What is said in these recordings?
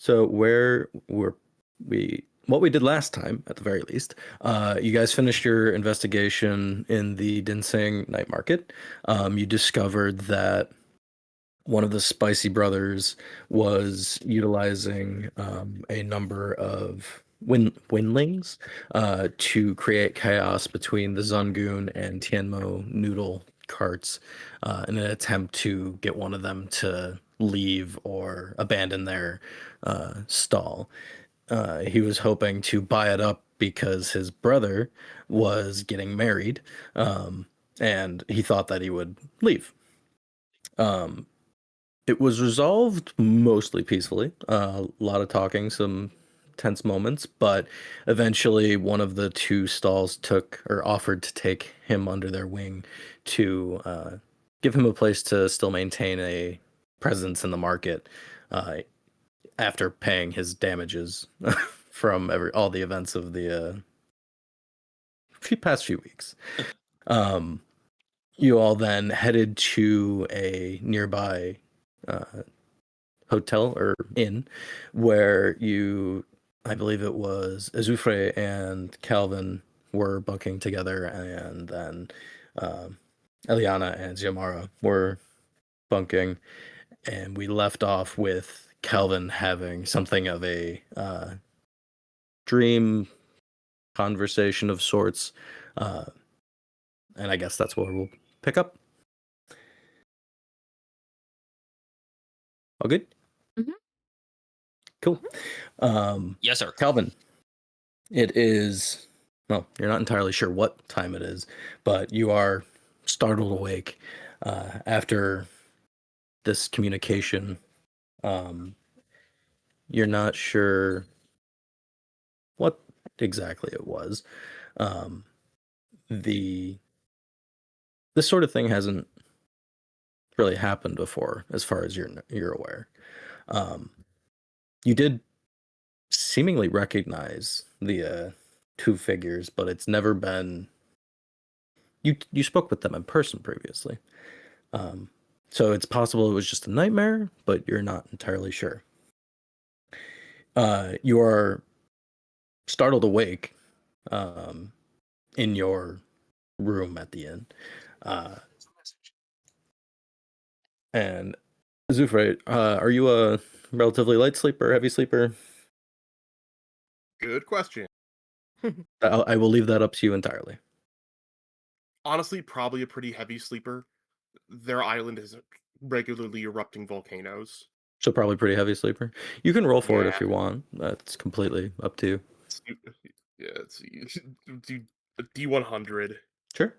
So where were we? What we did last time, at the very least, you guys finished your investigation in the Dinsing night market. You discovered that one of the Spicy Brothers was utilizing a number of windlings to create chaos between the Zungoon and Tianmo noodle carts in an attempt to get one of them to leave or abandon their stall. He was hoping to buy it up because his brother was getting married, and he thought that he would leave. Um, it was resolved mostly peacefully. A lot of talking, some tense moments, but eventually one of the two stalls took or offered to take him under their wing to give him a place to still maintain a presence in the market after paying his damages from all the events of the past few weeks. Um, you all then headed to a nearby hotel or inn where I believe it was Azufre and Calvin were bunking together, and then Eliana and Xiomara were bunking, and we left off with Calvin having something of a dream conversation of sorts, uh, and I guess that's where we'll pick up. All good? Mm-hmm. Cool. Yes, sir. Calvin, it is, well, you're not entirely sure what time it is, but you are startled awake after this communication. You're not sure what exactly it was. Um, the this sort of thing hasn't really happened before, as far as you're aware. You did seemingly recognize the two figures, but it's never been. You spoke with them in person previously, so it's possible it was just a nightmare, but you're not entirely sure. You are startled awake in your room at the inn, and Azufre, are you a relatively light sleeper, heavy sleeper? Good question. I will leave that up to you entirely. Honestly, probably a pretty heavy sleeper. Their island is regularly erupting volcanoes. So probably pretty heavy sleeper. You can roll for it Yeah. if you want. That's completely up to you. Yeah, do a D100. Sure.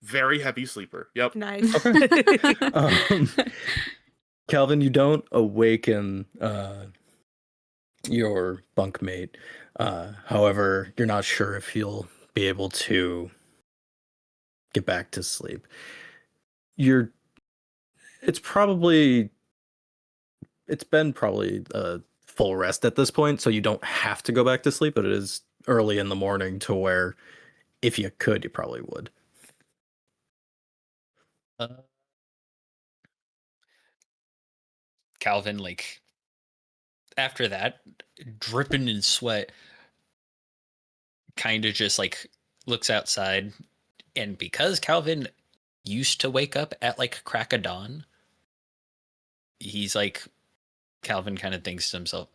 Very heavy sleeper. Yep. Nice. Okay. Calvin, you don't awaken your bunkmate. However, you're not sure if you'll be able to get back to sleep. It's been probably a full rest at this point, so you don't have to go back to sleep, but it is early in the morning to where if you could, you probably would. Calvin, like, after that, dripping in sweat, kind of just like looks outside. And because Calvin used to wake up at like crack of dawn, he's like, Calvin kind of thinks to himself,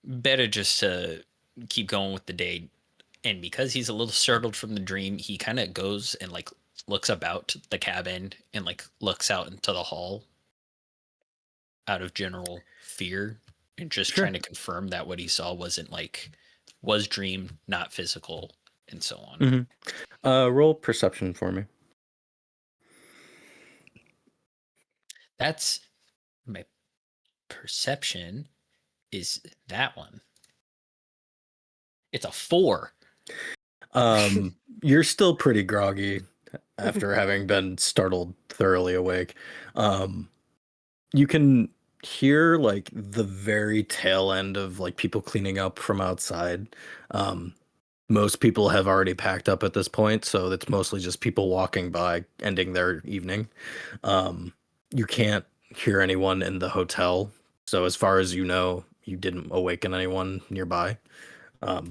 better just to keep going with the day. And because he's a little startled from the dream, he kind of goes and like looks about the cabin and like looks out into the hall out of general fear and just Sure. trying to confirm that what he saw was dream, not physical, and so on. Mm-hmm. Roll perception for me. That's my perception is that one. It's a 4. You're still pretty groggy after having been startled thoroughly awake. You can hear like the very tail end of like people cleaning up from outside. Most people have already packed up at this point, so it's mostly just people walking by, ending their evening. you can't hear anyone in the hotel. So as far as you know, you didn't awaken anyone nearby. But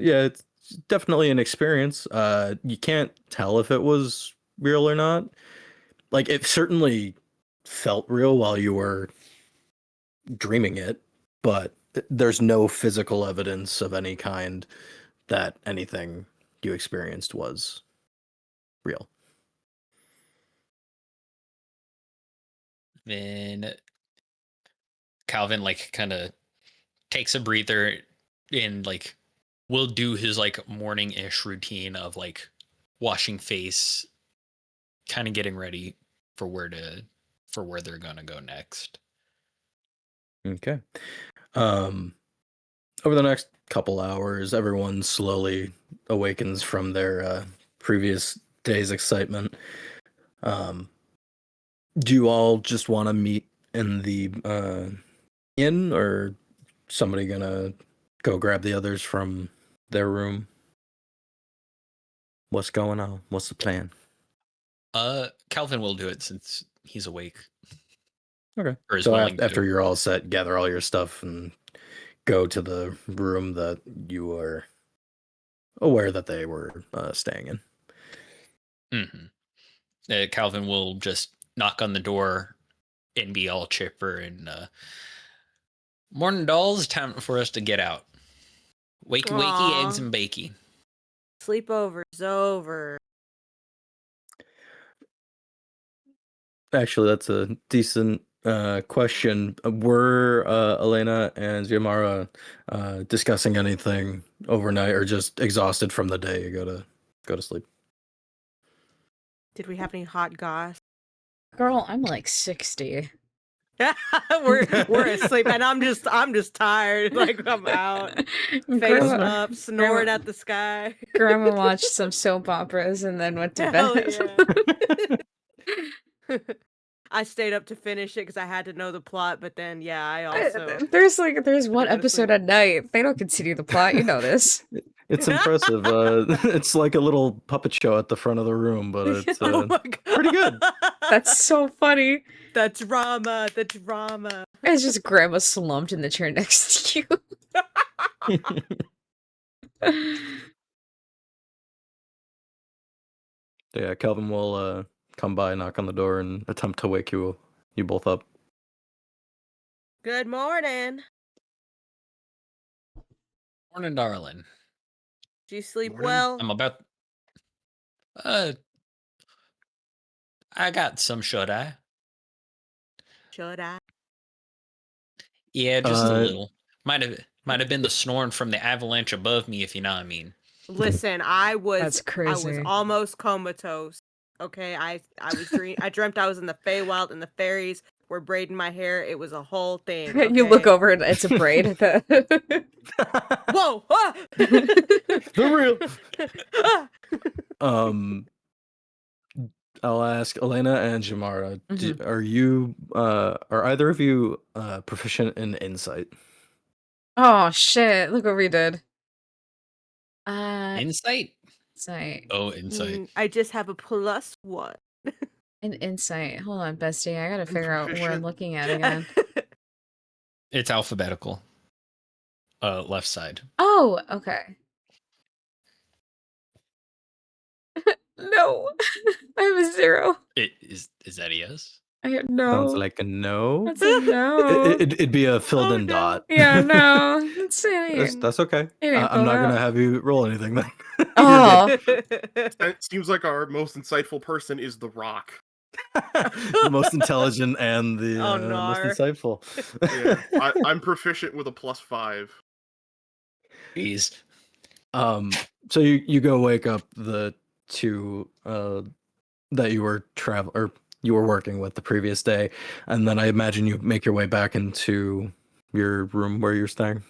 yeah, it's definitely an experience. You can't tell if it was real or not. Like it certainly felt real while you were dreaming it, but there's no physical evidence of any kind that anything you experienced was real. Then Calvin like kind of takes a breather and like will do his like morning-ish routine of like washing face, kind of getting ready for where they're gonna go next. Okay. Over the next couple hours, everyone slowly awakens from their previous day's excitement. Do you all just want to meet in the inn, or somebody gonna go grab the others from their room? What's going on? What's the plan? Calvin will do it since he's awake. Okay. Or is So willing after to. you're all set, gather all your stuff and go to the room that you were aware that they were staying in. Calvin will just knock on the door and be all chipper and morning dolls, time for us to get out. Wakey wakey, Aw. eggs and bakey. Sleepover's over. Actually, that's a decent question. Were Elenaa and Xiomara discussing anything overnight, or just exhausted from the day? You go to sleep. Did we have any hot goss? Girl, I'm like 60. we're asleep, and I'm just tired. Like I'm out, face Grandma, up, snoring at the sky. Grandma watched some soap operas and then went to Hell bed. yeah. I stayed up to finish it because I had to know the plot, but then yeah, I also There's one went to episode sleep. at night. They don't continue the plot. You know this. It's impressive. It's like a little puppet show at the front of the room, but it's Oh my God. pretty good. That's so funny. The drama, the drama. It's just Grandma slumped in the chair next to you. Yeah, Kelvin will come by, knock on the door, and attempt to wake you both up. Good morning. Morning, darling. Did you sleep Morning. well? I'm about. I got some shut eye. Should I? Yeah, just a Uh, little. Might have been the snoring from the avalanche above me, if you know what I mean. Listen, I That's was crazy. almost comatose. Okay, I dreamt I was in the Feywild and the fairies were braiding my hair. It was a whole thing. Okay? You look over and it's a braid. Whoa! Ah! The real. I'll ask Elenaa and Xiomara. Are either of you proficient in insight? Oh shit! Look what we did. Insight? Insight. Oh, insight. I just have a +1. An insight. Hold on, bestie. I gotta figure out where I'm proficient. looking at again. It's alphabetical. Left side. Oh, okay. No, I have a 0. Is that a yes? I have no. Sounds like a no. That's a no. It'd be a filled in no. dot. Yeah, no. That's okay. It ain't I'm not filled gonna out. have you roll anything then. Oh, It seems like our most insightful person is the Rock. The most intelligent and the Oh, most nar. insightful. Yeah, I'm proficient with a +5. Jeez. So you go wake up the two that you were working with the previous day, and then I imagine you make your way back into your room where you're staying.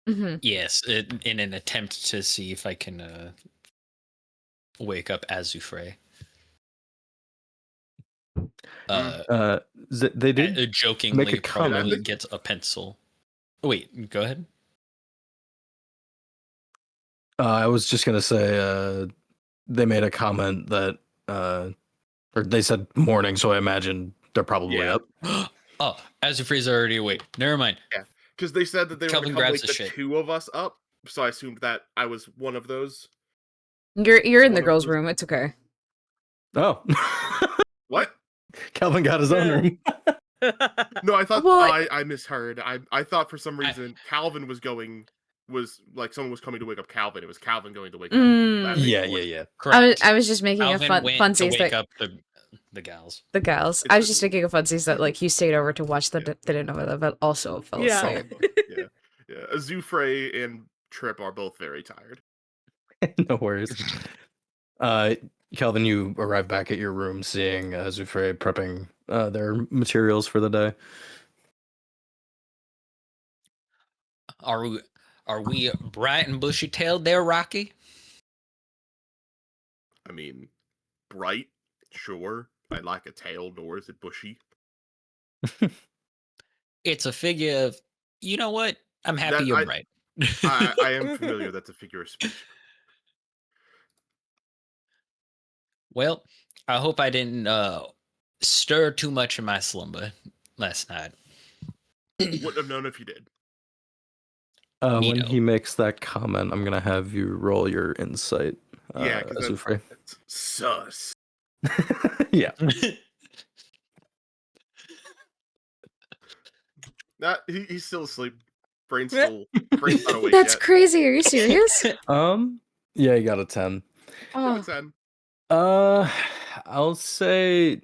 mhm. Yes, in an attempt to see if I can wake up Azufre. They did Jokingly make a probably comment. gets a pencil. Oh, wait, go ahead. I was just gonna say they made a comment that Or they said morning, so I imagine they're probably Yeah. up. Oh, Azufre's already awake. Never mind. Because they said that they were going Kelvin to come grabs wake the the shit. two of us up, so I assumed that I was one of those. You're in One the of girls' those- room. It's okay. Oh. What? Calvin got his own Yeah. room. No, I thought Well- I misheard. I thought for some reason Calvin was like someone was coming to wake up Calvin. It was Calvin going to wake up. that Yeah, makes more yeah, yeah. Correct. I was just making Calvin a went funsies to wake that up the gals. the gals. It's I was the- just making a funsies that like he stayed over to watch the Yeah. telenovela, but also fell Yeah. asleep. Yeah. Azufre and Trip are both very tired. No worries. Calvin, you arrive back at your room seeing Azufre prepping their materials for the day. Are we bright and bushy tailed there, Rocky? I mean, bright, sure. I like a tail, nor is it bushy. It's a figure of, you know what? I'm happy That you're I- bright. I am familiar. That's a figure of speech. Well, I hope I didn't stir too much in my slumber last night. Wouldn't have known if you did. When Neato. he makes that comment, I'm gonna have you roll your insight, Yeah, because Azufre. that's sus. Yeah. He's still asleep. Brain's not awake That's yet. crazy. Are you serious? Yeah, you got a 10. Give Oh, it 10. I'll say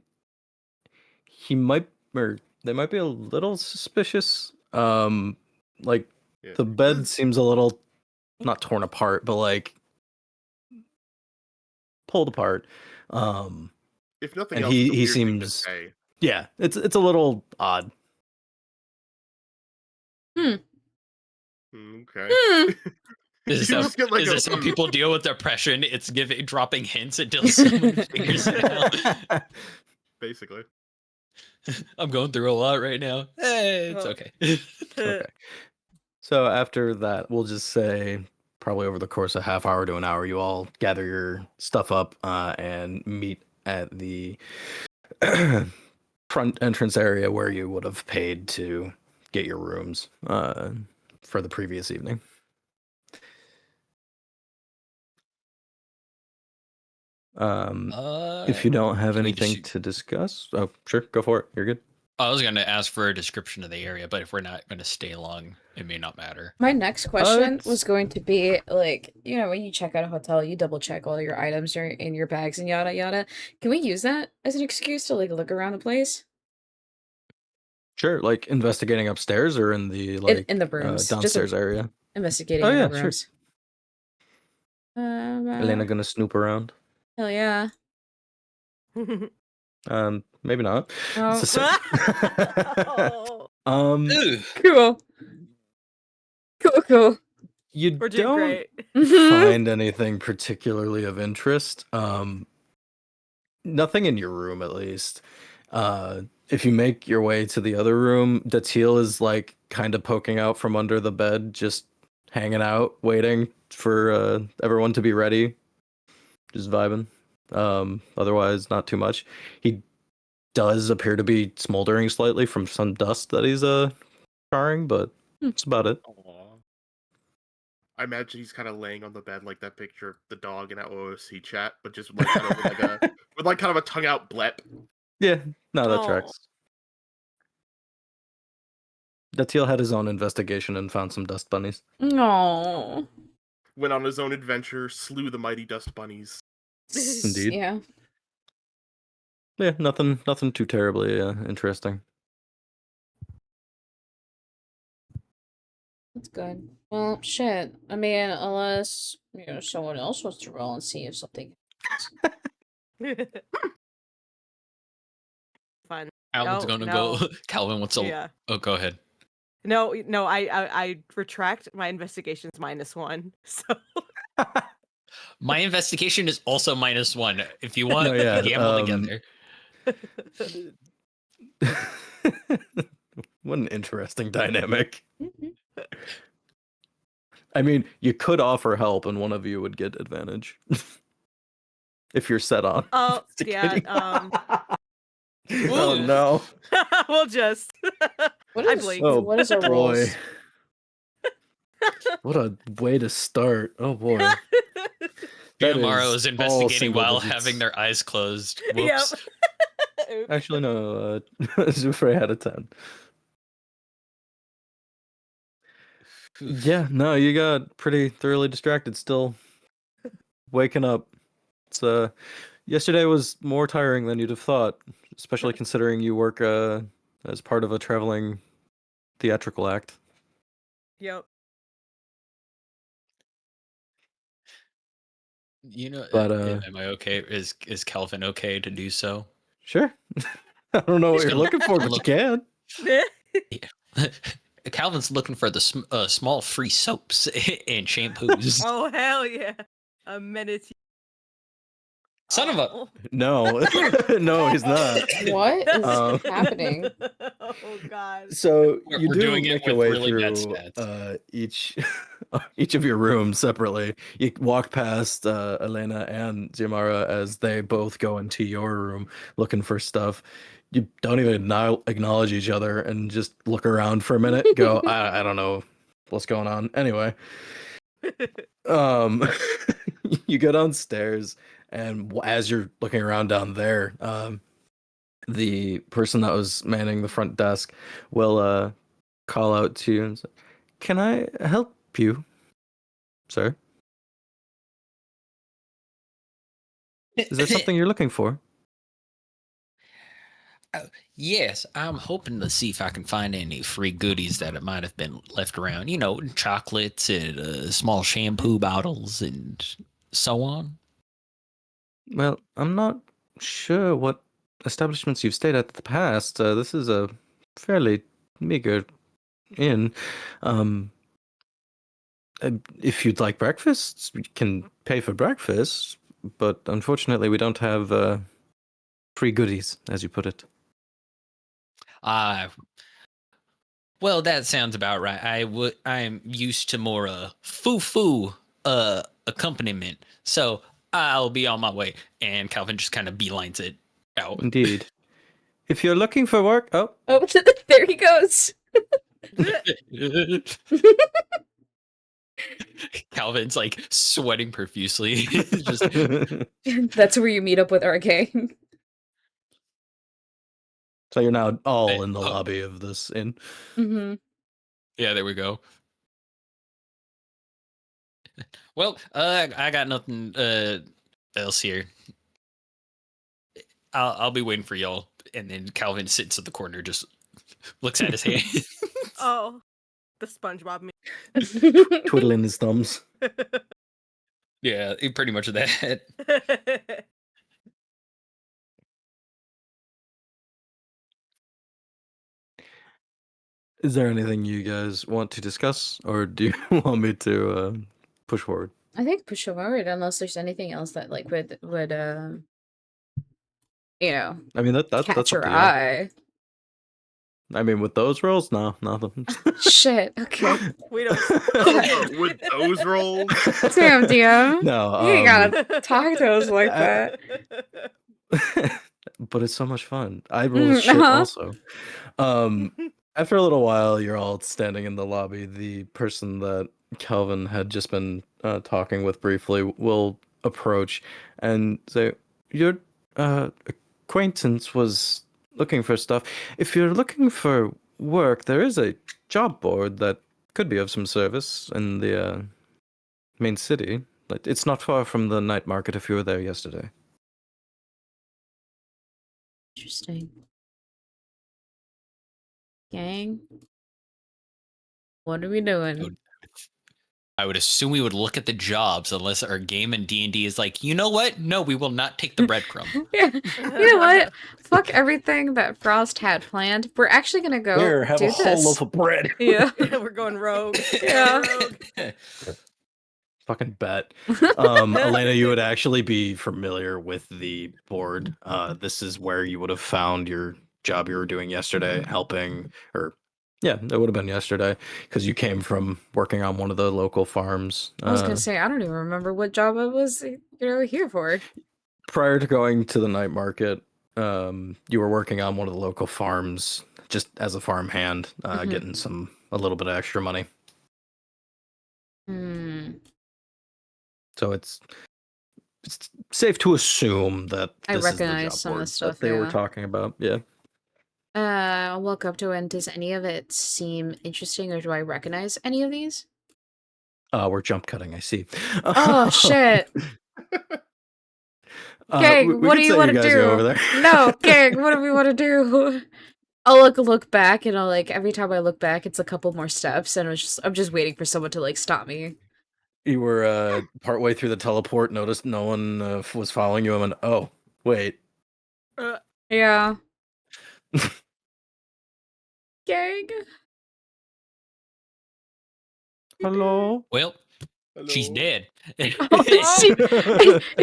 he might, or they might be a little suspicious. Like Yeah. the bed seems a little not torn apart, but like pulled apart. If nothing and else, he it's a weird thing to seems, say. yeah, it's a little odd. Okay. Hmm. This is You how, just get like is a, this how people deal with depression? It's dropping hints until someone figures it out. basically. I'm going through a lot right now. Hey, it's Oh. okay. Okay. So after that, we'll just say probably over the course of half hour to an hour, you all gather your stuff up and meet at the front entrance area where you would have paid to get your rooms for the previous evening. If you don't have can we anything just- to discuss, oh, sure, go for it. You're good. I was going to ask for a description of the area, but if we're not going to stay long, it may not matter. My next question it's- was going to be like, you know, when you check out a hotel, you double check all your items are in your bags and yada yada. Can we use that as an excuse to like look around the place? Sure, like investigating upstairs or in the like In the rooms, just downstairs area. investigating Oh, in yeah, the sure. rooms. Elenaa gonna snoop around. Hell yeah. Maybe not. Oh. It's the Oh, same. Ooh. Cool. Cool. You we're doing don't great. find anything particularly of interest. Nothing in your room, at least. If you make your way to the other room, Datil is like kind of poking out from under the bed, just hanging out, waiting for everyone to be ready, just vibing. Otherwise, not too much. He does appear to be smoldering slightly from some dust that he's charring, but that's about it. I imagine he's kind of laying on the bed like that picture of the dog in that OOC chat, but just like kind of with like a with like kind of a tongue out blep. Yeah, no, that Oh. tracks. Datil had his own investigation and found some dust bunnies. No. Went on his own adventure, slew the mighty dust bunnies. Indeed. Yeah. Yeah, nothing too terribly interesting. That's good. Well, shit. I mean, unless, you know, someone else wants to roll and see if something. Fun. Calvin's No, going to no. go. Calvin wants to. Yeah. Oh, go ahead. No, I retract my investigations -1. So My investigation is also -1. If you want, No, yeah, gamble together. What an interesting dynamic. I mean, you could offer help and one of you would get advantage. if you're set on. Oh, yeah, Oh Ooh. no. we'll just. What I is blinked. Oh what is our boy. rolls? What a way to start. Oh boy. That Xiomara is was all investigating single while digits. having their eyes closed. Yep. Whoops. Oops. Actually, no. Azufre had a 10. Yeah, no, you got pretty thoroughly distracted still. Waking up. It's yesterday was more tiring than you'd have thought, especially considering you work as part of a traveling theatrical act. Yep. You know, But am I okay? Is Calvin okay to do so? sure. I don't know what He's you're gonna looking for, but you look- can. Calvin's looking for the small free soaps and shampoos. Oh hell yeah! Amenity. Son of a. Oh. No. No, he's not. What is Um, happening? Oh god. So We're- you we're do doing it make your with way really bad through stats. each of your rooms separately. You walk past Elenaa and Xiomara as they both go into your room looking for stuff. You don't even acknowledge each other and just look around for a minute. Go, I don't know what's going on. Anyway, um, you go downstairs, and as you're looking around down there, the person that was manning the front desk will call out to you and say, "Can I help you, sir? Is there something you're looking for?" Yes, I'm hoping to see if I can find any free goodies that it might have been left around. You know, chocolates and small shampoo bottles and so on. Well, I'm not sure what establishments you've stayed at in the past. This is a fairly meager inn. Um, if you'd like breakfast, we can pay for breakfast, but unfortunately, we don't have free goodies, as you put it. Well, that sounds about right. I'm used to more foo accompaniment. So I'll be on my way. And Calvin just kind of beelines it out. Indeed. If you're looking for work, oh, Oh, there he goes. Calvin's like sweating profusely. Just That's where you meet up with our gang. so you're now all Hey, in the oh. lobby of this inn. Mm-hmm. Yeah, there we go. Well, I got nothing else here. I'll be waiting for y'all. And then Calvin sits at the corner, just looks at his hand. Oh, the SpongeBob meme. Twiddling his thumbs. Yeah, pretty much that. Is there anything you guys want to discuss, or do you want me to push forward? I think push forward unless there's anything else that like would you know I mean, that's catch up your to you. eye. I mean, with those rolls, no, nothing. Shit. Okay. We don't. With those rolls, Damn, Dio. No, You ain't gotta talk to us like that. but it's so much fun. I roll shit uh-huh. also. After a little while, you're all standing in the lobby. The person that Calvin had just been talking with briefly will approach and say, "Your acquaintance was looking for stuff. If you're looking for work, there is a job board that could be of some service in the main city. Like, it's not far from the night market if you were there yesterday." Interesting. Gang. What are we doing? I would assume we would look at the jobs unless our game in D&D is like, you know what? No, we will not take the breadcrumb. Yeah. You know what? Fuck everything that Frost had planned. We're actually gonna go Here, have do a whole this. loaf of bread. Yeah. We're going rogue. Yeah. Rogue. Fucking bet. Elenaa, you would actually be familiar with the board. This is where you would have found your job you were doing yesterday, helping, or yeah, it would have been yesterday because you came from working on one of the local farms. I was gonna say I don't even remember what job I was, here for. prior to going to the night market, you were working on one of the local farms, just as a farm hand, getting a little bit of extra money. Hmm. So it's safe to assume that I this is the recognize job some of the board stuff, that they were yeah. talking about. Yeah. I'll walk up to it, and does any of it seem interesting, or do I recognize any of these? We're jump cutting, I see. Oh, shit. Gang, we what could do you say want you to guys go over do? there. No, gang, what do we want to do? I'll look back, and I'll like every time I look back, it's a couple more steps, and I'm just waiting for someone to like stop me. You were partway through the teleport, noticed no one was following you, and went, oh, wait. Yeah. Gang. Hello? Well, she's Hello? dead.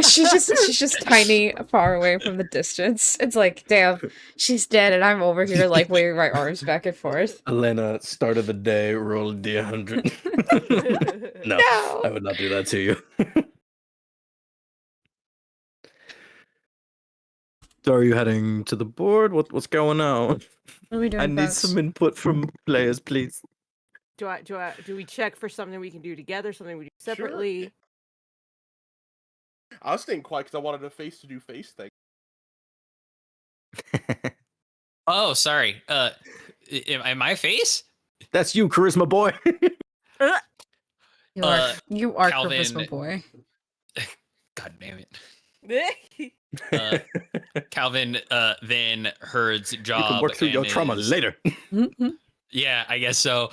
She's just tiny, far away from the distance. It's like, damn, she's dead, and I'm over here like waving my arms back and forth. Elenaa, start of the day, roll a D100. No, No. I would not do that to you. So are you heading to the board? What's going on? What are we doing, I need folks? some input from players, please. Do we check for something we can do together, something we do Sure. separately? I was staying quiet because I wanted a face to do face thing. Oh, sorry. Am I face? That's you, charisma boy. You are Calvin- charisma boy. God damn it. Calvin then herds You job. can work through your and trauma is- later. Yeah, I guess so.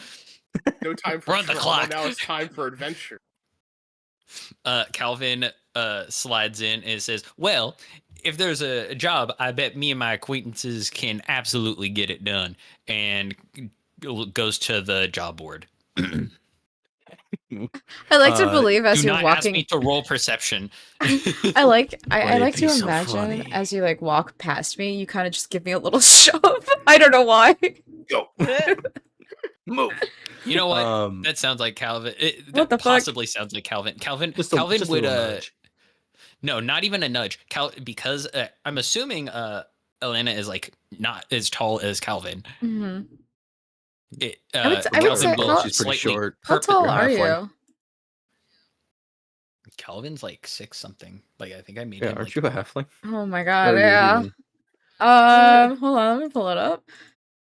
No time for Run the trauma, clock. now it's time for adventure. Calvin slides in and says, "Well, if there's a job, I bet me and my acquaintances can absolutely get it done." And goes to the job board. I like to believe as Do you're not ask walking. me to roll perception. I like It'd to be so imagine funny. as you like walk past me, you kind of just give me a little shove. I don't know why. Go. Move. You know what? That sounds like Calvin. What the That fuck? possibly sounds like Calvin. Calvin just would a little nudge. no, not even a nudge. Because I'm assuming Elenaa is like not as tall as Calvin. Hmm. I would say Calvin how- will she's pretty slightly short. How tall You're are halfling. you? Calvin's like 6 something. Like I think I made Yeah, him. aren't like, you a halfling? Oh my Or god, are you yeah. human? Hold on, let me pull it up.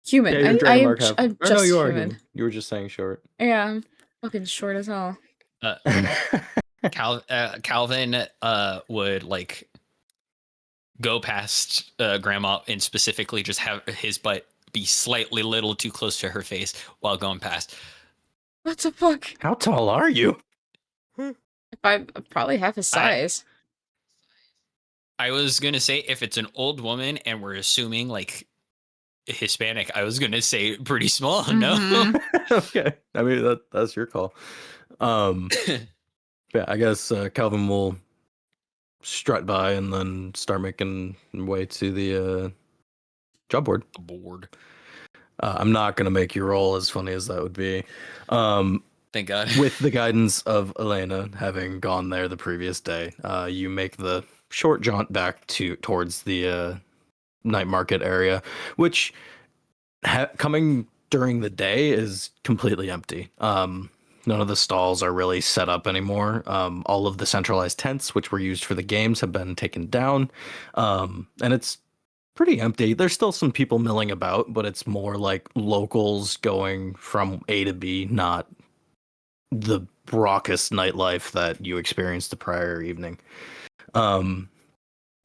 Human. Yeah, you're I'm dragonmarked half. I'm Or just no, you are human. human. You were just saying short. Yeah, I'm fucking short as hell. Calvin would like go past grandma and specifically just have his butt be slightly little too close to her face while going past. What the fuck? How tall are you? I'm probably half his size. I was gonna say if it's an old woman and we're assuming like Hispanic, I was gonna say pretty small. No. Mhm. Okay, I mean that's your call. Yeah, I guess Calvin will strut by and then start making way to the job board. Bored. I'm not gonna make you roll, as funny as that would be. Thank God. With the guidance of Elenaa, having gone there the previous day, you make the short jaunt back towards the night market area, which coming during the day is completely empty. None of the stalls are really set up anymore. All of the centralized tents, which were used for the games, have been taken down, and it's pretty empty. There's still some people milling about, but it's more like locals going from A to B, not the raucous nightlife that you experienced the prior evening.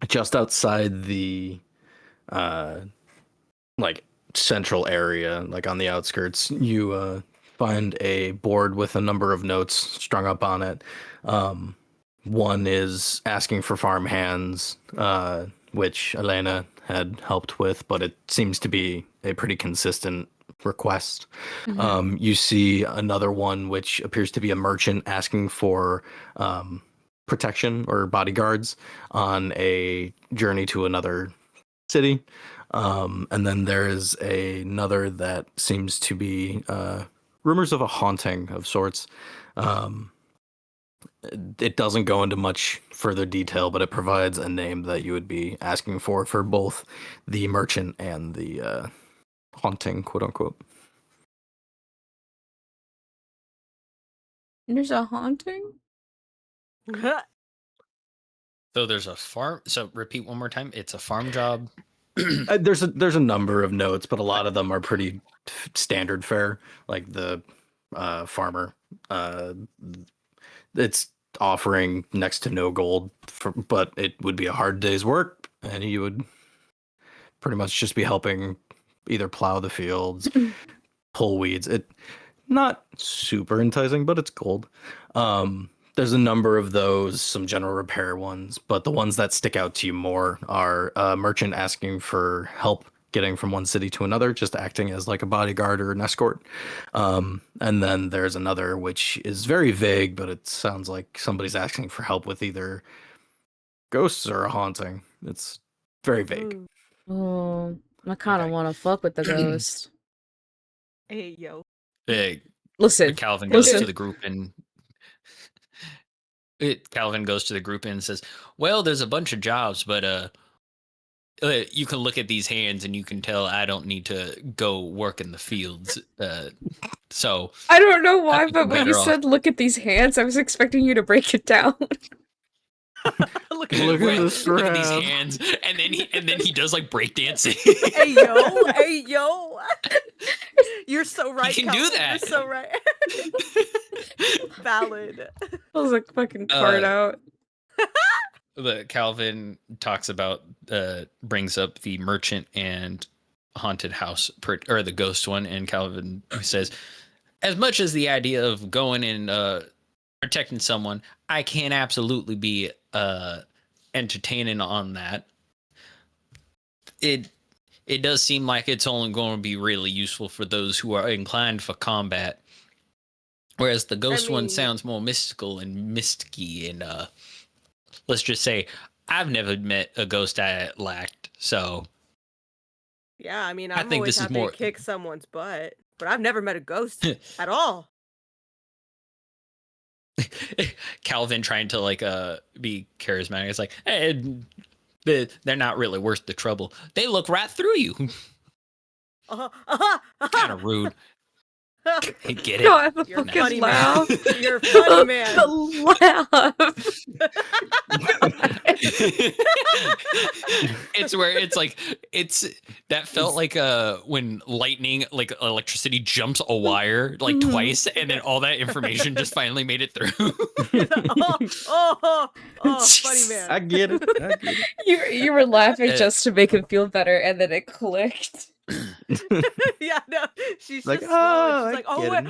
Just outside the like central area, like on the outskirts, you find a board with a number of notes strung up on it. One is asking for farm hands, which Elenaa had helped with, but it seems to be a pretty consistent request. You see another one which appears to be a merchant asking for protection or bodyguards on a journey to another city. And then there is another that seems to be rumors of a haunting of sorts. it doesn't go into much further detail, but it provides a name that you would be asking for both the merchant and the haunting, quote unquote. There's a haunting? So there's a farm. So repeat one more time. It's a farm job. There's a number of notes, but a lot of them are pretty standard fare. Like the farmer, it's offering next to no gold, but it would be a hard day's work, and you would pretty much just be helping either plow the fields, pull weeds. It not super enticing, but it's gold. There's a number of those, some general repair ones, but the ones that stick out to you more are a merchant asking for help getting from one city to another, just acting as like a bodyguard or an escort. And then there's another which is very vague, but it sounds like somebody's asking for help with either ghosts or a haunting. It's very vague. Oh, I kind of Okay. want to fuck with the ghost. Hey, yo. Listen, Calvin goes to listen. the group and Calvin goes to the group and says, "Well, there's a bunch of jobs, but you can look at these hands and you can tell I don't need to go work in the fields. So I don't know why, think but you're when you better off." said look at these hands, I was expecting you to break it down. Look Look at this Look at these strap. hands, and then he does like breakdancing. Hey, yo. Hey, yo. You're so right, can do Calvin, that. You're so right. Valid. I was like fucking card out. But Calvin talks about brings up the merchant and haunted house or the ghost one, and Calvin says, as much as the idea of going and protecting someone, I can absolutely be entertaining on that. It does seem like it's only going to be really useful for those who are inclined for combat, whereas the ghost one sounds more mystical and mysticky, and let's just say I've never met a ghost I lacked, so Yeah, I mean, I I'm think always this is happy more- to kick someone's butt, but I've never met a ghost at all. Calvin trying to like be charismatic. It's like, hey, they're not really worth the trouble. They look right through you. Kind of rude. Get it? God, the You're a fucking funny laugh. man. You're a funny man. The laugh. It's where it's like that felt like when lightning, like electricity, jumps a wire like Mhm. twice, and then all that information just finally made it through. Funny man. I get it. You were laughing Uh, just to make him feel better, and then it clicked. Yeah, no, she's Like, just slow. oh, And she's like, I oh, get it wait,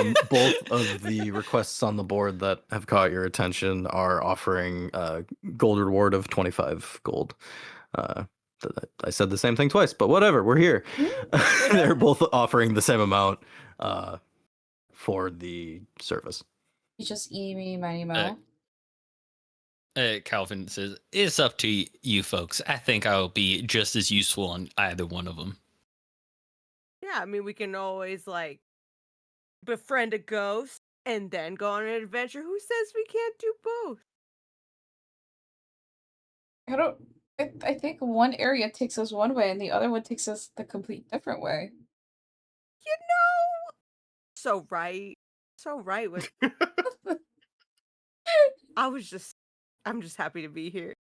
now. Both of the requests on the board that have caught your attention are offering a gold reward of 25 gold. I said the same thing twice, but whatever, we're here. They're both offering the same amount for the service. You just eeny, miny, moe. Calvin says, it's up to you folks. I think I'll be just as useful on either one of them. Yeah, I mean, we can always like befriend a ghost and then go on an adventure. Who says we can't do both? I think one area takes us one way and the other one takes us the complete different way. You know, so right with. I'm just happy to be here.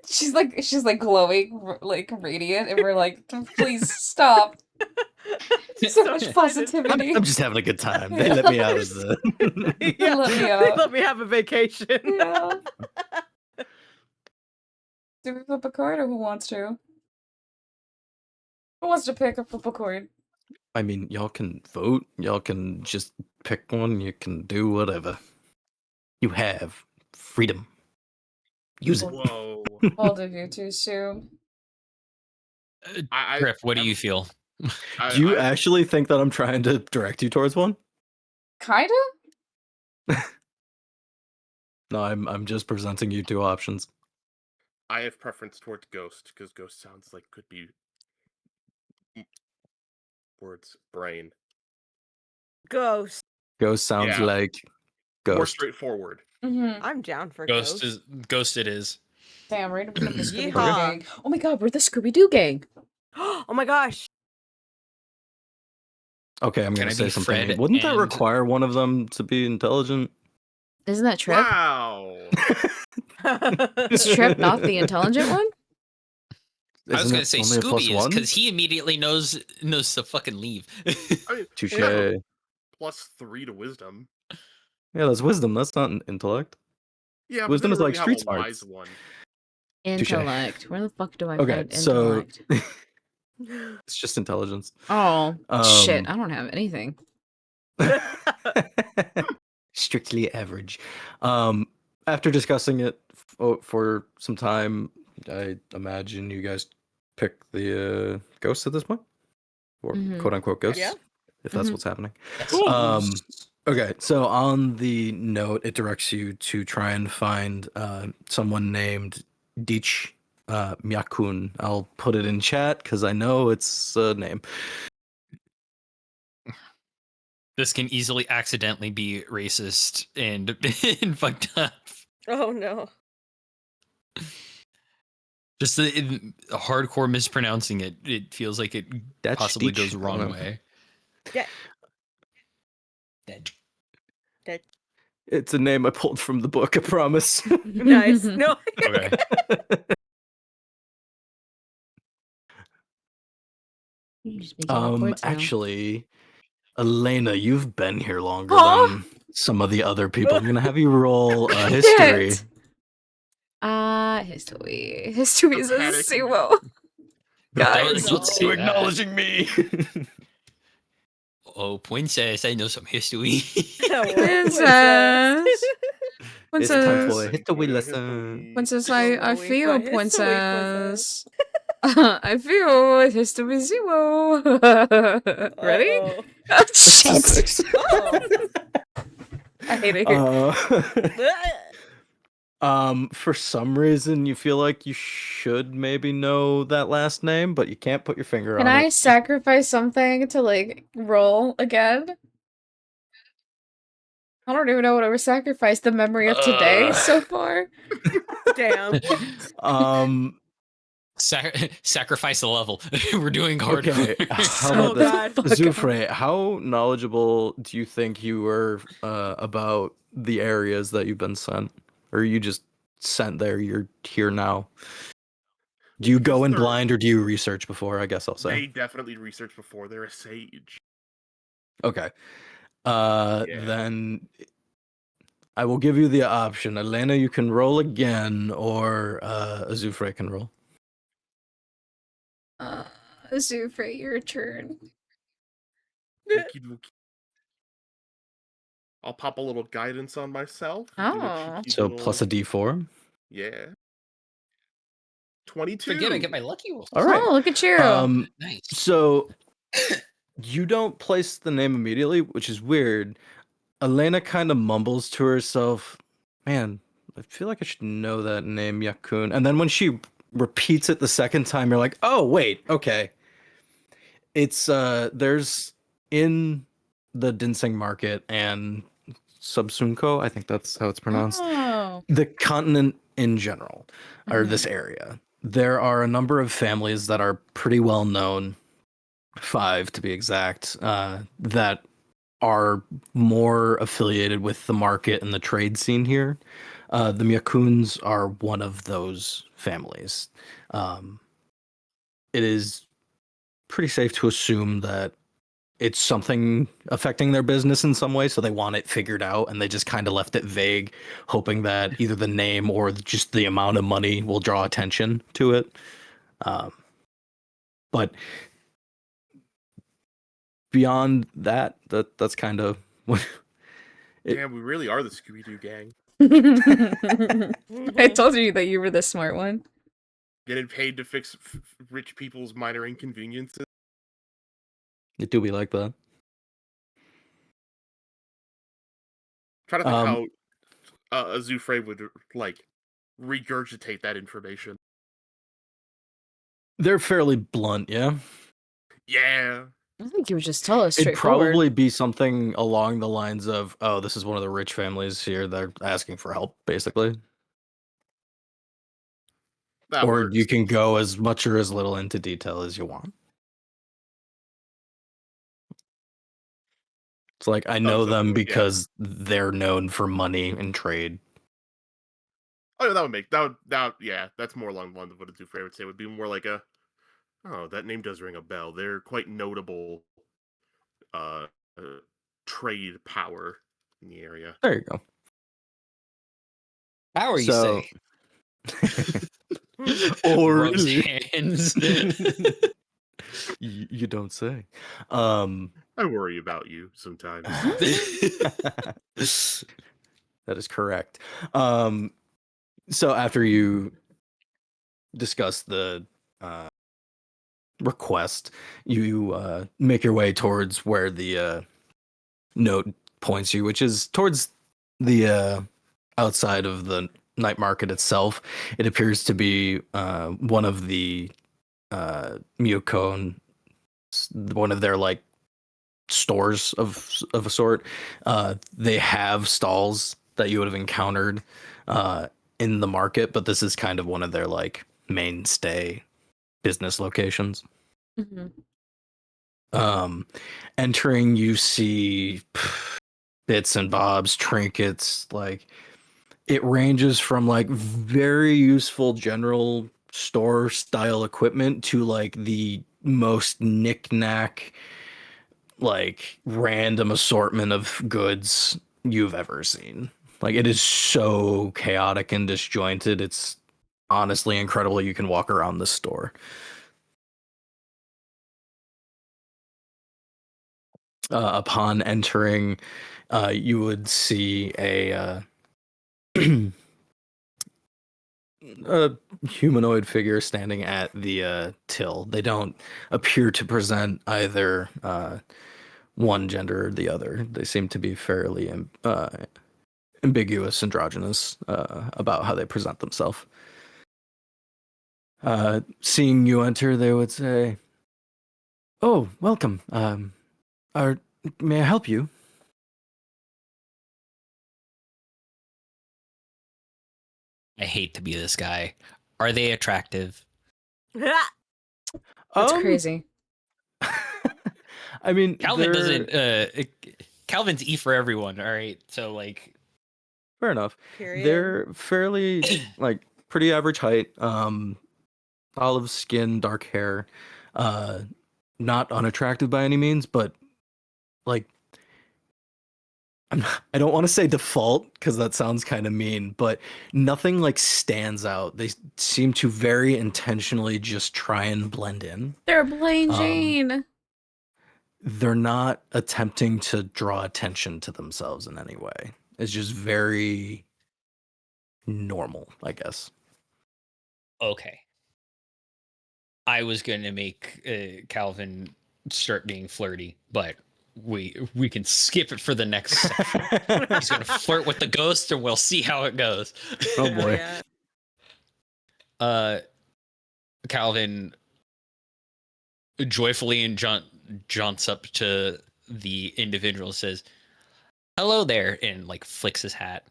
she's like glowing, like radiant, and we're like, please stop. So much excited. positivity. I'm just having a good time. They let me out of the. Yeah, Let me they out. let me have a vacation. Yeah. Do we flip a coin or who wants to? Who wants to pick a flip a coin? I mean, y'all can vote. Y'all can just pick one. You can do whatever. You have freedom. Use it. Whoa. Bold of you too, Sue. Griff, what do you feel? Do you actually think that I'm trying to direct you towards one? Kinda? No, I'm just presenting you two options. I have preference towards Ghost because Ghost sounds like could be words brain. Ghost. Ghost sounds Yeah. like More ghost. straightforward. I'm down for Ghost ghosts. is Ghost. It is. Damn, right up with the Scooby Doo Yeehaw. gang. Oh my god, we're the Scooby Doo gang. Oh my gosh. Okay, I'm Can gonna I say be something. Fred Wouldn't that and- require one of them to be intelligent? Isn't that Trip? Wow. Is Trip not the intelligent one? I was Isn't gonna it say only a plus Scooby is one? because he immediately knows to fucking leave. I mean, Touche. yeah, Yeah, but +3 to wisdom. that's wisdom. That's not intellect. Yeah, Wisdom but is then like we have street a smarts. wise one. Intellect. Where the fuck do I Okay, find so intellect? it's just intelligence. Oh, shit. Um, I don't have anything. Strictly average. After discussing it for some time, I imagine you guys pick the ghosts at this point, or Mhm. quote unquote ghosts, Yeah. if that's Mhm. what's happening. Yes. Okay, so on the note, it directs you to try and find someone named Dich Myakun. I'll put it in chat because I know it's a name. This can easily accidentally be racist and, and fucked up. Oh no. Just the hardcore mispronouncing it. It feels like it That's possibly Dich. goes the I wrong don't know. way. Yeah. That- That It's a name I pulled from the book, I promise. nice. No. Okay. You just make your reports now. Actually, Elenaa, you've been here longer Huh? than some of the other people. I'm gonna have you roll a Shit. history. History. History is a Panic. zero. Guys. Don't say that. me. Oh, princess, I know some history. Princess. It's time for Princess. a history lesson. Princess, Oh, I we feel find history, princess. I feel history zero. Ready? Uh-oh. Oh, shit. Six. Oh. I hate it here. For some reason, you feel like you should maybe know that last name, but you can't put your finger Can on I it. sacrifice something to like roll again? I don't even know what I was sacrificed. The memory of today so far. Damn. Um. Sacrifice the level. We're doing hard. Okay. How Oh, about this? God. Fuck. Zufre, how knowledgeable do you think you were about the areas that you've been sent? Or are you just sent there? You're here now. Do you go in Because they're- blind or do you research before? I guess I'll say. They definitely research before. They're a sage. Okay. Yeah. Then I will give you the option. Elenaa, you can roll again, or Azufre can roll. Azufre, your turn. Okie dokie. I'll pop a little guidance on myself. Give it a Oh. cheeky So little- plus a d4. Yeah. 22. Forget I get my lucky roll. All right. Oh, look at you. Nice. So you don't place the name immediately, which is weird. Elenaa kind of mumbles to herself, "Man, I feel like I should know that name, Yakun." And then when she repeats it the second time, you're like, "Oh, wait, okay." It's there's in the Dinseng market and Subsunko, I think that's how it's pronounced. Oh. The continent in general, or this area. There are a number of families that are pretty well known, 5 to be exact, that are more affiliated with the market and the trade scene here. The Myakuns are one of those families. It is pretty safe to assume that it's something affecting their business in some way, so they want it figured out, and they just kind of left it vague, hoping that either the name or just the amount of money will draw attention to it. But beyond that, that's kind of what. Damn, we really are the Scooby-Doo gang. I told you that you were the smart one. Getting paid to fix rich people's minor inconveniences. It do be like that. Trying to think Um, how Azufre would like regurgitate that information. They're fairly blunt, yeah. Yeah. I think you would just tell us It'd straightforward. probably be something along the lines of, "Oh, this is one of the rich families here. They're asking for help," basically. That Or works. you can go as much or as little into detail as you want. It's like, I know so them yeah. because they're known for money and trade. Oh, yeah, that would make yeah, that's more along the lines of what Azufre would say. Would be more like oh, that name does ring a bell. They're quite notable uh, uh trade power in the area. There you go. Power, you So, say? oh, Rubs really? hands. You don't say. I worry about you sometimes. That is correct. So after you discuss the request, you make your way towards where the note points you, which is towards the outside of the night market itself. It appears to be one of the Miyokon, one of their like stores of a sort. They have stalls that you would have encountered in the market, but this is kind of one of their like mainstay business locations. Mhm. Entering, you see bits and bobs, trinkets, like it ranges from like very useful general store style equipment to like the most knick-knack, like random assortment of goods you've ever seen. Like it is so chaotic and disjointed. It's honestly incredible. You can walk around the store. Upon entering, you would see a humanoid figure standing at the till. They don't appear to present either one gender or the other. They seem to be fairly ambiguous, androgynous about how they present themselves. Seeing you enter, they would say, "Oh, welcome. May I help you?" I hate to be this guy. Are they attractive? That's crazy. I mean, Calvin they're doesn't. Calvin's E for everyone. All right, so like, fair enough. Period. They're fairly like pretty average height. Olive skin, dark hair. Not unattractive by any means, but like I don't want to say default because that sounds kind of mean, but nothing like stands out. They seem to very intentionally just try and blend in. They're plain Um, Jane. They're not attempting to draw attention to themselves in any way. It's just very normal, I guess. okay. I was gonna make Calvin start being flirty, but we can skip it for the next session. He's gonna flirt with the ghost, and we'll see how it goes. Oh Hell boy. yeah. Calvin joyfully and jaunts up to the individual, and says, "Hello there," and like flicks his hat.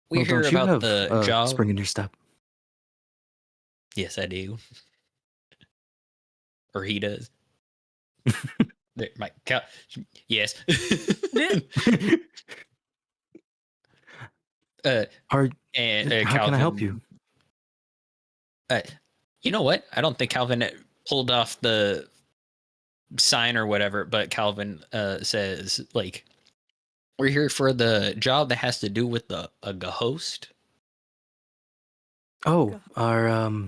We Well, hear don't you about have the job. spring in your step? Yes, I do. Or he does. There, yes. Are And how can I help you? You know what? I don't think Calvin pulled off the sign or whatever, but Calvin says, like, we're here for the job that has to do with a host. Oh, our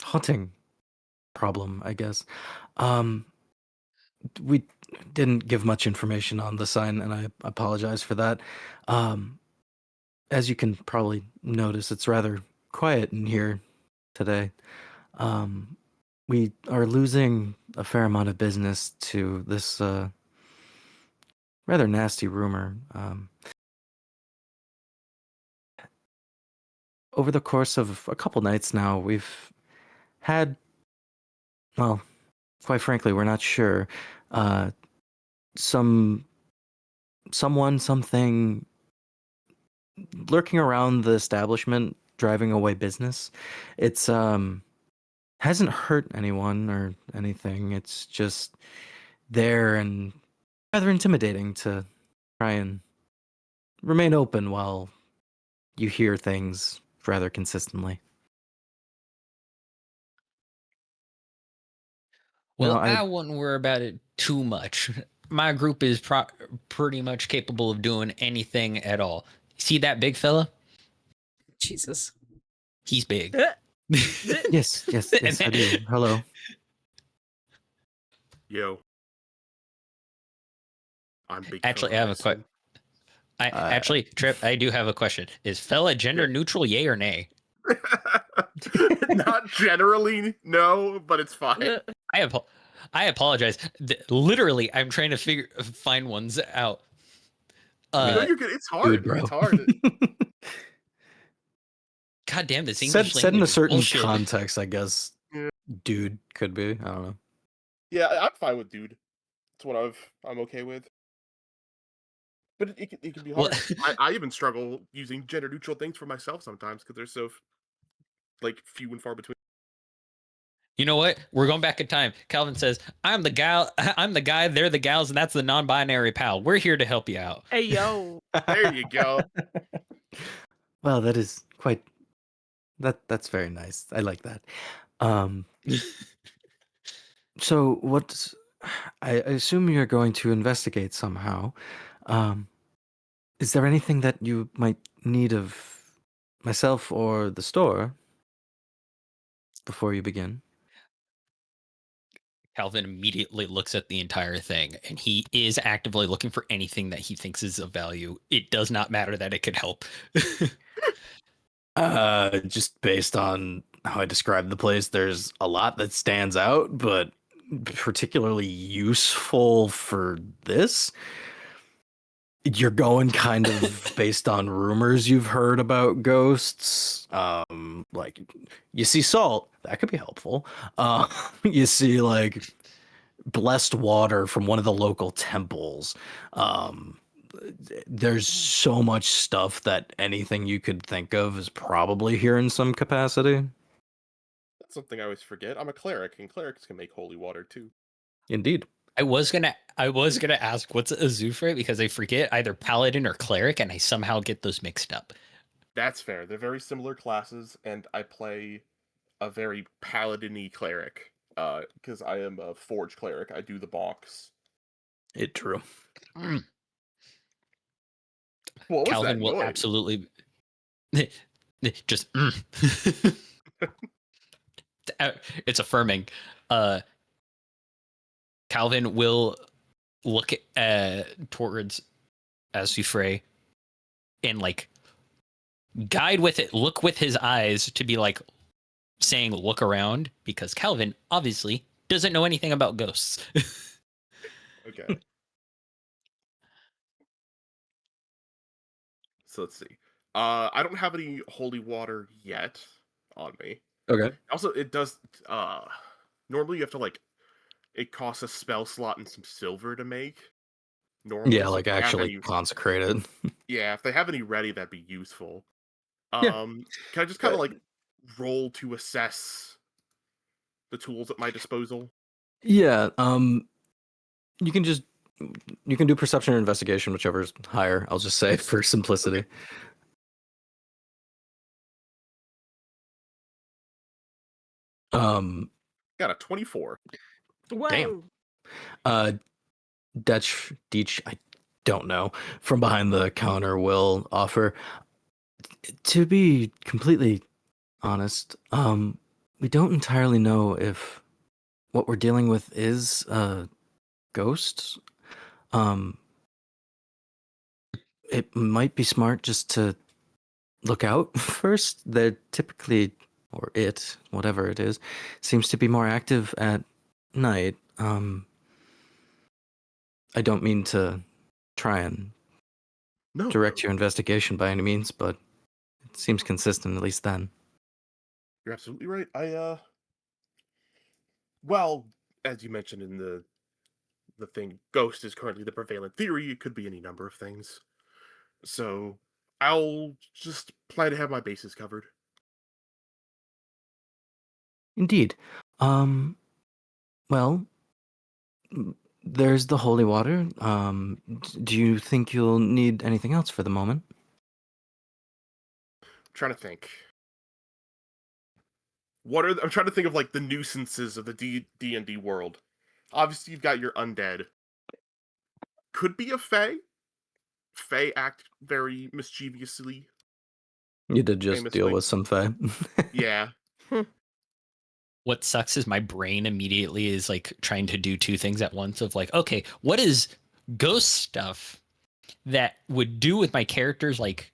hunting problem, I guess. Um, we didn't give much information on the sign, and I apologize for that. Um, as you can probably notice, it's rather quiet in here today. Um, we are losing a fair amount of business to this rather nasty rumor. Over the course of a couple nights now, we've had, well, quite frankly, we're not sure. Someone, something lurking around the establishment, driving away business. It's hasn't hurt anyone or anything. It's just there and rather intimidating to try and remain open while you hear things rather consistently. Well, No, I wouldn't worry about it too much. My group is pretty much capable of doing anything at all. See that big fella? Jesus. He's big. yes, I do. Hello. Yo. I'm big. Actually, I have a question. Trip, I do have a question. Is fella gender neutral, yay or nay? Not generally, no, but it's fine. I apologize. Literally, I'm trying to find ones out. No, you're good. It's hard. Dude, bro. It's hard. God damn, this English Said in language a is certain bullshit. context, I guess. Yeah. Dude could be. I don't know. Yeah, I'm fine with dude. It's what I'm okay with. But it can be hard. I even struggle using gender neutral things for myself sometimes because they're so few and far between. You know what? We're going back in time. Calvin says, "I'm the guy, they're the gals, and that's the non-binary pal. We're here to help you out." Hey, yo. There you go. Well, that is quite. That's very nice. I like that. So what? I assume you're going to investigate somehow. Is there anything that you might need of myself or the store before you begin? Calvin immediately looks at the entire thing, and he is actively looking for anything that he thinks is of value. It does not matter that it could help. Just based on how I described the place, there's a lot that stands out, but particularly useful for this. You're going kind of based on rumors you've heard about ghosts. Like you see salt, that could be helpful. You see like blessed water from one of the local temples. There's so much stuff that anything you could think of is probably here in some capacity. That's something I always forget. I'm a cleric, and clerics can make holy water too. Indeed. I was gonna ask what's Azufre because I forget either paladin or cleric, and I somehow get those mixed up. That's fair. They're very similar classes, and I play a very paladin-y cleric. Because I am a forge cleric. I do the box. It true. What was Calvin that will noise? absolutely just it's affirming. Calvin will look towards Azufre and like guide with it, look with his eyes to be like saying look around, because Calvin obviously doesn't know anything about ghosts. Okay. So let's see. I don't have any holy water yet on me. Okay. Also, it does. Normally you have to it costs a spell slot and some silver to make. Normally, Yeah, so like if they have actually any, consecrated. yeah, if they have any ready, that'd be useful. Yeah. Can I just kind of roll to assess the tools at my disposal? Yeah. You can do perception or investigation, whichever's higher. I'll just say for simplicity. Got a 24. Whoa. Damn. Deech, I don't know, from behind the counter will offer. To be completely honest, we don't entirely know if what we're dealing with is ghosts. It might be smart just to look out first. They're typically, or whatever it is, seems to be more active at night. I don't mean to try and direct your investigation by any means, but it seems consistent, at least then. You're absolutely right. Well, as you mentioned in the thing, ghost is currently the prevalent theory. It could be any number of things. So I'll just plan to have my bases covered. Indeed. Well, there's the holy water. Do you think you'll need anything else for the moment? I'm trying to think. I'm trying to think of like the nuisances of the D&D world. Obviously, you've got your undead. Could be a fae. Fae act very mischievously. You did just deal Famously. with some fae. Yeah. What sucks is my brain immediately is like trying to do two things at once of like, okay, what is ghost stuff that would do with my character's like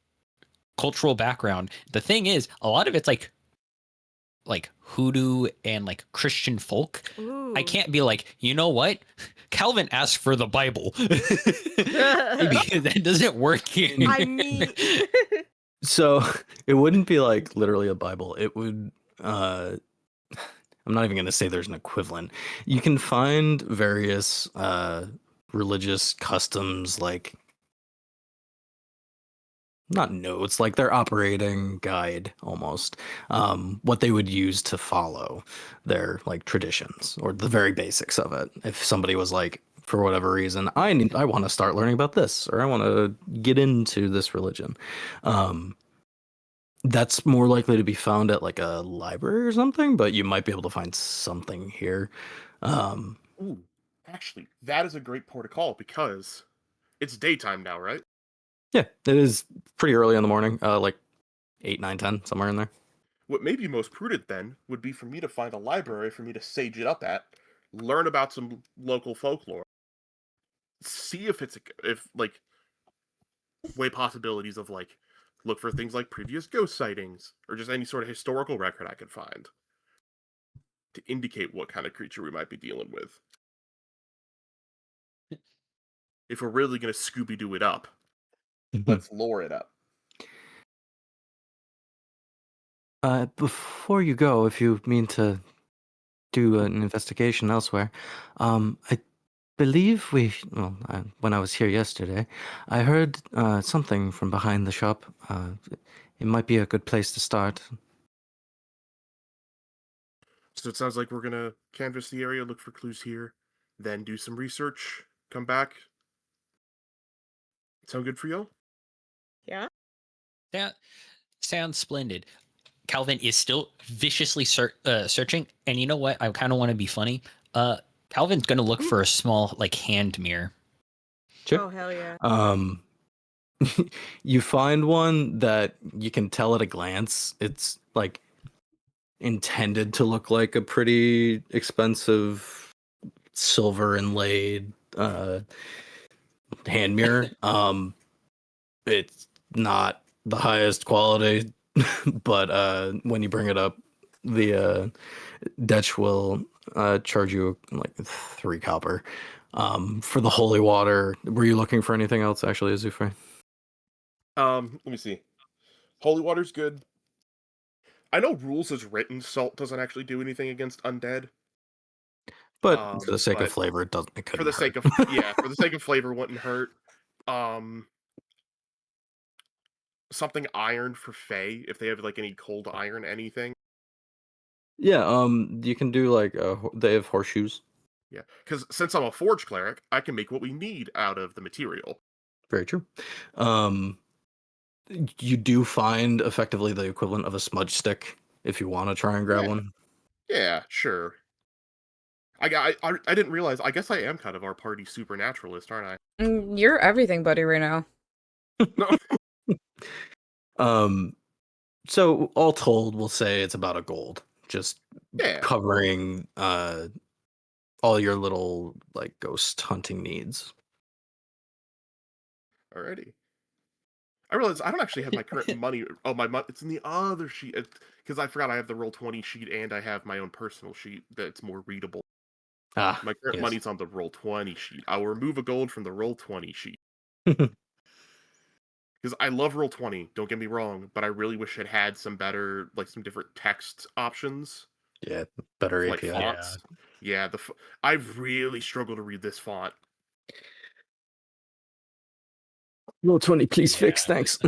cultural background? The thing is, a lot of it's like hoodoo and like Christian folk. Ooh. I can't be like, you know what? Calvin asked for the Bible. Maybe that doesn't work here. I mean, So it wouldn't be like literally a Bible. It would I'm not even going to say there's an equivalent. You can find various religious customs, like not notes, like their operating guide almost, what they would use to follow their like traditions or the very basics of it. If somebody was like, for whatever reason, I want to start learning about this, or I want to get into this religion. That's more likely to be found at like a library or something, but you might be able to find something here. Ooh, actually, that is a great port of call because it's daytime now, right? Yeah, it is pretty early in the morning, like 8, 9, 10, somewhere in there. What may be most prudent then would be for me to find a library for me to sage it up at, learn about some local folklore, see if if like weigh possibilities of like look for things like previous ghost sightings or just any sort of historical record I could find to indicate what kind of creature we might be dealing with. If we're really going to Scooby-Doo it up, let's lore it up. Before you go, if you mean to do an investigation elsewhere, I believe when I was here yesterday, I heard something from behind the shop. It might be a good place to start. So it sounds like we're going to canvass the area, look for clues here, then do some research, come back. Sound good for y'all? yeah. That sounds splendid. Calvin is still viciously searching, and you know what? I kind of want to be funny. Calvin's gonna look for a small like hand mirror. Sure. Oh hell yeah. You find one that you can tell at a glance. It's like intended to look like a pretty expensive silver inlaid hand mirror. It's not the highest quality, but when you bring it up, the Dutch will charge you like 3 copper. For the holy water, were you looking for anything else actually, Azufre? Let me see. Holy water's good. I know rules as written, salt doesn't actually do anything against undead. But for the sake of but flavor, it doesn't. It for couldn't the hurt. sake of for the sake of flavor, wouldn't hurt. Something iron for Fae if they have like any cold iron, anything. Yeah. You can do like they have horseshoes. Yeah, because since I'm a forge cleric, I can make what we need out of the material. Very true. You do find effectively the equivalent of a smudge stick if you want to try and grab Yeah. one. Yeah, sure. I didn't realize. I guess I am kind of our party supernaturalist, aren't I? You're everything, buddy, right now. No. So all told, we'll say it's about a gold, just Yeah. covering all your little like ghost hunting needs. Alrighty. I realize I don't actually have my current money. Oh, it's in the other sheet because I forgot I have the Roll20 sheet and I have my own personal sheet that's more readable. My current Yes. money's on the Roll20 sheet. I'll remove a gold from the Roll20 sheet. Because I love Roll20, don't get me wrong, but I really wish it had some better, like some different text options. Yeah, better Like API. fonts. Yeah, I really struggle to read this font. Roll 20, please fix. Yeah. Thanks.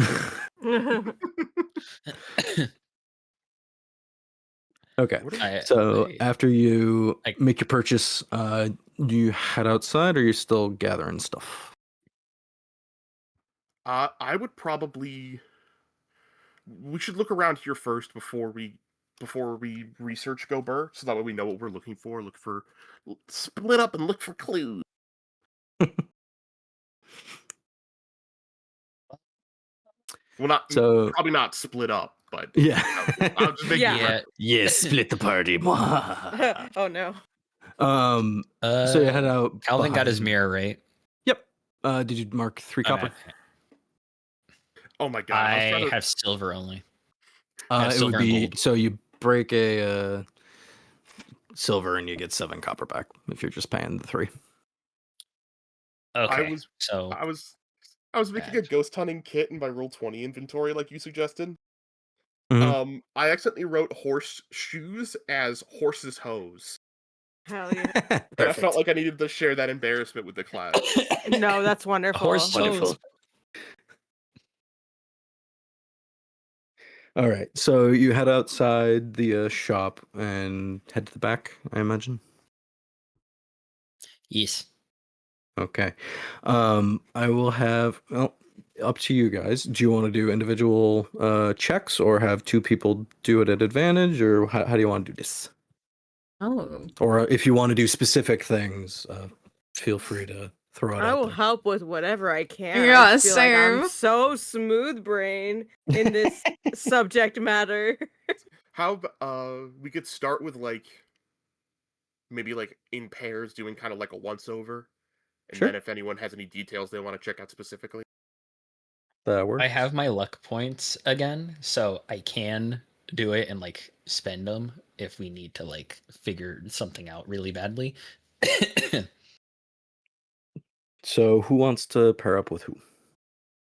Okay. What are- So I- after you I- make your purchase, do you head outside or are you still gathering stuff? I would probably. We should look around here first before we research Gobert, so that way we know what we're looking for. Split up and look for clues. Well, So probably not split up, but yeah. I'll just make Yeah. Yeah. Yes, split the party. Oh no. So you head out. Calvin got his behind- mirror, right? Yep. Did you mark 3 copper? Okay. Oh my god! I was I trying to. have silver only. I have It would silver and be gold. so you break a silver and you get 7 copper back if you're just paying the 3. Okay. was- So I was making a ghost hunting kit in my Roll20 inventory, like you suggested. Mhm. I accidentally wrote horse shoes as horse's hose, Hell yeah. and I felt like I needed to share that embarrassment with the class. No, that's wonderful. horse Wonderful. toes. All right. So you head outside the shop and head to the back, I imagine. Yes. Okay. I will have, well, up to you guys. Do you want to do individual checks or have 2 people do it at advantage, or how do you want to do this? Oh. Or if you want to do specific things, feel free to throw it I out will there. help with whatever I can. Yeah, I just feel like I'm same. so smooth brain in this subject matter. How we could start with maybe in pairs doing kind of like a once over, and Sure. then if anyone has any details they want to check out specifically. That works. I have my luck points again, so I can do it and spend them if we need to figure something out really badly. So who wants to pair up with who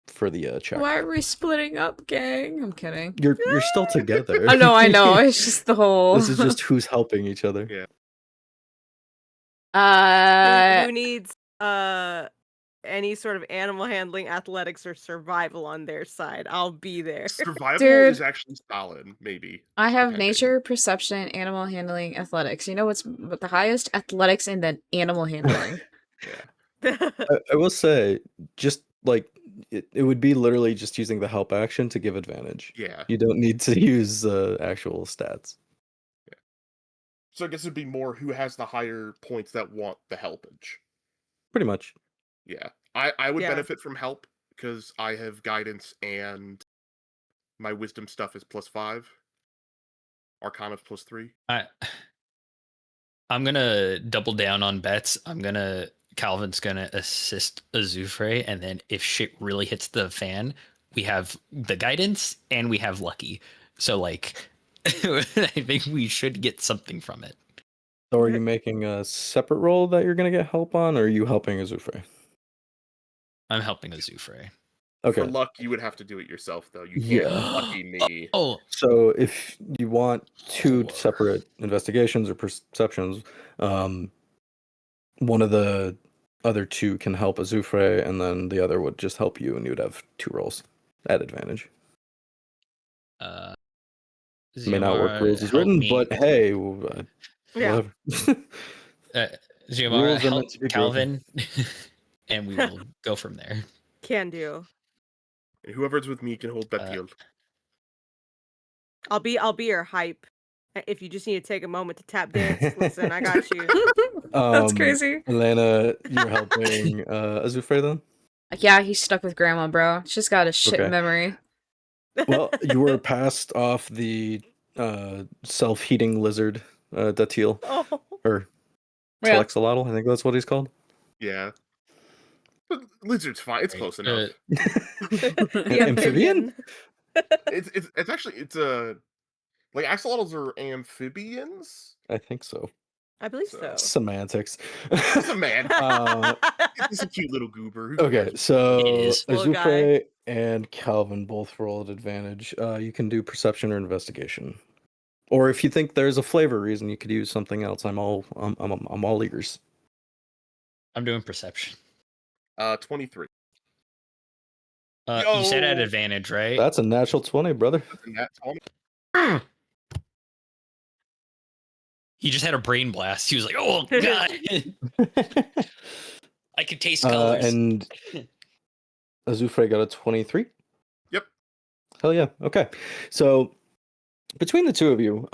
for the check? Why are we splitting up, gang? I'm kidding. You're still together. Oh no, I know. It's just the whole. This is just who's helping each other. Yeah. Who needs any sort of animal handling, athletics, or survival on their side? I'll be there. Survival Dude. is actually solid, maybe. I have depending. nature, perception, animal handling, athletics. You know what's the highest? Athletics and then animal handling. Yeah. I will say, just it would be literally just using the help action to give advantage. Yeah. You don't need to use actual stats. So I guess it'd be more who has the higher points that want the helpage. Pretty much. Yeah. I would Yeah. benefit from help because I have guidance and my wisdom stuff is +5. Arcana's +3. I'm gonna double down on bets. Calvin's gonna assist Azufre, and then if shit really hits the fan, we have the guidance and we have lucky. So I think we should get something from it. So are you making a separate roll that you're gonna get help on, or are you helping Azufre? I'm helping Azufre. Okay. For luck, you would have to do it yourself, though. You Yeah. can't lucky me. Oh, So if you want 2 Oh. separate investigations or perceptions, one of the other 2 can help Azufre, and then the other would just help you, and you would have 2 rolls at advantage. May not work Xiomara, rules as help written, me. but hey, Yeah. whatever. Xiomara, rules are help meant to be broken. Calvin, and we will go from there. Can do. And whoever's with me can hold Bethiel. I'll be your hype. If you just need to take a moment to tap dance, listen, I got you. That's crazy. Elena, you're helping Azufre then? Yeah, he's stuck with grandma, bro. She's got a shit Okay. memory. Well, you were passed off the self-heating lizard, Datil, Oh. or Yeah. Telexolotl, I think that's what he's called. Yeah. But lizard's fine. It's Right. close enough. The Amphibian? It's actually axolotls are amphibians. I think so. I believe so. Semantics. It's a man. Uh, It's a cute little goober. Who okay, cares? so It is. Little Azufre and Calvin both roll at advantage. You can do perception or investigation. Or if you think there's a flavor reason, you could use something else. I'm all ears. I'm doing perception. 23. You said at Yo! advantage, right? That's a natural 20, brother. That's a nat 20. He just had a brain blast. He was like, "Oh god, I can taste colors." And Azufre got a 23. Yep. Hell yeah. Okay. So between the two of you,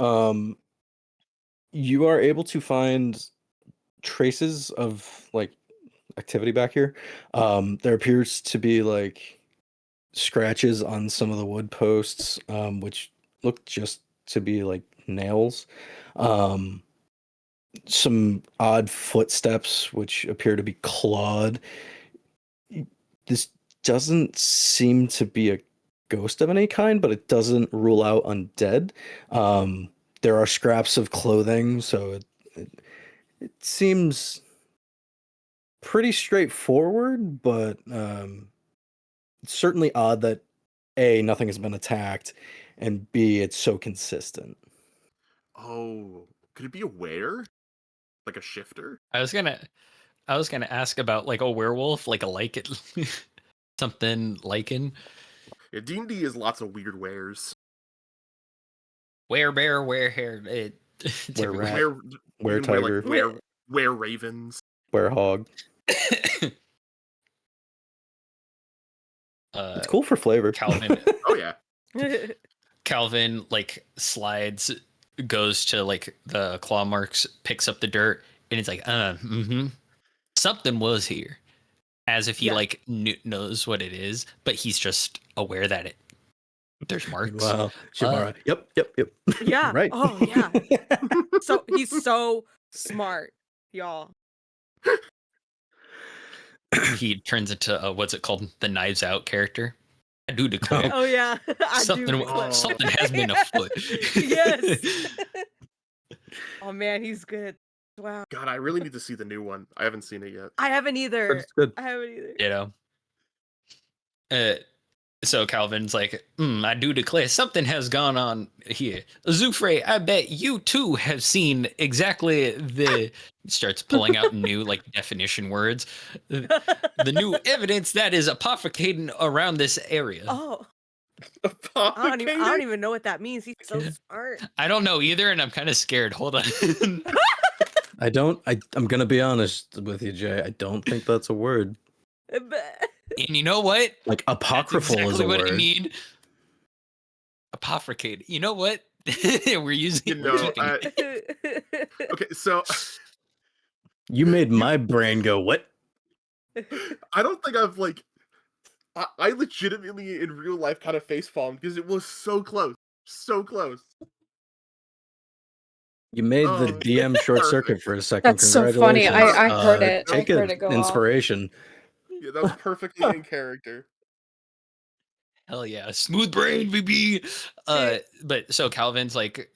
you are able to find traces of like activity back here. There appears to be like scratches on some of the wood posts, which look just to be like nails. Some odd footsteps, which appear to be clawed. This doesn't seem to be a ghost of any kind, but it doesn't rule out undead. There are scraps of clothing, so it seems pretty straightforward, but it's certainly odd that A, nothing has been attacked, and B, it's so consistent. Oh, could it be a were? Like a shifter? I was gonna ask about like a werewolf, like a lichen, something lichen. Yeah, D&D has lots of weird wares. Werebear, werehair. Were Typically- rat, Were, were you can wear, tiger, like, were ravens. were hog. It's cool for flavor. Calvin, Oh yeah. Calvin like slides, goes to like the claw marks, picks up the dirt, and it's like, something was here, as if he Yeah. like knows what it is, but he's just aware that there's marks. Wow. Xiomara. Yep. Yeah. Right. Oh, yeah. So he's so smart, y'all. He turns into what's it called, the Knives Out character. I do declare Oh yeah. I something do. declare. something has been afoot. Yes. Oh man, he's good. Wow. God, I really need to see the new one. I haven't seen it yet. I haven't either. It's good. I haven't either. You know. So Calvin's like, I do declare something has gone on here. Azufre, I bet you too have seen exactly the. Starts pulling out new like definition words. The new evidence that is apothecating around this area. Oh, I don't Apothecating? even know what that means. He's so smart. I don't know either, and I'm kind of scared. Hold on. I'm gonna be honest with you, Jay. I don't think that's a word. And you know what? Like That's apocryphal exactly is a what I word. need. Apothecate. You know what? We're using. You we're know, keeping it. Okay, so You made my brain go, what? I don't think I've like I legitimately in real life kind of facepalmed because it was so close. So close. You made the Oh, DM short perfect. circuit for a second. That's so funny. I heard it. Take I heard it go off. inspiration. Yeah, that was perfectly in character. Hell yeah, smooth brain, baby. But so Calvin's like,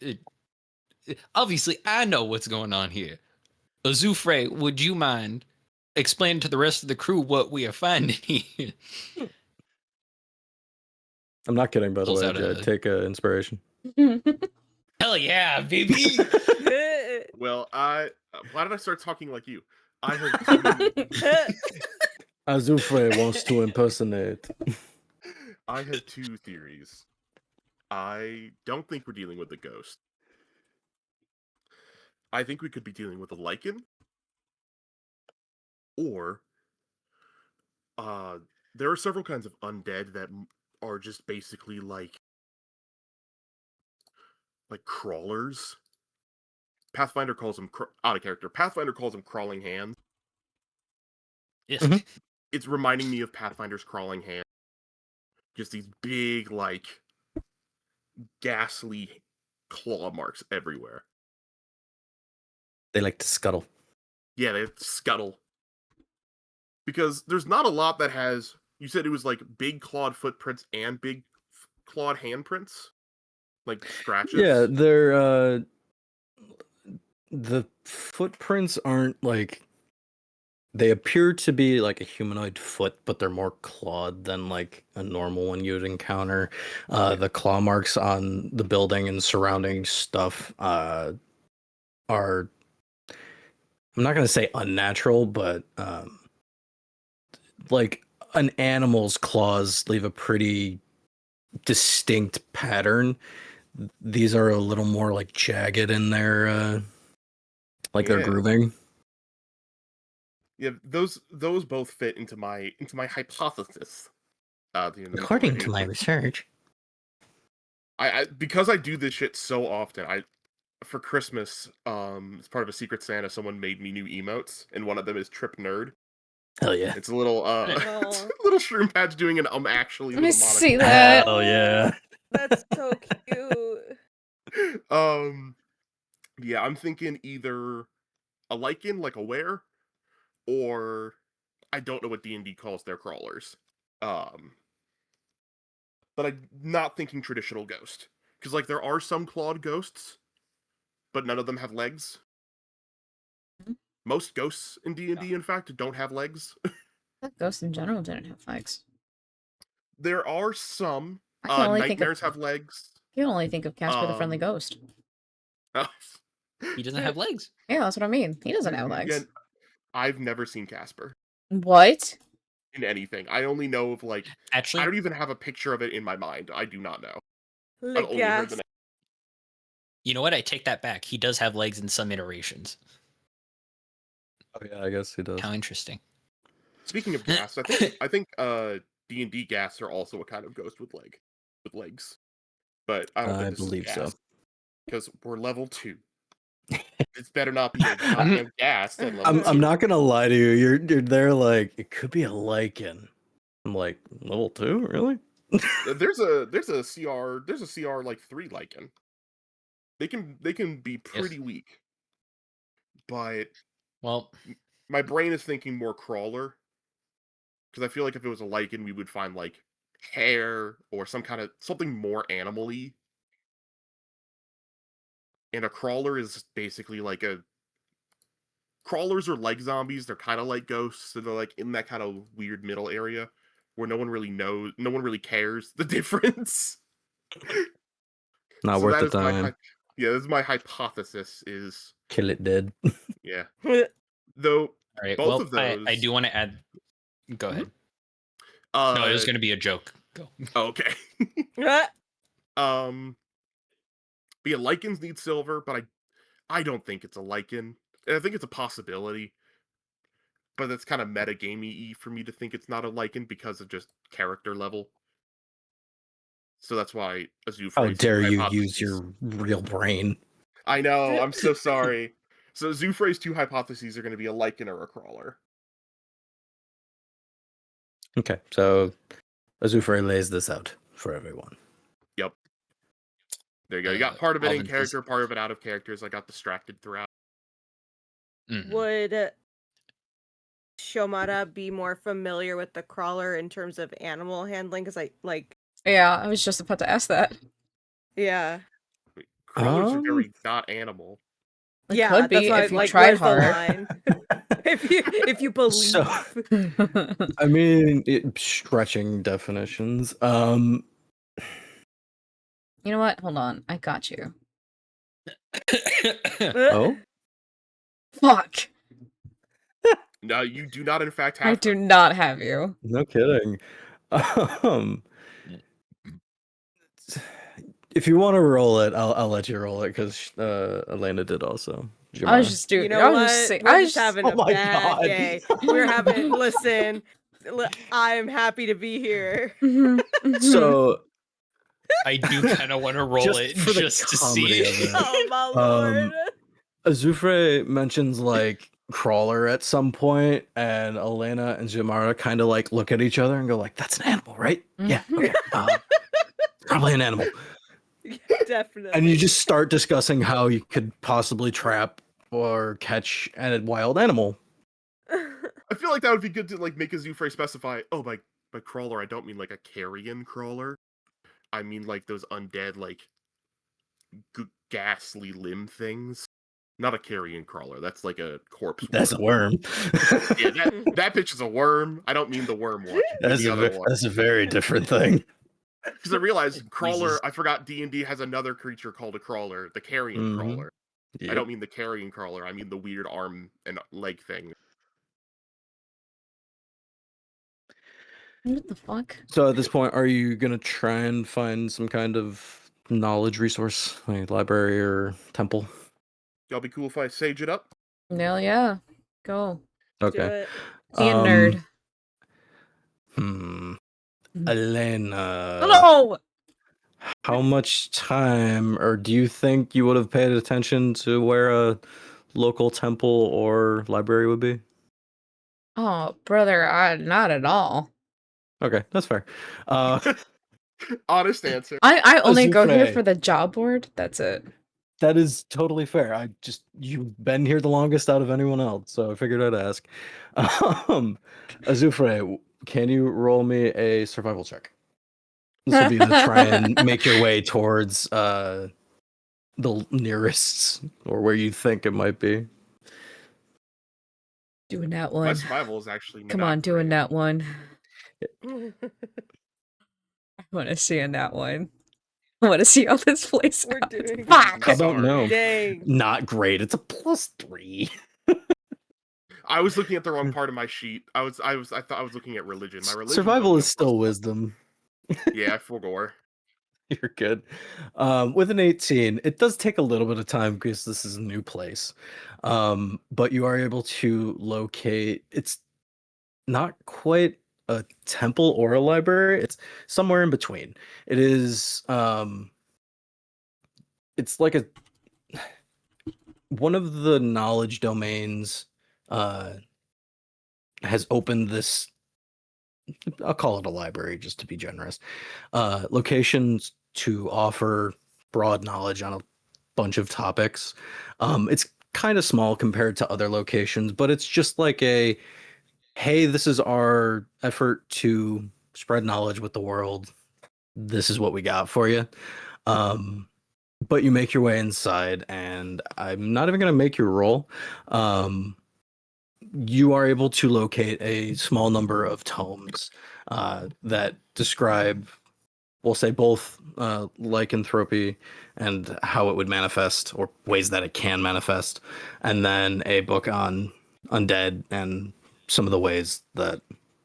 obviously, I know what's going on here. Azufre, would you mind explaining to the rest of the crew what we are finding here? I'm not kidding, by the Pulls way, out Jay. a- Take inspiration. Hell yeah, baby. Well, why did I start talking like you? I heard Azufre wants to impersonate. I had two theories. I don't think we're dealing with a ghost. I think we could be dealing with a lichen. Or there are several kinds of undead that are just basically like crawlers. Pathfinder calls them out of character. Pathfinder calls them crawling hands. Yes. Mhm. It's reminding me of Pathfinder's crawling hand. Just these big, like, ghastly claw marks everywhere. They like to scuttle. Yeah, they scuttle. Because there's not a lot that has. You said it was like big clawed footprints and big clawed handprints, like scratches. Yeah, they're the footprints aren't like They appear to be like a humanoid foot, but they're more clawed than like a normal one you'd encounter. The claw marks on the building and surrounding stuff are, I'm not going to say unnatural, but like an animal's claws leave a pretty distinct pattern. These are a little more like jagged in their their Yeah. grooving. Yeah, those both fit into my hypothesis. According to my research, I because I do this shit so often. For Christmas, as part of a Secret Santa, someone made me new emotes, and one of them is Trip Nerd. hell yeah. It's a little Aw. little shroom patch doing an actually Let me with a see monocle. that. Hell yeah. That's so cute. Yeah, I'm thinking either a lichen, like a were, or I don't know what D&D calls their crawlers. But I'm not thinking traditional ghost. Because, like, there are some clawed ghosts, but none of them have legs. Most ghosts in D&D, in fact, don't have legs. That ghost in general didn't have legs. There are some. I can only think of Nightmares have legs. I can only think of Casper the Friendly Ghost. He doesn't have legs. Yeah, that's what I mean. He doesn't have legs. Yeah, I've never seen Casper What? in anything. I only know of, like, I Actually, don't even have a picture of it in my mind. I do not know. I've Like, only heard the name. you know what? I take that back. He does have legs in some iterations. Oh yeah, I guess he does. How interesting. Speaking of gas, I think D&D gas are also a kind of ghost with legs. But I don't I think this believe is so. gas. Because we're level 2. It's better not be a goddamn gas at level 2. I'm not gonna lie to you. You're there like it could be a lichen. I'm like level 2, really? There's a CR like 3 lichen. They can be pretty weak. But Well, my brain is thinking more crawler. Because I feel like if it was a lichen, we would find like hair or something more animal-y. And a crawler is basically like crawlers are like zombies. They're kind of like ghosts. So they're like in that kind of weird middle area where no one really cares the difference. Not So worth that the is my time. yeah, this is my hypothesis is Kill it dead. yeah. Though all right. both Well, of those I do want to add. Go ahead. uh No, it was going to be a joke. Go. okay. But yeah, lichens need silver, but I don't think it's a lichen. I think it's a possibility. But that's kind of metagamey for me to think it's not a lichen because of just character level. So that's why Azufre. How dare you use your real brain? I know, I'm so sorry. So Azufre's 2 hypotheses are going to be a lichen or a crawler. Okay, so Azufre lays this out for everyone. Yep. There you go. You got part of it in Alvin says- character, part of it out of characters. I got distracted throughout. Mhm. Would Xiomara be more familiar with the crawler in terms of animal handling? Because Yeah, I was just about to ask that. yeah. Crawlers are very not animal. It Yeah, could be that's why if you like, tried where's the hard. line? if you believe. So, I mean, stretching definitions. You know what? Hold on. I got you. Oh, Fuck. No, you do not, in fact, have I do not have you. no kidding. If you want to roll it, I'll let you roll it because Elenaa did also. I was just doing. You know I was what? just saying. We're I just was having oh a my bad God. day. We're having. Listen, I'm happy to be here. So I do kind of want to roll Just it for the just to comedy see. of it. Oh my lord! Azufre mentions like crawler at some point, and Elenaa and Xiomara kind of like look at each other and go like, "That's an animal, right? Yeah, okay, probably an animal." Definitely. And you just start discussing how you could possibly trap or catch a wild animal. I feel like that would be good to like make Azufre specify. Oh, by crawler, I don't mean like a carrion crawler. I mean like those undead, like ghastly limb things. Not a carrion crawler. That's like a corpse. That's a worm. worm. Yeah, that bitch is a worm. I don't mean the worm one. I mean the other one. That's a very different thing. Because I realized It crawler. freezes. I forgot D&D has another creature called a crawler, the carrion crawler. I Yep. don't mean the carrion crawler. I mean the weird arm and leg thing. What the fuck? So at this point, are you gonna try and find some kind of knowledge resource, like library or temple? Y'all be cool if I sage it up? Hell yeah. Go. Do Okay. it. Be a nerd. Hmm. Mhm. Elenaa. No! How much time, or do you think you would have paid attention to where a local temple or library would be? Oh, brother, not at all. Okay, that's fair. Uh, Honest answer. I only go here Azufre. for the job board. That's it. That is totally fair. You've been here the longest out of anyone else, so I figured I'd ask. Azufre, can you roll me a survival check? This will be to try and make your way towards the nearest, or where you think it might be. Doing that My one. survival is actually Come not on, doing great. that one. I want to see in that one. I want to see how this plays We're out. doing Fuck! How about Sorry. no? Dang. Not great. It's a +3. I was looking at the wrong part of my sheet. I thought I was looking at religion. My religion Survival only is a still +1. wisdom. Yeah, I forgot. You're good. With an 18, it does take a little bit of time because this is a new place. But you are able to locate, it's not quite a temple or a library. It's somewhere in between. It is it's like one of the knowledge domains has opened this, I'll call it a library just to be generous. Locations to offer broad knowledge on a bunch of topics. It's kind of small compared to other locations, but it's just like hey, this is our effort to spread knowledge with the world. This is what we got for you. But you make your way inside, and I'm not even going to make you roll. You are able to locate a small number of tomes that describe, we'll say, both lycanthropy and how it would manifest, or ways that it can manifest, and then a book on undead and some of the ways that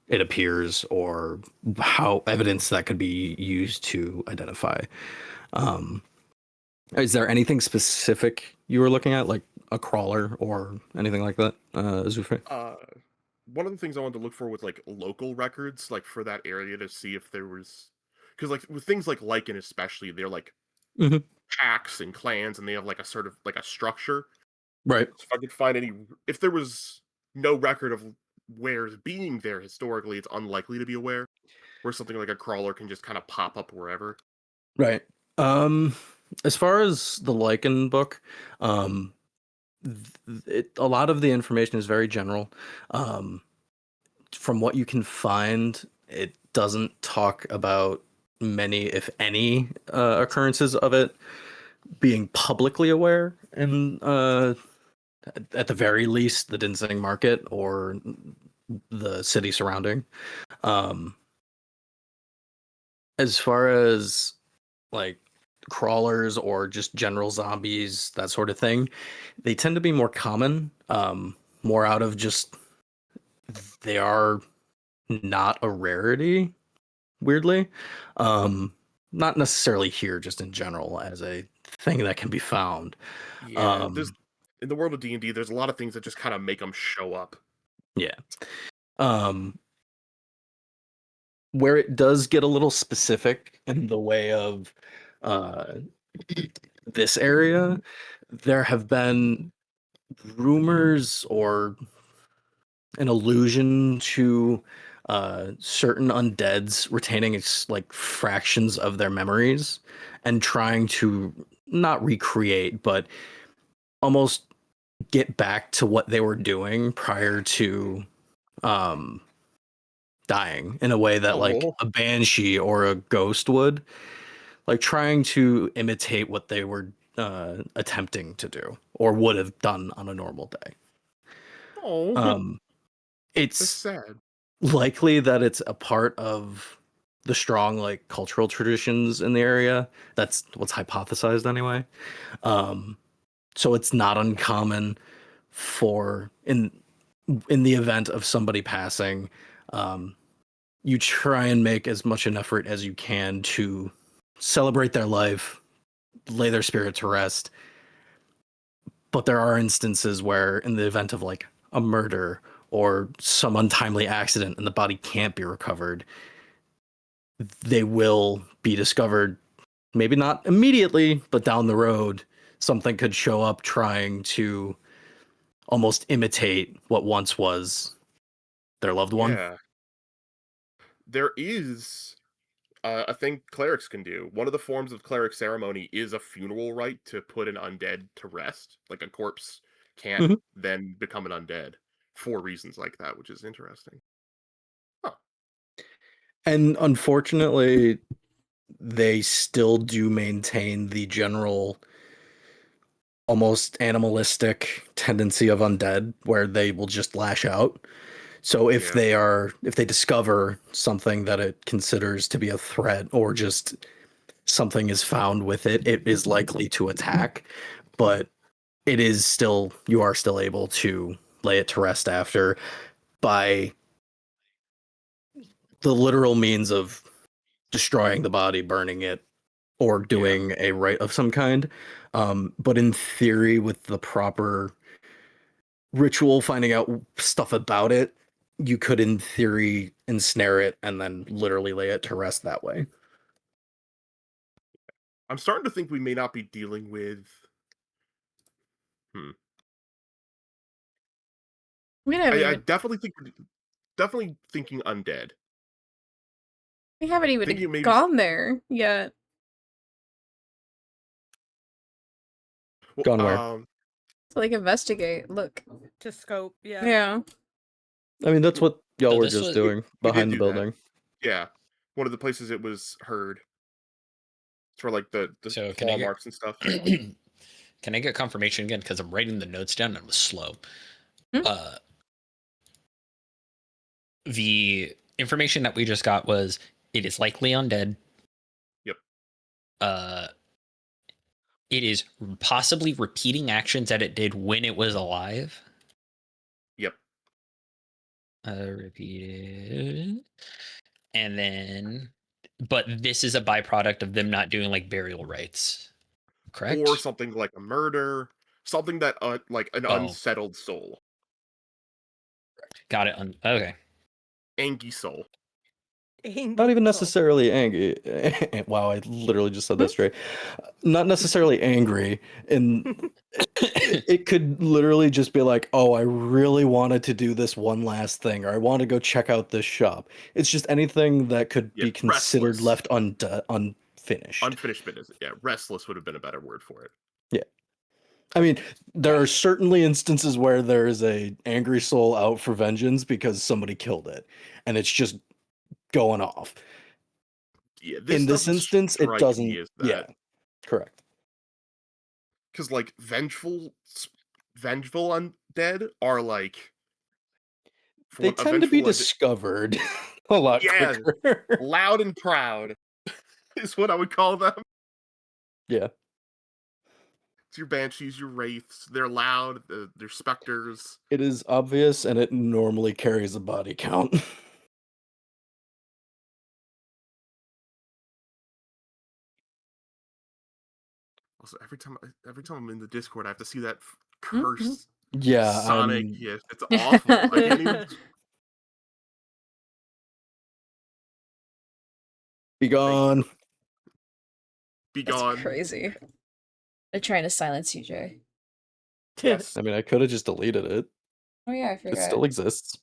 it appears, or how evidence that could be used to identify. Is there anything specific you were looking at, like a crawler or anything like that, Azufre? One of the things I wanted to look for was like local records, like for that area, to see if there was, because like with things like Lycan especially, they're like Mhm. packs and clans, and they have like a sort of like a structure. Right. So if I could find if there was no record of wares being there historically, it's unlikely to be aware. Where something like a crawler can just kind of pop up wherever. Right. As far as the Lycan book, a lot of the information is very general. From what you can find, it doesn't talk about many, if any, occurrences of it being publicly aware in, at the very least, the Dinsing market or the city surrounding. As far as like crawlers or just general zombies, that sort of thing, they tend to be more common, more out of just, they are not a rarity, weirdly. Not necessarily here, just in general as a thing that can be found. Yeah, in the world of D&D, there's a lot of things that just kind of make them show up. Yeah. Where it does get a little specific in the way of this area, there have been rumors or an allusion to certain undeads retaining like fractions of their memories and trying to not recreate, but almost get back to what they were doing prior to dying, in a way that like Oh. a banshee or a ghost would, like trying to imitate what they were attempting to do or would have done on a normal day. Oh, that's It's sad. likely that it's a part of the strong like cultural traditions in the area. That's what's hypothesized anyway. So it's not uncommon for in the event of somebody passing, you try and make as much an effort as you can to celebrate their life, lay their spirit to rest. But there are instances where, in the event of like a murder or some untimely accident and the body can't be recovered, they will be discovered, maybe not immediately, but down the road, something could show up trying to almost imitate what once was their loved one. Yeah. There is a thing clerics can do. One of the forms of cleric ceremony is a funeral rite to put an undead to rest. Like a corpse can't Mhm. then become an undead for reasons like that, which is interesting. And unfortunately, they still do maintain the general almost animalistic tendency of undead where they will just lash out. So if Yeah. they discover something that it considers to be a threat or just something is found with it, it is likely to attack. But you are still able to lay it to rest after by the literal means of destroying the body, burning it, or doing a rite of some kind. But in theory, with the proper ritual, finding out stuff about it, you could, in theory, ensnare it and then literally lay it to rest that way. I'm starting to think we may not be dealing with. We haven't I even definitely thinking undead. Thinking maybe gone there yet. Gone where? To like investigate. Look. To scope, yeah. Yeah. I mean, that's what y'all So were this just was- doing we did behind the do that. building. Yeah, one of the places it was heard. It's for like the So claw marks and stuff. Can I get confirmation again? Because I'm writing the notes down and it was slow. Hmm? The information that we just got was it is likely undead. Yep. It is possibly repeating actions that it did when it was alive. Yep. Repeated. And then, but this is a byproduct of them not doing like burial rites, correct? Or something like a murder, something that like an unsettled soul. Got it. Okay. Angy soul. Not even necessarily angry. Wow, I literally just said that straight. Not necessarily angry. And it could literally just be like, oh, I really wanted to do this one last thing, or I want to go check out this shop. It's just anything that could be considered restless. left unfinished. Unfinished business. Yeah, restless would have been a better word for it. Yeah. I mean, there are certainly instances where there is a angry soul out for vengeance because somebody killed it, and it's just going off. Yeah, in this instance, it doesn't. Yeah, correct. Because like vengeful undead are like they tend to be discovered a lot quicker. Loud and proud is what I would call them. Yeah. It's your banshees, your wraiths. They're loud. They're specters. It is obvious, and it normally carries a body count. Also, every time I'm in the Discord, I have to see that cursed Sonic gift. It's awful. I can't even. Be gone. Be That's gone. crazy. They're trying to silence you, Jay. Yes. I mean, I could have just deleted it. Oh yeah, I forgot. It still exists.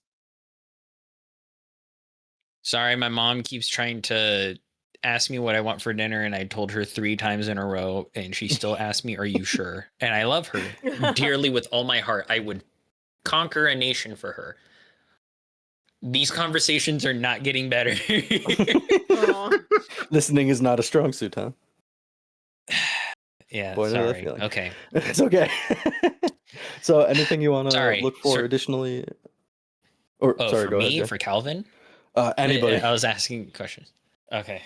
Sorry, my mom keeps trying to ask me what I want for dinner, and I told her 3 times in a row, and she still asks me, "Are you sure?" And I love her dearly with all my heart. I would conquer a nation for her. These conversations are not getting better. Listening is not a strong suit, huh? Yeah, Boy, no, that sorry. feeling. Okay. It's okay. So, anything you want to Sorry. look for additionally? Or Oh, sorry, for go ahead, me, Jay. for Calvin? Anybody. I was asking questions. Okay.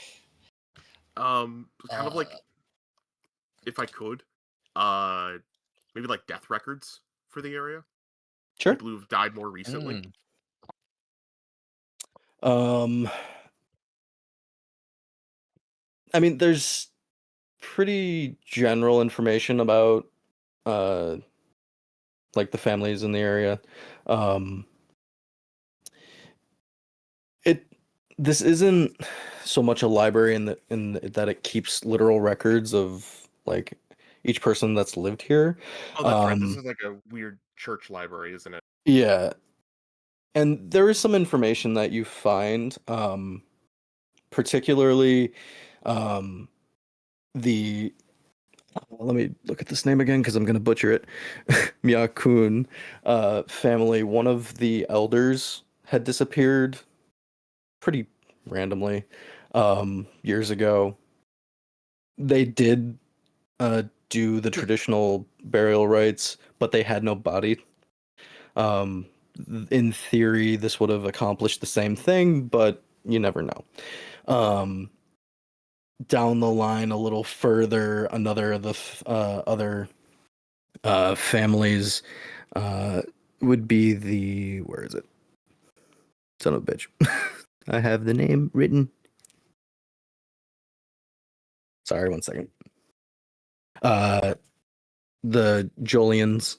Kind of like, if I could, maybe like death records for the area. Sure. People who've died more recently. I mean, there's pretty general information about like the families in the area. This isn't so much a library in that it keeps literal records of like each person that's lived here. Oh, that's right. This is like a weird church library, isn't it? Yeah. And there is some information that you find, particularly the let me look at this name again because I'm going to butcher it. Myakun family. One of the elders had disappeared pretty randomly years ago. They did do the traditional burial rites, but they had no body. In theory, this would have accomplished the same thing, but you never know. Down the line a little further, another of the other families would be the where is it? Son of a bitch. I have the name written. Sorry, one second. The Jolions,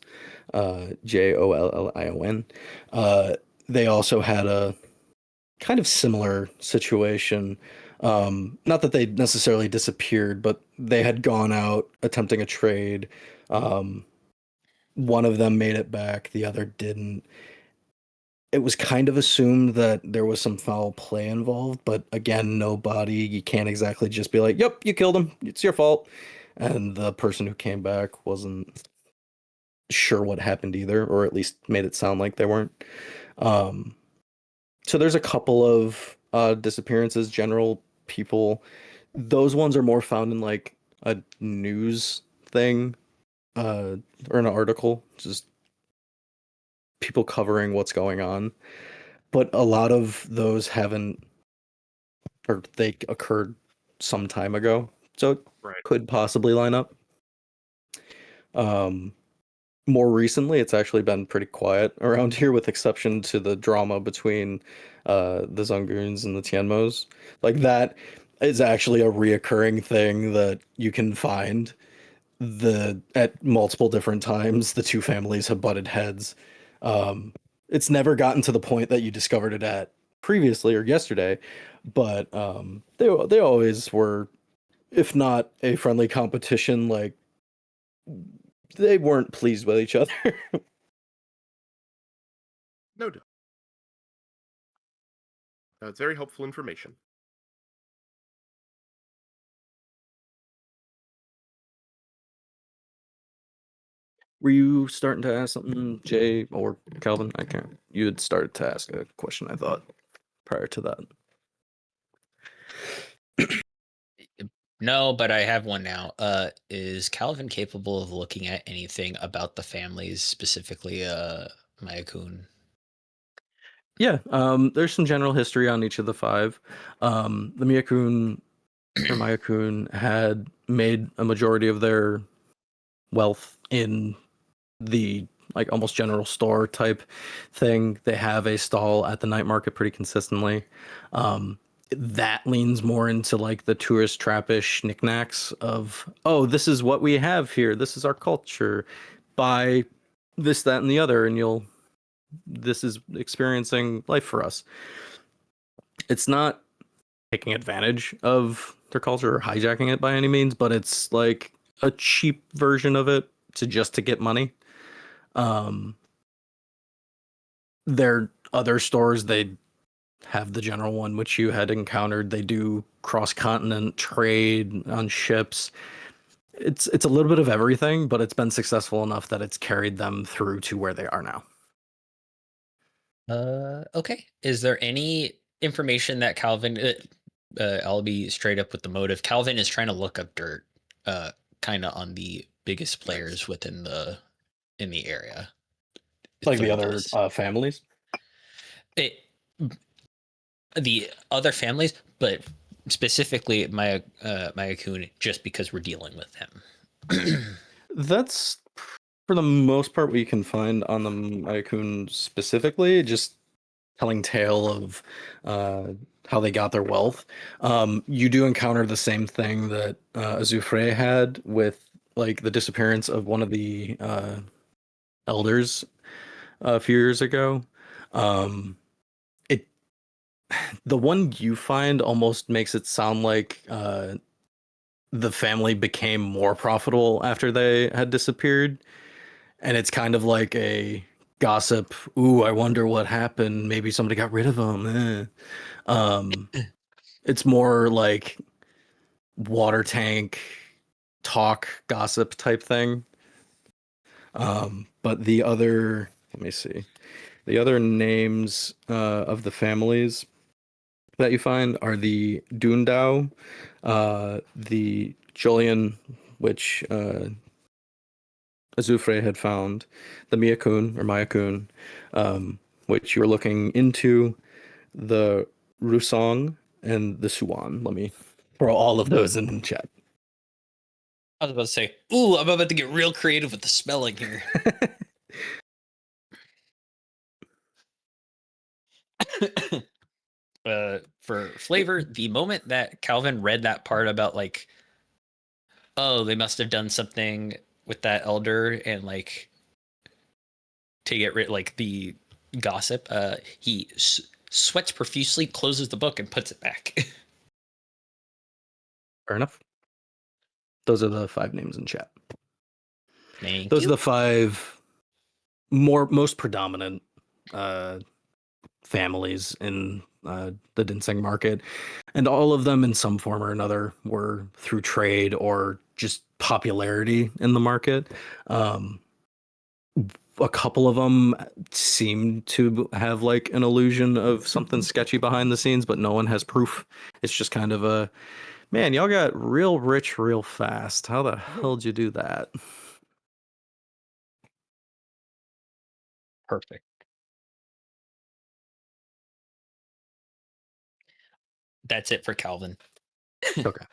Jollion. They also had a kind of similar situation. Not that they necessarily disappeared, but they had gone out attempting a trade. One of them made it back, the other didn't. It was kind of assumed that there was some foul play involved, but again, no body. You can't exactly just be like, "Yep, you killed him. It's your fault." And the person who came back wasn't sure what happened either, or at least made it sound like they weren't. So there's a couple of disappearances, general people. Those ones are more found in like a news thing, or an article, just people covering what's going on. But a lot of those haven't, or they occurred some time ago, so it Right. could possibly line up. More recently, it's actually been pretty quiet around here, with exception to the drama between the Zungoons and the Tianmos. Like that is actually a reoccurring thing that you can find. At multiple different times, the two families have butted heads. It's never gotten to the point that you discovered it at previously or yesterday, but they always were, if not a friendly competition, like they weren't pleased with each other. No doubt. That's very helpful information. Were you starting to ask something, Jay or Calvin? I can't. You had started to ask a question, I thought, prior to that. No, but I have one now. Is Calvin capable of looking at anything about the families, specifically Mayakun? Yeah, there's some general history on each of the five. The Miyakun or Mayakun had made a majority of their wealth in the like almost general store type thing. They have a stall at the night market pretty consistently. That leans more into like the tourist trappish knickknacks of, oh, this is what we have here. This is our culture. Buy this, that, and the other, and this is experiencing life for us. It's not taking advantage of their culture or hijacking it by any means, but it's like a cheap version of it to get money. Their other stores, they have the general one which you had encountered. They do cross-continent trade on ships. It's a little bit of everything, but it's been successful enough that it's carried them through to where they are now. Okay. Is there any information that Calvin? I'll be straight up with the motive. Calvin is trying to look up dirt. kind of on the biggest players within the area. Like the through other this. families. The other families, but specifically Mayakun, just because we're dealing with him. That's for the most part what you can find on the Mayakun specifically, just telling tale of how they got their wealth. You do encounter the same thing that Azufre had with like the disappearance of one of the elders a few years ago. It the one you find almost makes it sound like the family became more profitable after they had disappeared, and it's kind of like a gossip. Ooh, I wonder what happened. Maybe somebody got rid of them. It's more like water tank talk gossip type thing. But the other, let me see, the other names of the families that you find are the Dundao, the Julian, which Azufre had found, the Mayakun, which you were looking into, the Rusong, and the Suan. Let me throw all of those in chat. I was about to say, ooh, I'm about to get real creative with the spelling here. For flavor, the moment that Calvin read that part about like, oh, they must have done something with that elder and like to get rid like the gossip, he sweats profusely, closes the book, and puts it back. Fair enough. Those are the 5 names in chat. Thank Those you. are the 5 most predominant families in the Dinseng market, and all of them in some form or another were through trade or just popularity in the market. A couple of them seem to have like an illusion of something sketchy behind the scenes, but no one has proof. It's just kind of a, man, y'all got real rich real fast. How the hell did you do that? Perfect. That's it for Calvin. Okay.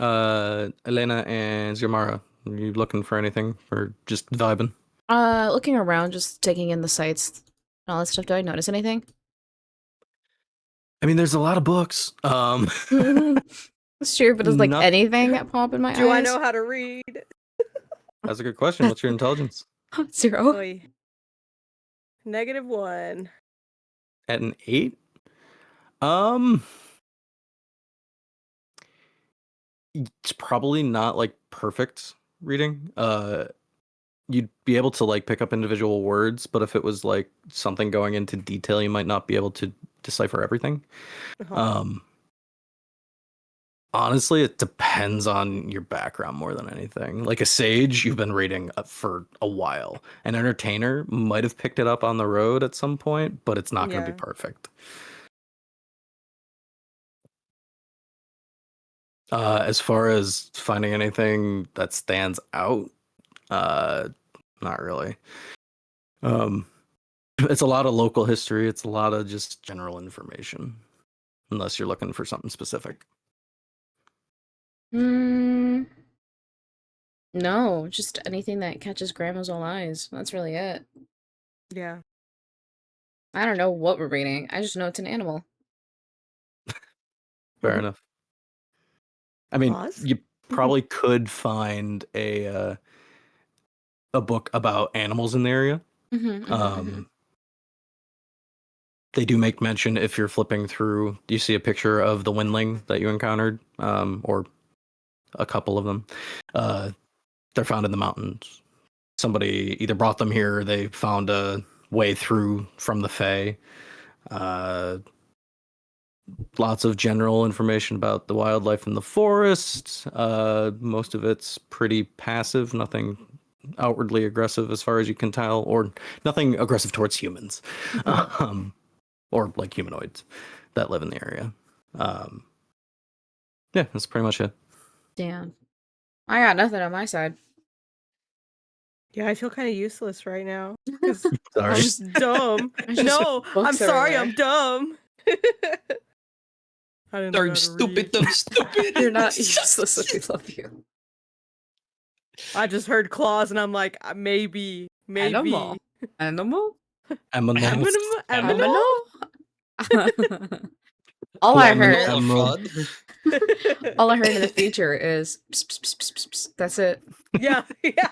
Elenaa and Xiomara, are you looking for anything or just vibing? Looking around, just taking in the sights and all that stuff. Do I notice anything? I mean, there's a lot of books. It's true, but does like Not- anything pop in my eyes? Do I know how to read? That's a good question. What's your intelligence? 0. Oy. -1. At an 8? It's probably not like perfect reading. You'd be able to like pick up individual words, but if it was like something going into detail, you might not be able to decipher everything. Uh-huh. Honestly, it depends on your background more than anything. Like a sage, you've been reading for a while. An entertainer might have picked it up on the road at some point, but it's not going to be Yeah. perfect. As far as finding anything that stands out, not really. It's a lot of local history. It's a lot of just general information, unless you're looking for something specific. No, just anything that catches Grandma's old eyes. That's really it. Yeah. I don't know what we're reading. I just know it's an animal. Fair enough. I mean, Pause. you probably could find a book about animals in the area. They do make mention if you're flipping through, you see a picture of the windling that you encountered, or a couple of them. They're found in the mountains. Somebody either brought them here or they found a way through from the Fae. Lots of general information about the wildlife in the forest. Most of it's pretty passive, nothing outwardly aggressive as far as you can tell, or nothing aggressive towards humans, or like humanoids that live in the area. Yeah, that's pretty much it. Damn. I got nothing on my side. Yeah, I feel kind of useless right now because Sorry. I'm dumb. I just No, read books I'm sorry, everywhere. I'm dumb. I didn't know I'm how to stupid. read. I'm stupid. You're not useless if we love you. I just heard claws and I'm like, maybe. Animal. Animal? Aminals. Aminal? All I Lemon heard, emerald. all I heard in the future is pss, pss, pss, pss, pss. That's it. Yeah, yeah.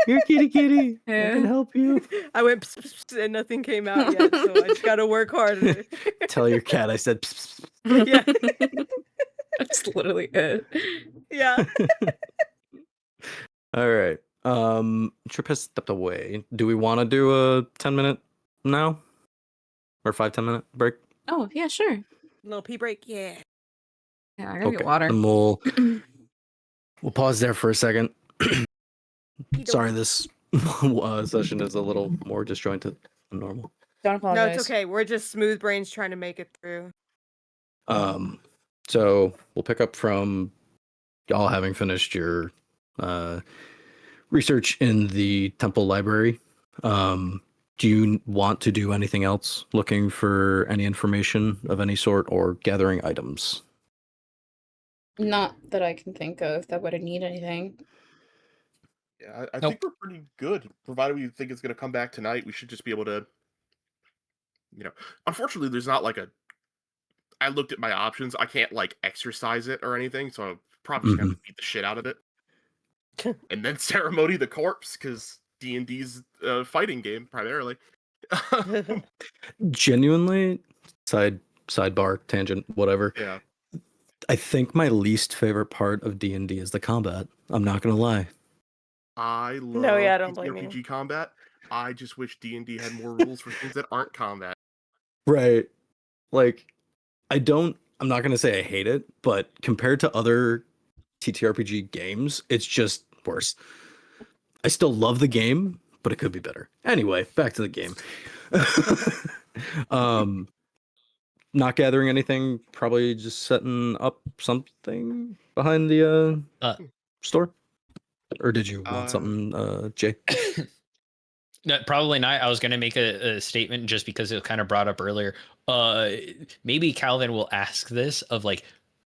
Here, kitty, kitty. I Yeah. can help you. I went pss, pss, pss, and nothing came out yet, so I just gotta work harder. Tell your cat I said. Pss, pss, Yeah, That's literally it. yeah. pss. All right. Trip has stepped away. Do we want to do a 10-minute now, or 5-10 minute break? Oh, yeah, sure. Little pee break, yeah. Yeah, I gotta get water. Then we'll pause there for a second. Sorry, this session is a little more disjointed than normal. Don't No, apologize. it's okay. We're just smooth brains trying to make it through. So we'll pick up from y'all having finished your research in the temple library. Do you want to do anything else, looking for any information of any sort or gathering items? Not that I can think of that would need anything. Yeah, I Nope. think we're pretty good. Provided we think it's going to come back tonight, we should just be able to, unfortunately, there's not like I looked at my options. I can't like exercise it or anything, so I'm probably just going to beat the shit out of it. And then ceremony the corpse, because D&D's a fighting game, primarily. Genuinely, sidebar, tangent, whatever. Yeah. I think my least favorite part of D&D is the combat. I'm not gonna lie. I love No, yeah, I don't blame you. TTRPG combat. I just wish D&D had more rules for things that aren't combat. Right. Like, I'm not gonna say I hate it, but compared to other TTRPG games, it's just worse. I still love the game, but it could be better. Anyway, back to the game. Not gathering anything, probably just setting up something behind the store. Or did you want something, Jay? No, probably not. I was going to make a statement just because it kind of brought up earlier. Maybe Calvin will ask this of like,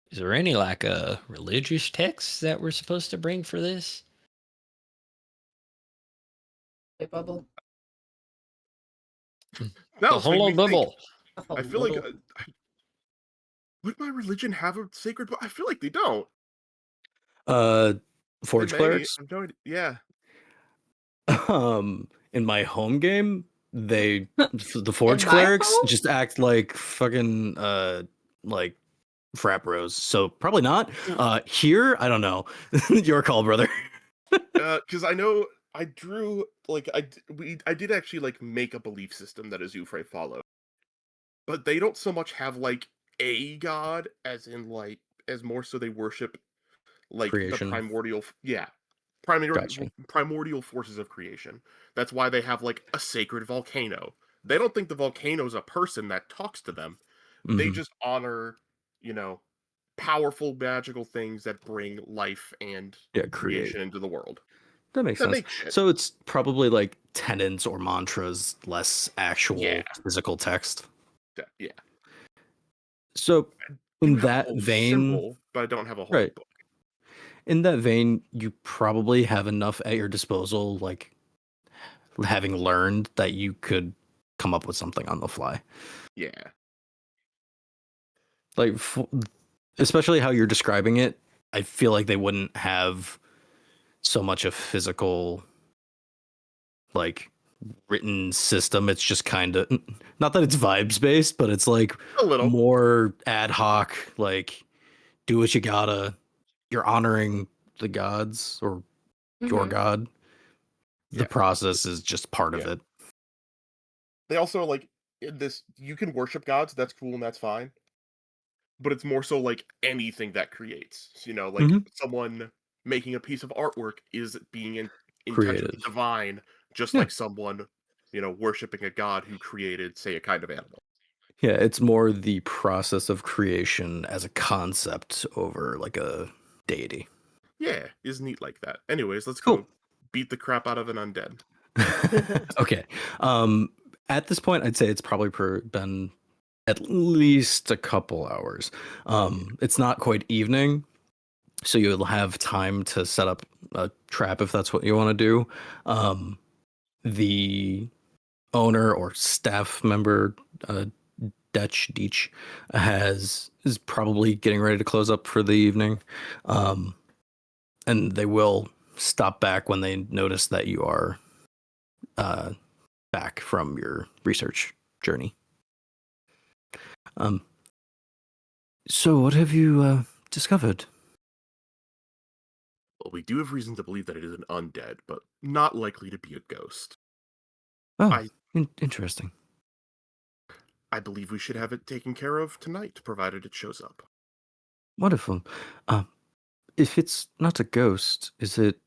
is there any like religious texts that we're supposed to bring for this? Bubble. No, The it's making whole me think. bubble. I feel like would my religion have a sacred book? I feel like they don't. Forge They may. clerics. I'm no idea. Yeah. In my home game, the forge In my clerics home? just act like fucking like frat bros. So probably not. Here, I don't know. Your call, brother. Because I know I drew like I did actually like make a belief system that Azufre followed, but they don't so much have like a god as in like as more so they worship like Creation. the primordial Gotcha. primordial forces of creation. That's why they have like a sacred volcano. They don't think the volcano is a person that talks to them. They Mhm. just honor, powerful magical things that bring life and create. creation into the world. That makes That sense. makes sense. So it's probably like tenets or mantras, less actual Yeah. physical text. Yeah. So I in do have a that whole vein, symbol, but I don't have a whole right. book. In that vein, you probably have enough at your disposal, like having learned that you could come up with something on the fly. Yeah. Like, especially how you're describing it, I feel like they wouldn't have so much a physical, like, written system. It's just kind of, not that it's vibes based, but it's like A little more ad hoc, like, do what you gotta. You're honoring the gods or your Mhm. god. The Yeah. process is just part of Yeah. it. They also like in this you can worship gods, that's cool and that's fine. But it's more so like anything that creates. Like Mhm. someone making a piece of artwork is being in touch with Creative. the divine, just Yeah. like someone, worshiping a god who created, say, a kind of animal. Yeah, it's more the process of creation as a concept over like a deity. Yeah, is neat like that. Anyways, let's Cool. go beat the crap out of an undead. Okay. At this point, I'd say it's probably been at least a couple hours. It's not quite evening, so you'll have time to set up a trap if that's what you want to do. The owner or staff member, Deech, is probably getting ready to close up for the evening, and they will stop back when they notice that you are back from your research journey. So what have you discovered? Well, we do have reason to believe that it is an undead, but not likely to be a ghost. Oh, I- interesting. I believe we should have it taken care of tonight, provided it shows up. Wonderful. If it's not a ghost, is it?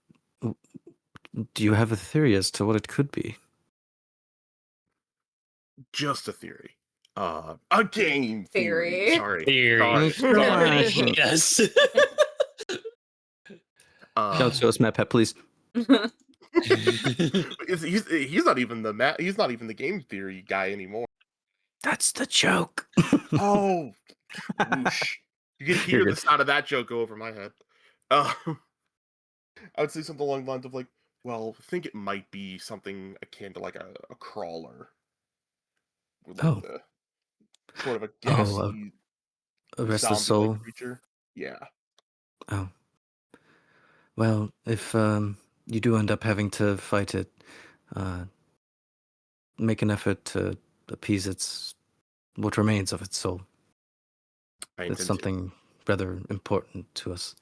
Do you have a theory as to what it could be? Just a theory. A game theory. Theory. Sorry. Theory. Sorry. Yes. Shout us, Matt Pet, please. He's not even he's not even the game theory guy anymore. That's the joke. Oh, whoosh. You can hear You're the good. sound of that joke go over my head. I would say something along the lines of like, well, I think it might be something akin to like a crawler. With like the sort of a gassy a restless zombie-like soul. creature. Yeah. Oh. Well, if you do end up having to fight it, make an effort to appease what remains of its soul. I It's intend to. something rather important to us.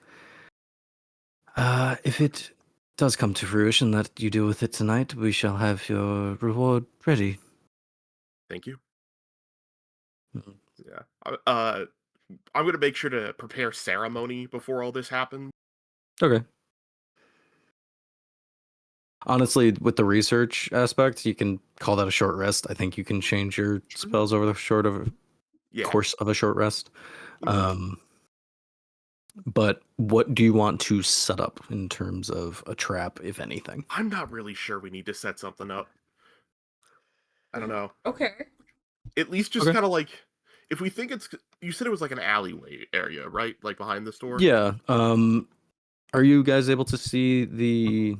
If it does come to fruition that you deal with it tonight, we shall have your reward ready. Thank you. Mhm. Yeah. I'm gonna make sure to prepare ceremony before all this happens. Okay. Honestly, with the research aspect, you can call that a short rest. I think you can change your spells over the course of a short rest. Mhm. But what do you want to set up in terms of a trap, if anything? I'm not really sure we need to set something up. I don't know. Okay. At least just Okay. kind of like, if we think it's, you said it was like an alleyway area, right? Like behind the store? Yeah. Are you guys able to see the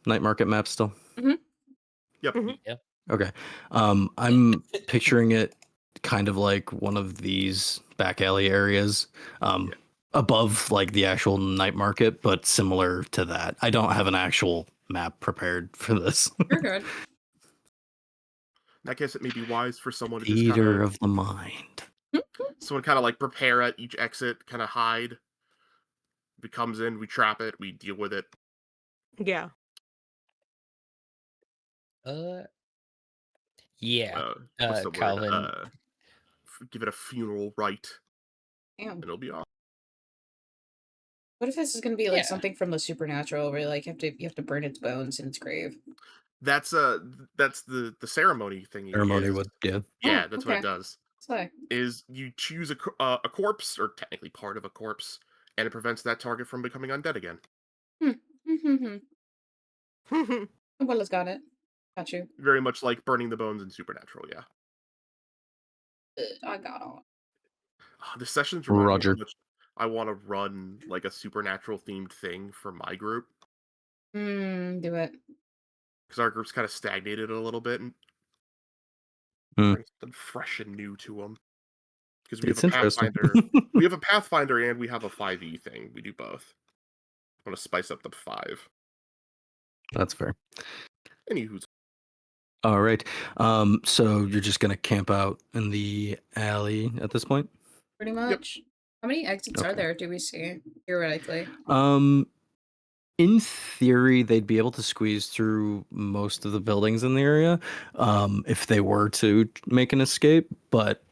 night market map still? Yep. Mhm. Okay. I'm picturing it kind of like one of these back alley areas. Yeah. Above like the actual night market, but similar to that. I don't have an actual map prepared for this. You're good. I guess it may be wise for someone to just Theater of the mind. like prepare at each exit, kind of hide. If it comes in, we trap it, we deal with it. Yeah. Yeah. What's the Calvin. word? Give it a funeral rite, Damn. and it'll be off. What if this is gonna be like Yeah. something from the supernatural where like you have to burn its bones in its grave? That's the ceremony thing. Ceremony would, yeah. Yeah, Oh, that's what it okay. does. So Is you choose a corpse, or technically part of a corpse, and it prevents that target from becoming undead again. well, it's got it. Got you. Very much like burning the bones in Supernatural. Yeah. I got on. The sessions remind me Roger. how much I want to run like a Supernatural themed thing for my group, Do it. because our group's kind of stagnated a little bit, and bring something fresh and new to them. Because we have It's a interesting. Pathfinder, we have a Pathfinder, and we have a 5e thing. We do both. I want to spice up the 5. That's fair. Anywho, All right. So you're just gonna camp out in the alley at this point? Pretty much. How many exits are Okay. there? Do we see theoretically? In theory, they'd be able to squeeze through most of the buildings in the area, if they were to make an escape, but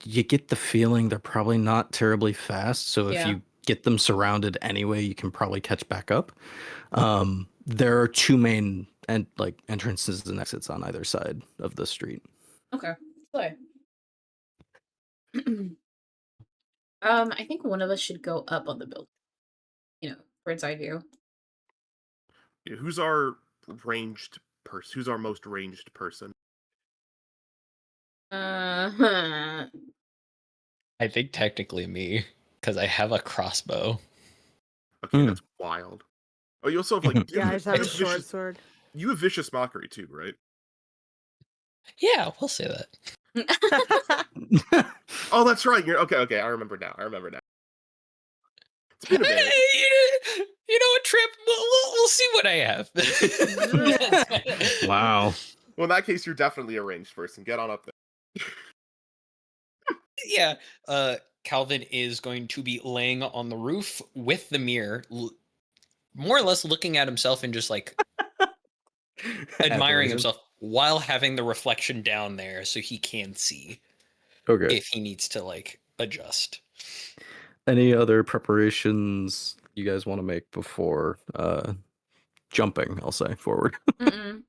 you get the feeling they're probably not terribly fast, so if Yeah. you get them surrounded anyway, you can probably catch back up. There are two main entrances and exits on either side of the street. Okay. Play. I think one of us should go up on the building. bird's eye view. Who's our ranged person? Who's our most ranged person? Uh, I think technically me, because I have a crossbow. Okay, that's wild. Oh, you also have like Guys have a short sword. You have vicious mockery too, right? Yeah, we'll say that. Oh, that's right. You're okay. I remember now. It's been a minute. You know what, Trip? We'll see what I have. Wow. Well, in that case, you're definitely a ranged person. Get on up there. Yeah. Calvin is going to be laying on the roof with the mirror, more or less looking at himself and just like admiring himself while having the reflection down there so he can see Okay. if he needs to like adjust. Any other preparations you guys want to make before jumping, I'll say, forward? mm-mm.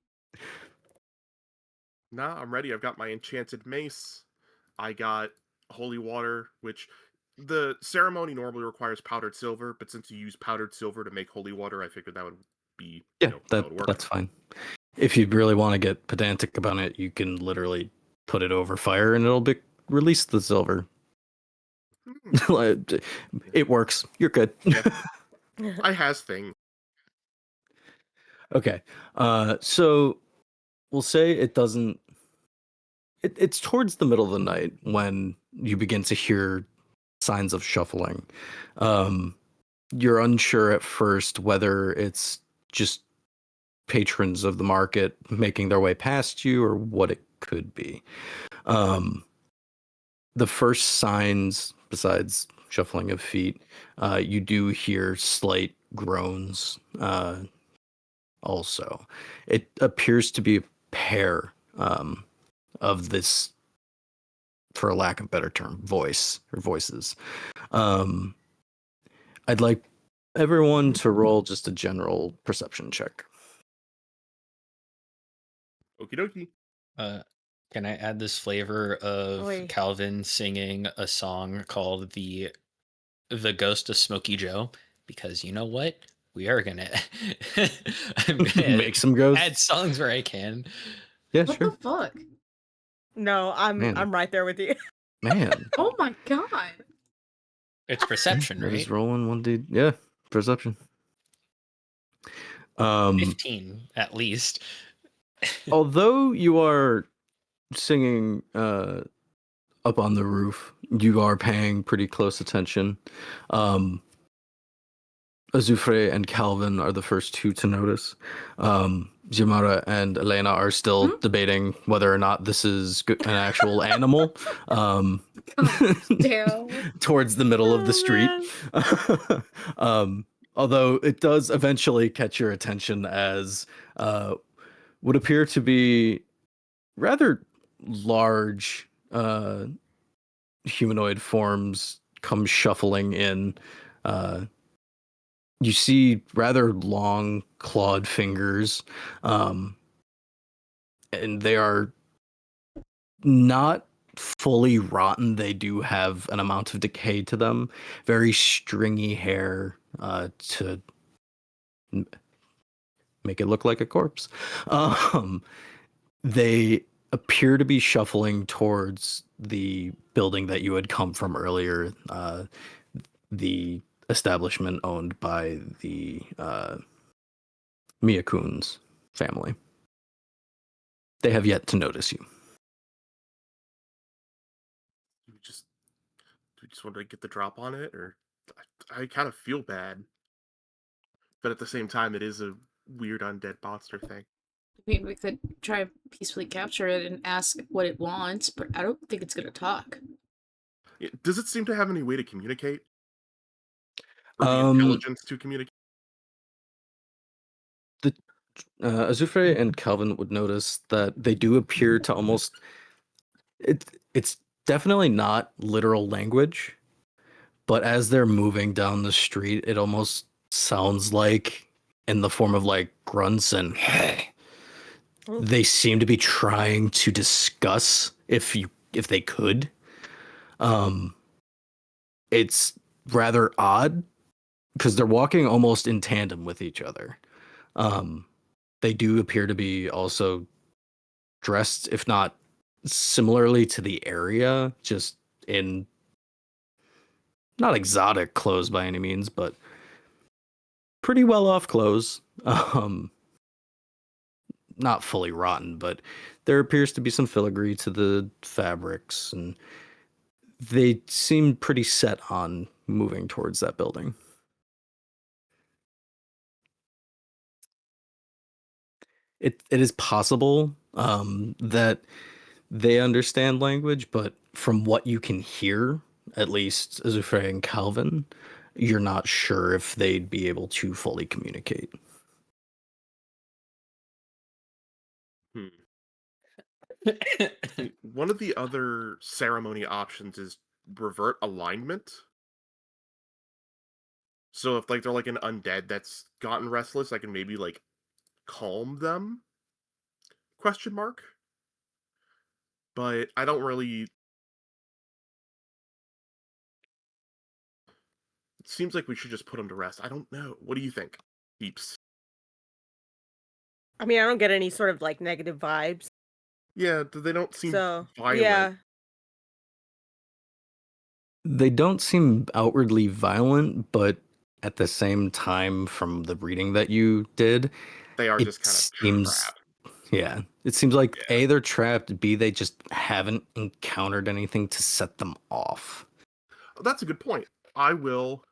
Nah, I'm ready. I've got my enchanted mace. I got holy water, which the ceremony normally requires powdered silver, but since you use powdered silver to make holy water, I figured that would be Yeah, that would work. that's fine. If you really want to get pedantic about it, you can literally put it over fire and it'll release the silver. It works. You're good. Yeah. I has thing. Okay. So we'll say it doesn't. It's towards the middle of the night when you begin to hear signs of shuffling. You're unsure at first whether it's just patrons of the market making their way past you or what it could be. The first signs, besides shuffling of feet, you do hear slight groans. Also, it appears to be a pair of this, for a lack of a better term, voices. I'd like everyone to roll just a general perception check. Okie dokie. Can I add this flavor of Oi. Calvin singing a song called the Ghost of Smokey Joe? Because you know what? We are gonna I'm gonna Make some ghosts. add songs where I can. Yeah, What sure. the fuck? No, Man. I'm right there with you. Man. Oh my god. It's perception, You're right? just rolling one dude. Yeah, perception. 15 at least. Although you are singing up on the roof, you are paying pretty close attention. Azufre and Calvin are the first two to notice. Xiomara and Elenaa are still debating whether or not this is an actual animal. God damn. Towards the middle of the street. Although it does eventually catch your attention as would appear to be rather large humanoid forms come shuffling in. You see rather long clawed fingers, and they are not fully rotten. They do have an amount of decay to them. Very stringy hair to make it look like a corpse. They appear to be shuffling towards the building that you had come from earlier, the establishment owned by the Miyakun's family. They have yet to notice you. Do we just want to get the drop on it, or I kind of feel bad, but at the same time, it is a weird undead monster thing. I mean, we could try and peacefully capture it and ask what it wants, but I don't think it's gonna talk. Does it seem to have any way to communicate? Or the intelligence to communicate? Azufre and Calvin would notice that they do appear to almost... It's definitely not literal language, but as they're moving down the street, it almost sounds like, in the form of like grunts and they seem to be trying to discuss if they could. It's rather odd because they're walking almost in tandem with each other. They do appear to be also dressed, if not similarly to the area, just in not exotic clothes by any means, but pretty well off clothes. Not fully rotten, but there appears to be some filigree to the fabrics, and they seem pretty set on moving towards that building. It is possible that they understand language, but from what you can hear, at least Azufre and Calvin, you're not sure if they'd be able to fully communicate. One of the other ceremony options is revert alignment. So if like they're like an undead that's gotten restless, I can maybe like calm them? Question mark. But I don't really. It seems like we should just put them to rest. I don't know. What do you think, Peeps? I mean, I don't get any sort of like negative vibes. Yeah, they don't seem So violent. yeah, They don't seem outwardly violent, but at the same time, from the reading that you did, They are it just kind of seems, trapped. yeah, it seems like Yeah. A, they're trapped, B, they just haven't encountered anything to set them off. That's a good point. I'll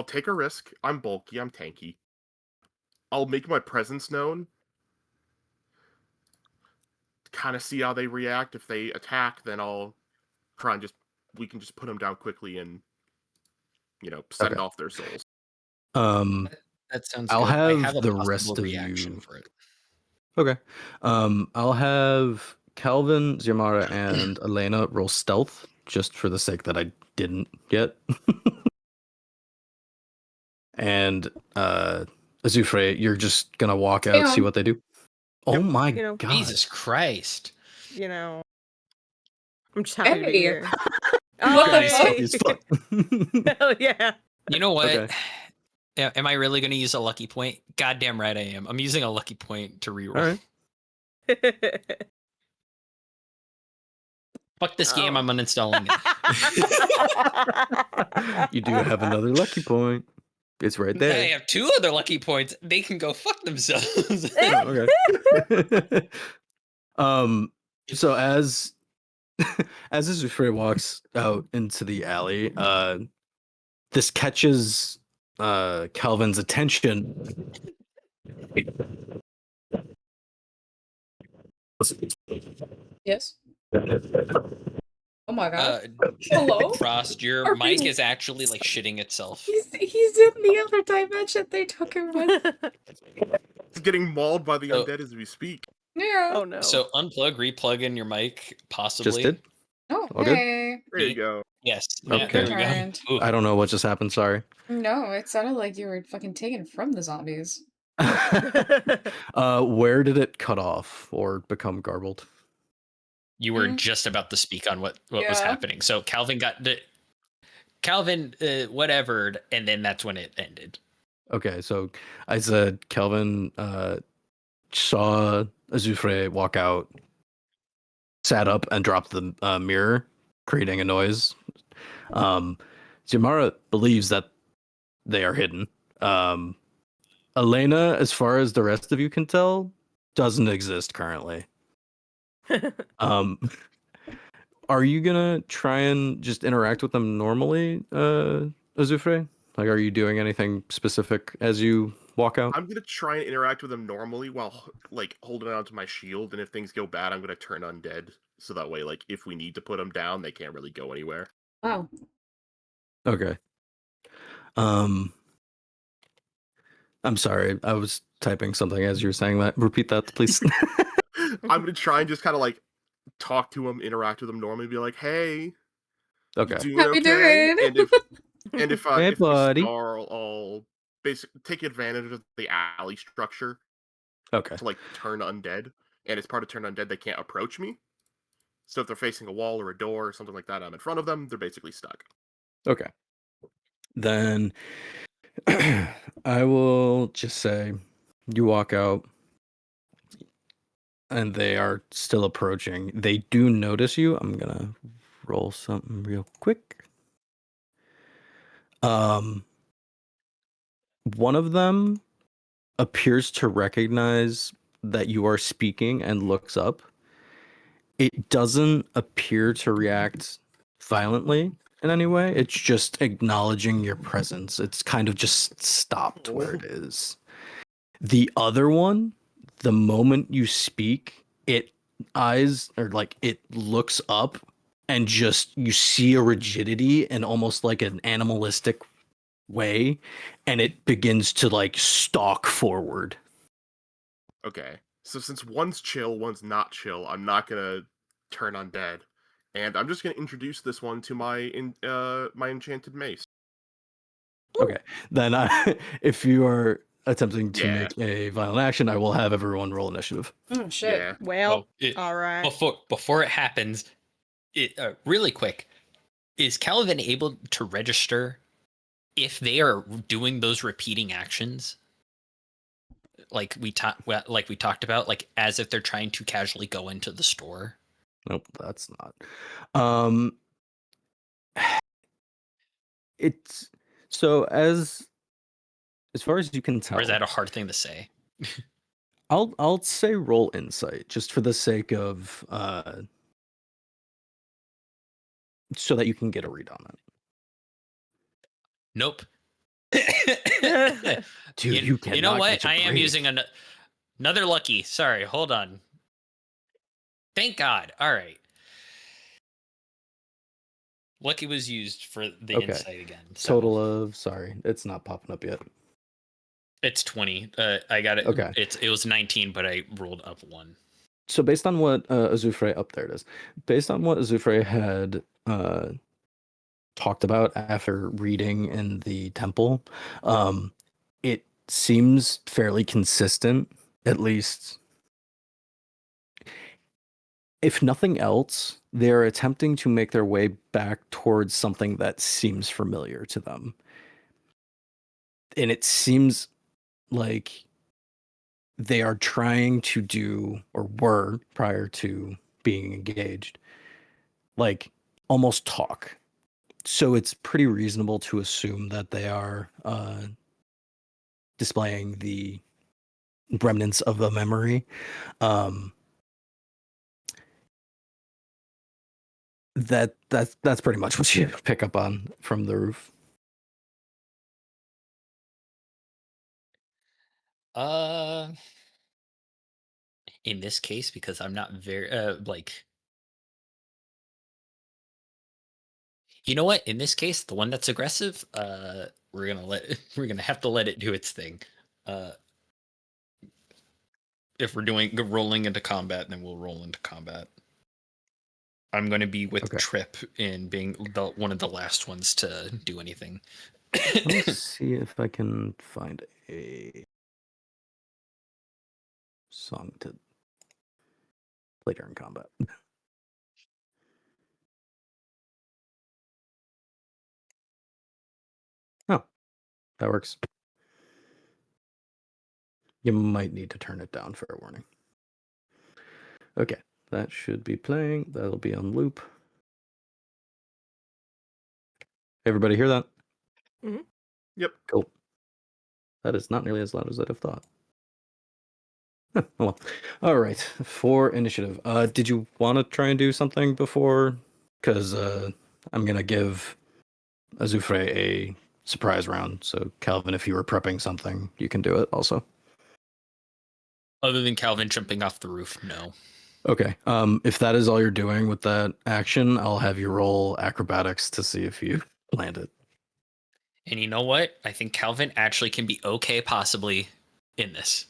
take a risk. I'm bulky, I'm tanky. I'll make my presence known. Kind of see how they react. If they attack, then I'll try and we can just put them down quickly and, send Okay. off their souls. That sounds I'll good. I have have a the possible rest of reaction you. for it. Okay. I'll have Calvin, Xiomara, and Elenaa roll stealth, just for the sake that I didn't yet. And Azufre, you're just gonna walk out, see Damn. what they do. Oh my You know, god! Jesus Christ. I'm just happy to be Hey. here. What the Oh, fuck? hey. As fuck. Hell yeah. You know what? Okay. Am I really going to use a lucky point? Goddamn right I am. I'm using a lucky point to reroll. All right. Fuck this game. Oh. I'm uninstalling it. You do have another lucky point. It's right I there. have 2 other lucky points. They can go fuck themselves. Oh, okay. So as Azufre walks out into the alley, this catches Calvin's attention. Yes. Oh my god. Hello? Frost, your Are mic we- is actually like shitting itself. He's in the other dimension they took him with. It's getting mauled by the So- undead as we speak. Yeah. Oh no. So unplug, replug in your mic, possibly. Just did. Oh, All good? hey. There you go. Yes. Okay. Yeah, there we Turned. go. Ooh. I don't know what just happened. Sorry. No, it sounded like you were fucking taken from the zombies. Where did it cut off or become garbled? You were Mhm. just about to speak on what was Yeah. happening. So Calvin whatever, and then that's when it ended. Okay, so I said Kelvin saw Azufre walk out, sat up, and dropped the mirror, creating a noise. Xiomara believes that they are hidden. Elenaa, as far as the rest of you can tell, doesn't exist currently. Are you gonna try and just interact with them normally, Azufre? Like, are you doing anything specific as you walk out? I'm gonna try and interact with them normally while like holding on to my shield, and if things go bad, I'm gonna turn undead. So that way, like, if we need to put them down, they can't really go anywhere. Wow. Okay. I'm sorry. I was typing something as you were saying that. Repeat that, please. I'm gonna try and just kind of like talk to them, interact with them normally, be like, "Hey, Okay. you doing How you okay?" doing? And if Hey, if we buddy. snarl, I'll basically take advantage of the alley structure Okay. to like turn undead. And as part of turn undead, they can't approach me. So if they're facing a wall or a door or something like that, I'm in front of them. They're basically stuck. Okay. Then I will just say you walk out and they are still approaching. They do notice you. I'm gonna roll something real quick. One of them appears to recognize that you are speaking and looks up. It doesn't appear to react violently in any way. It's just acknowledging your presence. It's kind of just stopped where it is. The other one, the moment you speak, it looks up and just you see a rigidity and almost like an animalistic way, and it begins to like stalk forward. Okay. So since one's chill, one's not chill, I'm not gonna turn undead, and I'm just gonna introduce this one to my enchanted mace. Okay, then if you are attempting to Yeah. make a violent action, I will have everyone roll initiative. Oh shit. Yeah. Well, it- all right. Before it happens, really quick, is Calvin able to register if they are doing those repeating actions? Like we talked about, like as if they're trying to casually go into the store. Nope, that's not. It's so as far as you can tell. Or is that a hard thing to say? I'll say roll insight just for the sake of so that you can get a read on it. Nope. Dude, you cannot know what? catch a I am break. using another lucky. Sorry, hold on. Thank God. All right. Lucky was used for the Okay. insight again. So Total of sorry, it's not popping up yet. it's 20. I got it. Okay. It was 19, but I rolled up 1. So based on what Azufre up there it is, based on what Azufre had talked about after reading in the temple, it seems fairly consistent, at least. If nothing else, they're attempting to make their way back towards something that seems familiar to them. And it seems like they are trying to do, or were prior to being engaged, like almost talk. So it's pretty reasonable to assume that they are displaying the remnants of a memory. That's pretty much what you pick up on from the roof. In this case, because I'm not very you know what? In this case, the one that's aggressive, we're gonna have to let it do its thing. If we're rolling into combat, then we'll roll into combat. I'm going to be with Okay. Trip in being one of the last ones to do anything. Let me see if I can find a song to play during combat. Oh, that works. You might need to turn it down for a warning. Okay, that should be playing. That'll be on loop. Everybody hear that? Mhm. Yep. Cool. That is not nearly as loud as I'd have thought. Oh, well. All right, for initiative. Did you want to try and do something before? Because I'm going to give Azufre a surprise round. So, Calvin, if you were prepping something, you can do it also. Other than Calvin jumping off the roof, no. Okay. If that is all you're doing with that action, I'll have you roll acrobatics to see if you land it. And you know what? I think Calvin actually can be okay possibly in this.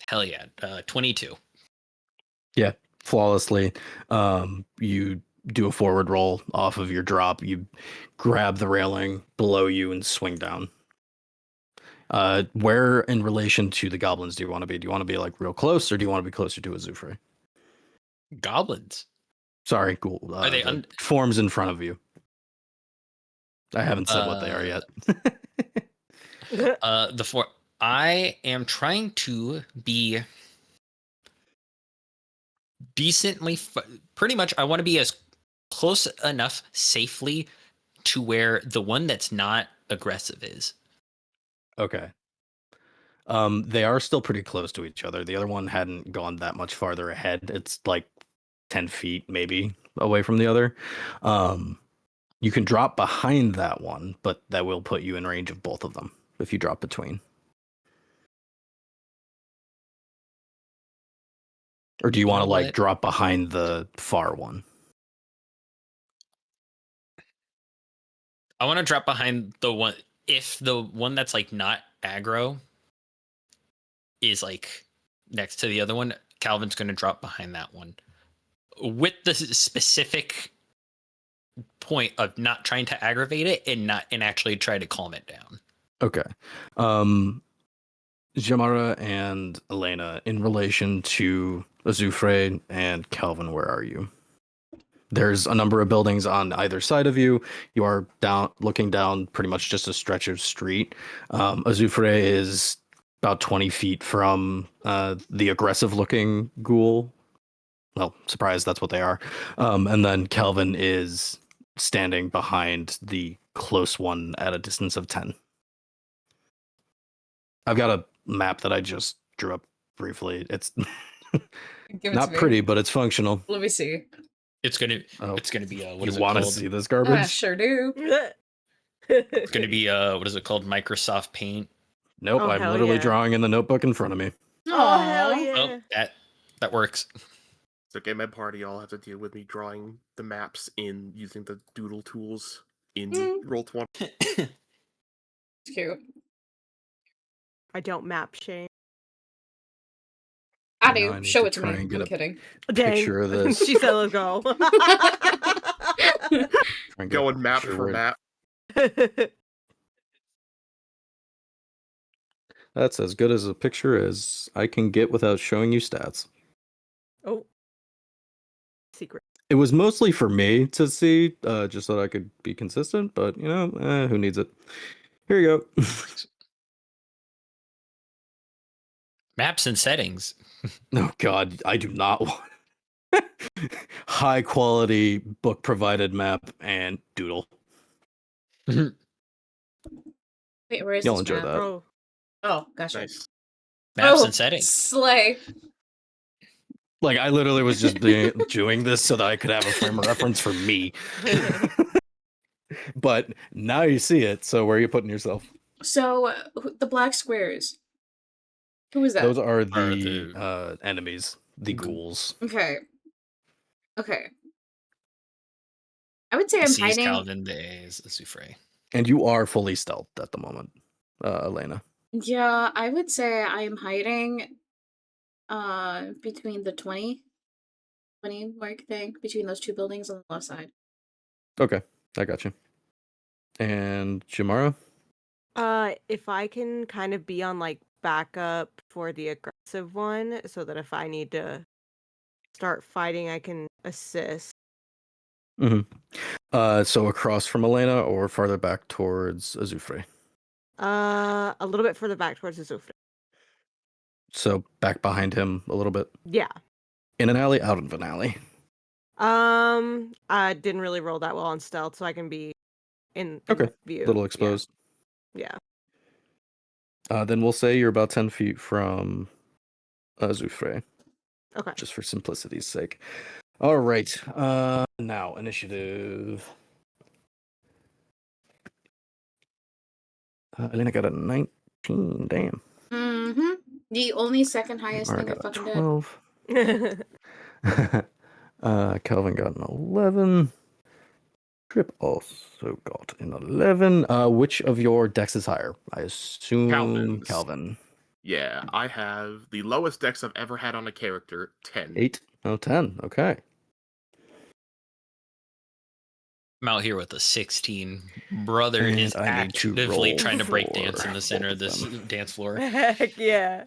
Hell yeah. 22. Yeah, flawlessly. You do a forward roll off of your drop. You grab the railing below you and swing down. Where in relation to the goblins do you want to be? Do you want to be like real close, or do you want to be closer to Azufre? Goblins. Sorry, cool. Are they the forms in front of you? I haven't said what they are yet. The four. I am trying to be decently, pretty much. I want to be as close enough safely to where the one that's not aggressive is. Okay. They are still pretty close to each other. The other one hadn't gone that much farther ahead. It's like 10 feet maybe away from the other. You can drop behind that one, but that will put you in range of both of them if you drop between. Or do you want to like drop behind the far one? I want to drop behind the one. If the one that's like not aggro is like next to the other one, Calvin's going to drop behind that one with the specific point of not trying to aggravate it and actually try to calm it down. Okay. Xiomara and Elenaa, in relation to Azufre and Calvin, where are you? There's a number of buildings on either side of you. You are looking down pretty much just a stretch of street. Azufre is about 20 feet from the aggressive-looking ghoul. Well, surprise, that's what they are. And then Calvin is standing behind the close one at a distance of 10. I've got a map that I just drew up briefly. It's not pretty, but it's functional. Let me see. It's gonna be what is it called? You want to see this garbage? I sure do. It's gonna be what is it called? Microsoft Paint. Nope, Oh, I'm hell literally yeah. drawing in the notebook in front of me. Oh, hell Aw. yeah. Oh, that works. It's okay, my party all have to deal with me drawing the maps in using the doodle tools in Roll20. It's cute. I don't map Shane. I Now do. I need Show to it to try me. and get I'm a kidding. Dang. picture of this. She said, let's go. Try and get a Going map picture for where- map. That's as good as a picture as I can get without showing you stats. Oh. Secret. It was mostly for me to see, just so that I could be consistent, but, you know, who needs it? Here you go. Maps and settings. Oh, God, I do not want high quality book provided map and doodle. Wait, where is You'll this enjoy map? that. Oh. Oh, gotcha. Nice. Maps and settings. Slay. Like, I literally was just doing this so that I could have a frame of reference for me. But now you see it, so where are you putting yourself? So, the black squares. Who is that? Those are the the enemies, the ghouls. Okay. Okay. I would say I'm C's hiding. Calvin, the A is Azufre. And you are fully stealthed at the moment, Elenaa. Yeah, I would say I am hiding between the 20 mark thing, between those two buildings on the left side. Okay, I got you. And Xiomara? If I can kind of be on like backup for the aggressive one, so that if I need to start fighting, I can assist. Mm-hmm. So across from Elenaa or farther back towards Azufre? A little bit further back towards Azufre. So back behind him a little bit? Yeah. In an alley, out of an alley? I didn't really roll that well on stealth, so I can be in Okay, view. a little exposed. Yeah. Then we'll say you're about 10 feet from Azufre, Okay. just for simplicity's sake. All right, now initiative. Elenaa got a 19, damn. Mm-hmm. The only second highest Xiomara thing I got a fucking did. 12. Calvin got an 11. Trip also got an 11. Which of your decks is higher? I assume Calvin's. Calvin. Yeah, I have the lowest dex I've ever had on a character, 10. 8. Oh, 10. Okay. I'm out here with a 16. Brother And is I need to actively roll trying to break for dance in the center of both this of them. dance floor. Heck yeah.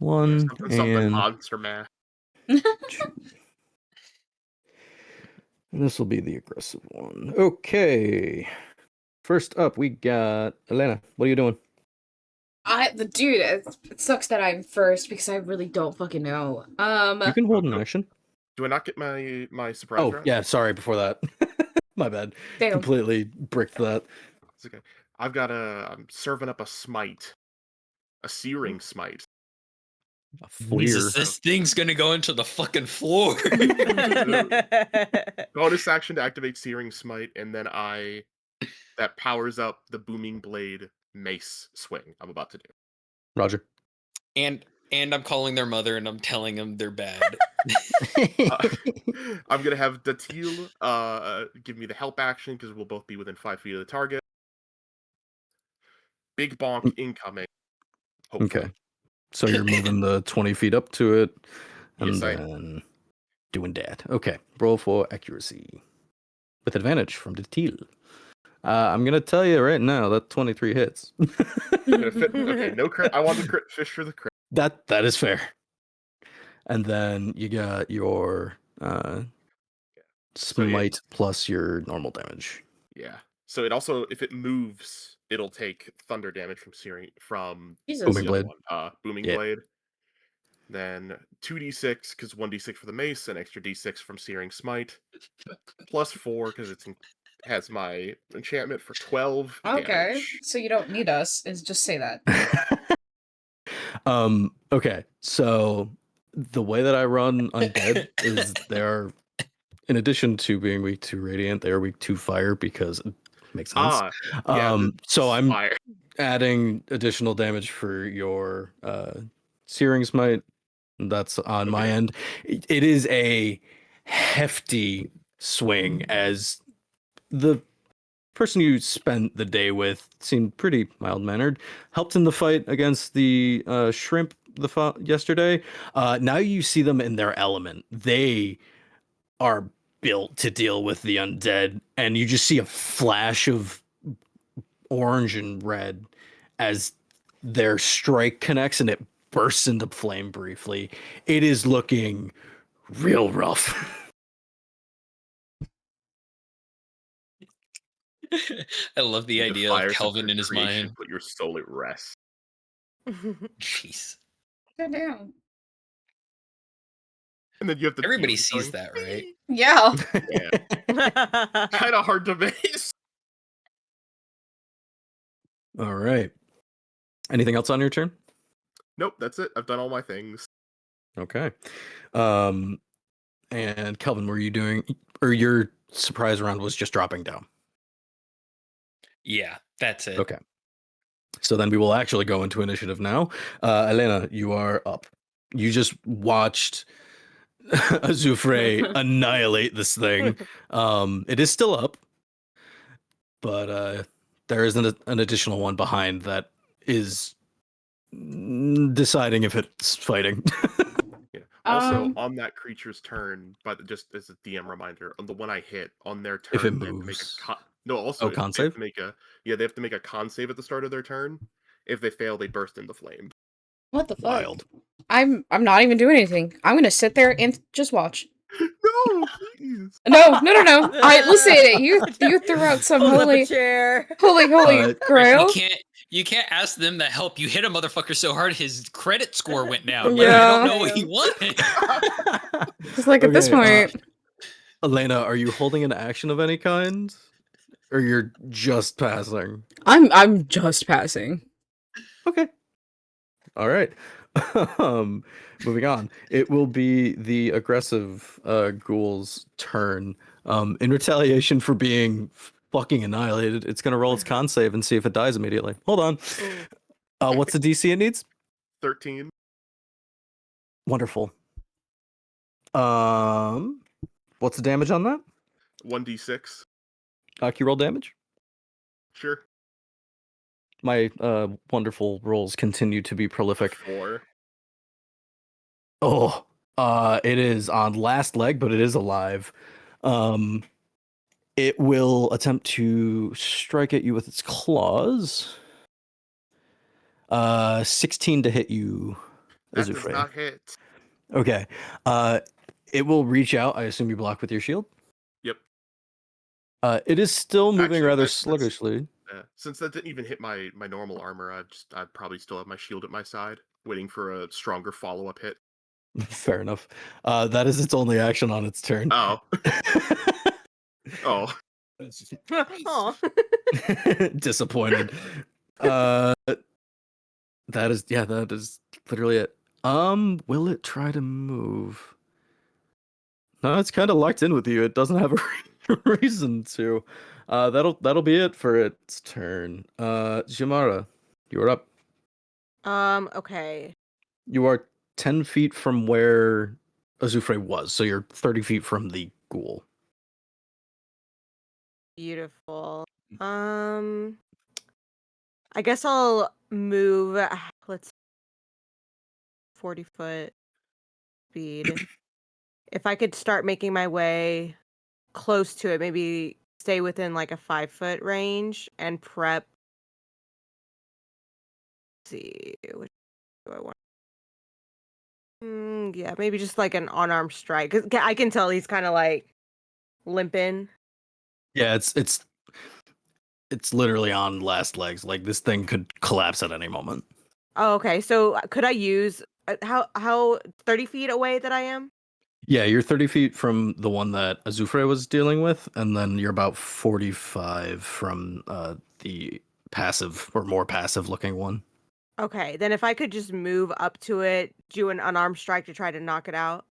1 Something and monster math. 2. And this will be the aggressive one. Okay. First up, we got Elenaa. What are you doing? Dude, it sucks that I'm first because I really don't fucking know. You can hold an action. Do I not get my surprise Oh, round? yeah, sorry before that. My bad. Damn. Completely bricked that. It's okay. I'm serving up a smite. A searing smite. A Jesus, fleer. this thing's gonna go into the fucking floor. Bonus action to activate searing smite, and then that powers up the booming blade mace swing I'm about to do. Roger. and I'm calling their mother and I'm telling them they're bad. I'm gonna have Datil give me the help action because we'll both be within 5 feet of the target. Big bonk incoming. Hopefully. Okay. So you're moving the 20 feet up to it, and Yes, I then doing that. Okay. Roll for accuracy. With advantage from the teal. I'm going to tell you right now that 23 hits. Okay, no crit. I want the crit fish for the crit. That is fair. And then you got your smite plus your normal damage. Yeah. So it also, if it moves, it'll take thunder damage from Jesus. Booming the other blade. one, booming Yeah. blade. Then 2d6 because 1d6 for the mace, an extra d6 from searing smite, plus 4 because it has my enchantment for 12 Okay, damage. so you don't need us. Is just say that. Okay, so the way that I run undead is they're, in addition to being weak to radiant, they are weak to fire because it makes sense. So I'm fire. adding additional damage for your searing smite. That's on my Okay. end. It is a hefty swing, as the person you spent the day with seemed pretty mild-mannered, helped in the fight against the shrimp yesterday. Now you see them in their element. They are built to deal with the undead, and you just see a flash of orange and red as their strike connects and it bursts into flame briefly. It is looking real rough. I love the idea of fires Calvin in his creation, mind. put your soul at rest. Jeez. Goddamn. And then you have the Everybody demon sees going, that, right? Yeah. Yeah. Kind of hard to base. All right. Anything else on your turn? Nope, that's it. I've done all my things. Okay. And Kelvin, were you doing, or your surprise round was just dropping down? Yeah, that's it. Okay. So then we will actually go into initiative now. Elenaa, you are up. You just watched Azufre annihilate this thing. It is still up, but there is an additional one behind that is deciding if it's fighting. Yeah. Also, Um, on that creature's turn, just as a DM reminder, on the one I hit, on their turn, If it they have to make moves. no, also Con they have save? to make they have to make a con save at the start of their turn. If they fail, they burst into flame. what the fuck? Wild. I'm not even doing anything. I'm gonna sit there and just watch. No, please. No. Listen. You threw out some Pulls up a holy chair. grail. You can't ask them to help. You hit a motherfucker so hard his credit score went down. Yeah. Like, I don't know what he wanted. Just like at this point. Elenaa, are you holding an action of any kind? Or you're just passing? I'm just passing. Okay. All right. Moving on. It will be the aggressive ghoul's turn. In retaliation for being fucking annihilated, it's gonna roll its con save and see if it dies immediately. Hold on. What's the DC it needs? 13. Wonderful. What's the damage on that? 1d6. Can you roll damage? Sure. My wonderful rolls continue to be prolific. 4. Oh, it is on last leg, but it is alive. It will attempt to strike at you with its claws. 16 to hit you, That does Azufre. not hit. Okay. It will reach out. I assume you block with your shield? Yep. It is still moving Actually, rather that's- sluggishly. Since that didn't even hit my normal armor, I'd probably still have my shield at my side, waiting for a stronger follow-up hit. Fair enough. That is its only action on its turn. Oh. Oh. Aw. Disappointed. That is literally it. Will it try to move? No, it's kind of locked in with you. It doesn't have a reason to. That'll be it for its turn. Xiomara, you're up. Okay. You are 10 feet from where Azufre was, so you're 30 feet from the ghoul. Beautiful. I guess I'll move. Let's 40-foot speed. If I could start making my way close to it, maybe stay within like a 5-foot range and prep. Let's see, which do I want? Yeah, maybe just like an unarmed strike. 'Cause I can tell he's kind of like limping. Yeah, it's literally on last legs. Like this thing could collapse at any moment. Oh, okay. So could I use how 30 feet away that I am? Yeah, you're 30 feet from the one that Azufre was dealing with, and then you're about 45 from the passive or more passive looking one. Okay, then if I could just move up to it, do an unarmed strike to try to knock it out.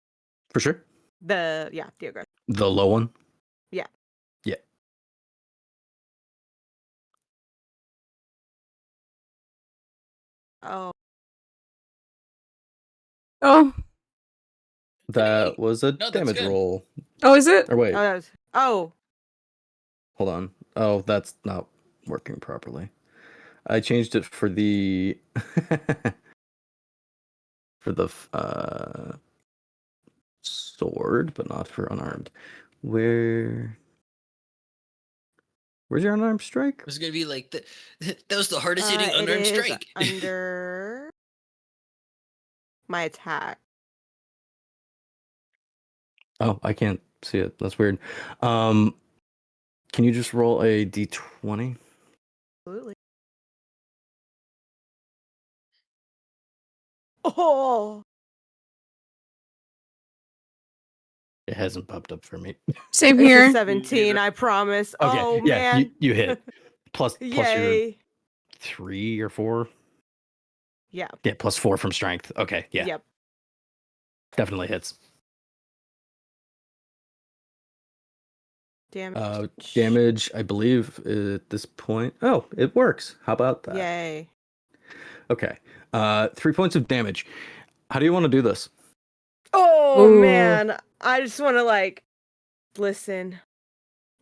For sure. The aggressor. The low one? Yeah. Yeah. Oh, Oh, That Hey, was a no, that's damage good. roll. oh, is it? Or wait, that was. Oh, hold on. Oh, that's not working properly. I changed it for the for the sword, but not for unarmed. Where's your unarmed strike? It was gonna be like that was the hardest hitting it unarmed is strike. under my attack. Oh, I can't see it. That's weird. Can you just roll a d20? Absolutely. Oh, It hasn't popped up for me. Same it's a here. 17. I promise. Okay, Oh yeah, man. you hit. Plus your Yay. 3 or 4. Yeah. Yeah, plus 4 from strength. Okay, yeah, Yep. definitely hits. Damage. Damage, I believe, at this point. Oh, it works. How about that? Yay. Okay. 3 points of damage. How do you want to do this? Oh Ooh. man. I just want to listen.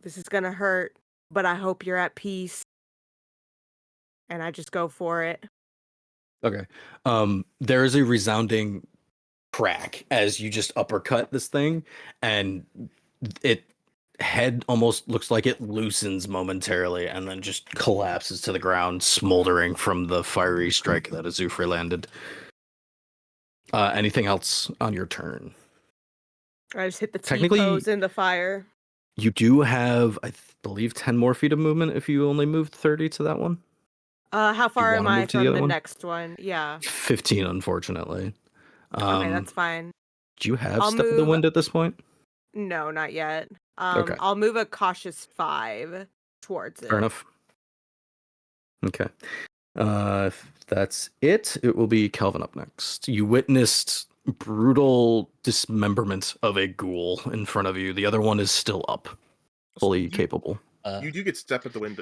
This is gonna hurt, but I hope you're at peace. And I just go for it. Okay. There is a resounding crack as you just uppercut this thing, and it head almost looks like it loosens momentarily and then just collapses to the ground, smoldering from the fiery strike that Azufre landed. Anything else on your turn? I just hit the T Technically- pose in the fire. You do have, I believe, 10 more feet of movement if you only moved 30 to that one. How far am wanna I move to the from other the one? next one? Yeah. 15, unfortunately. Okay, that's fine. Do you have I'll Step of the move- Wind at this point? No, not yet. Okay. I'll move a cautious 5 towards it. Fair enough. Okay. If that's it, it will be Kelvin up next. You witnessed brutal dismemberment of a ghoul in front of you. The other one is still up, fully You- capable. You do get step of the wind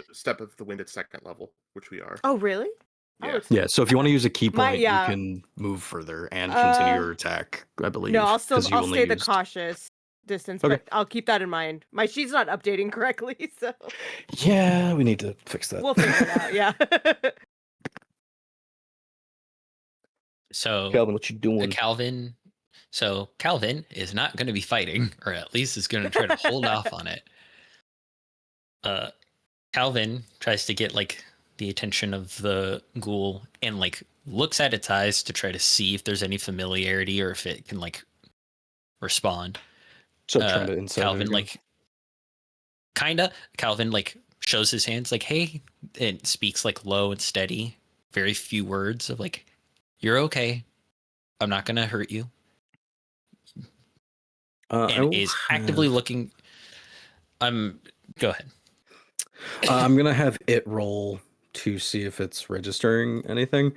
at second level, which we are. Oh, really? Oh, Yeah. it's- Yeah, so if you want to use a key My- point, yeah. you can move further and continue your attack, I believe. No, I'll 'cause you I'll only stay the used- cautious distance, Okay. but I'll keep that in mind. My sheet's not updating correctly, so Yeah, we need to fix that. we'll figure it out. Yeah. So Kelvin, what you doing? Calvin is not going to be fighting, or at least is going to try to hold off on it. Calvin tries to get the attention of the ghoul and looks at its eyes to try to see if there's any familiarity or if it can respond. So trying to inside Calvin it again. Kinda. Calvin like shows his hands like, hey, and speaks like low and steady, very few words of like, you're okay. I'm not gonna hurt you. I And will is actively have- looking. Go ahead. I'm gonna have it roll to see if it's registering anything.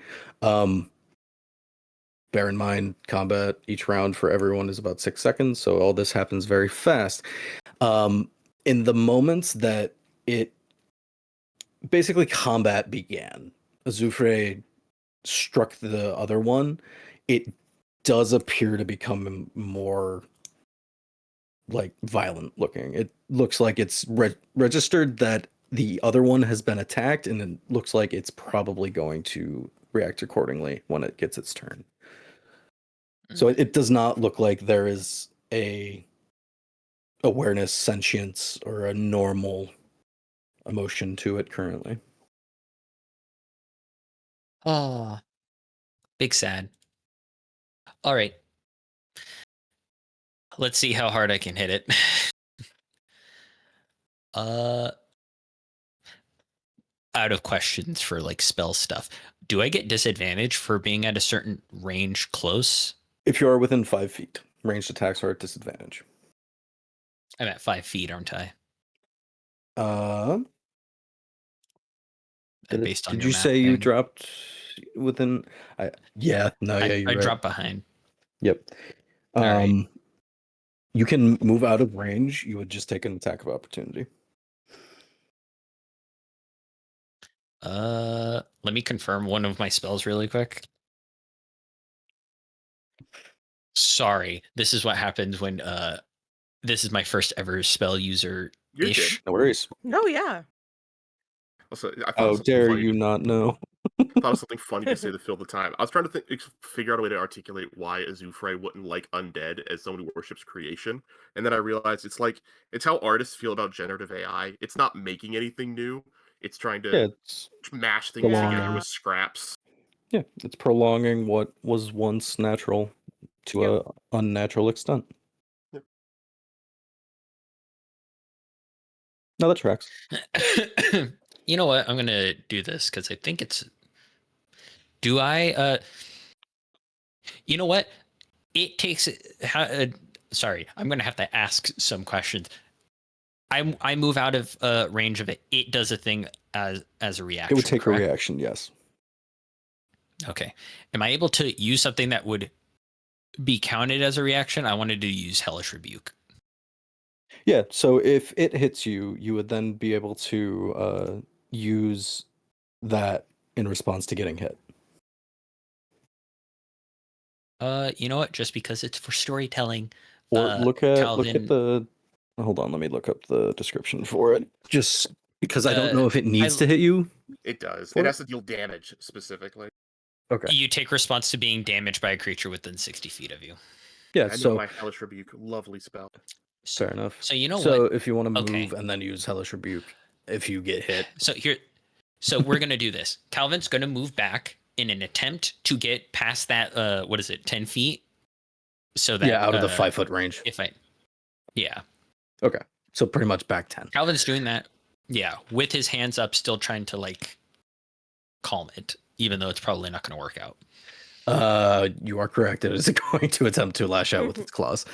Bear in mind, combat each round for everyone is about 6 seconds, so all this happens very fast. In the moments that it basically combat began, Azufre struck the other one. It does appear to become more like violent looking. It looks like it's registered that the other one has been attacked, and it looks like it's probably going to react accordingly when it gets its turn. So it does not look like there is a awareness, sentience, or a normal emotion to it currently. Oh, big sad. All right. Let's see how hard I can hit it. Out of questions for like spell stuff. Do I get disadvantage for being at a certain range close? If you are within 5 feet, ranged attacks are at disadvantage. I'm at 5 feet, aren't I? Based on Did your you math say you thing. dropped within? Yeah, I you're right. dropped behind. Yep. All right. You can move out of range. You would just take an attack of opportunity. Let me confirm one of my spells really quick. Sorry, this is what happens when this is my first ever spell user You're ish. good. No worries. No, yeah. Also, I thought How of something dare funny you not know? thought of something funny to say to fill the time. I was trying to figure out a way to articulate why Azufre wouldn't like undead as someone who worships creation, and then I realized it's how artists feel about generative AI. It's not making anything new. It's trying to Yeah, it's mash things together Yeah. with scraps. it's prolonging what was once natural to Yep. a unnatural extent. Yep. No, that tracks. You know what? I'm gonna do this because I think it's. Do I? You know what? It takes. Sorry, I'm gonna have to ask some questions. I move out of range of it. It does a thing as a reaction. It would take correct? a reaction, yes. Okay. Am I able to use something that would be counted as a reaction? I wanted to use Hellish Rebuke. Yeah, so if it hits you, you would then be able to use that in response to getting hit. You know what? Just because it's for storytelling. Or look at Calvin, the. Hold on, let me look up the description for it. Just because I don't know if it needs to hit you. It does. What? It has to deal damage specifically. Okay. You take response to being damaged by a creature within 60 feet of you. Yeah, I know so my Hellish Rebuke, lovely spell. fair enough. So you know so what? if you want to move Okay. and then use Hellish Rebuke if you get hit. So we're gonna do this. Calvin's gonna move back in an attempt to get past that. What is it? 10 feet. So that Yeah, out of the 5 foot range. Yeah. Okay. So pretty much back 10. Calvin's doing that. Yeah, with his hands up, still trying to like calm it, even though it's probably not going to work out. You are correct. It is going to attempt to lash out with its claws.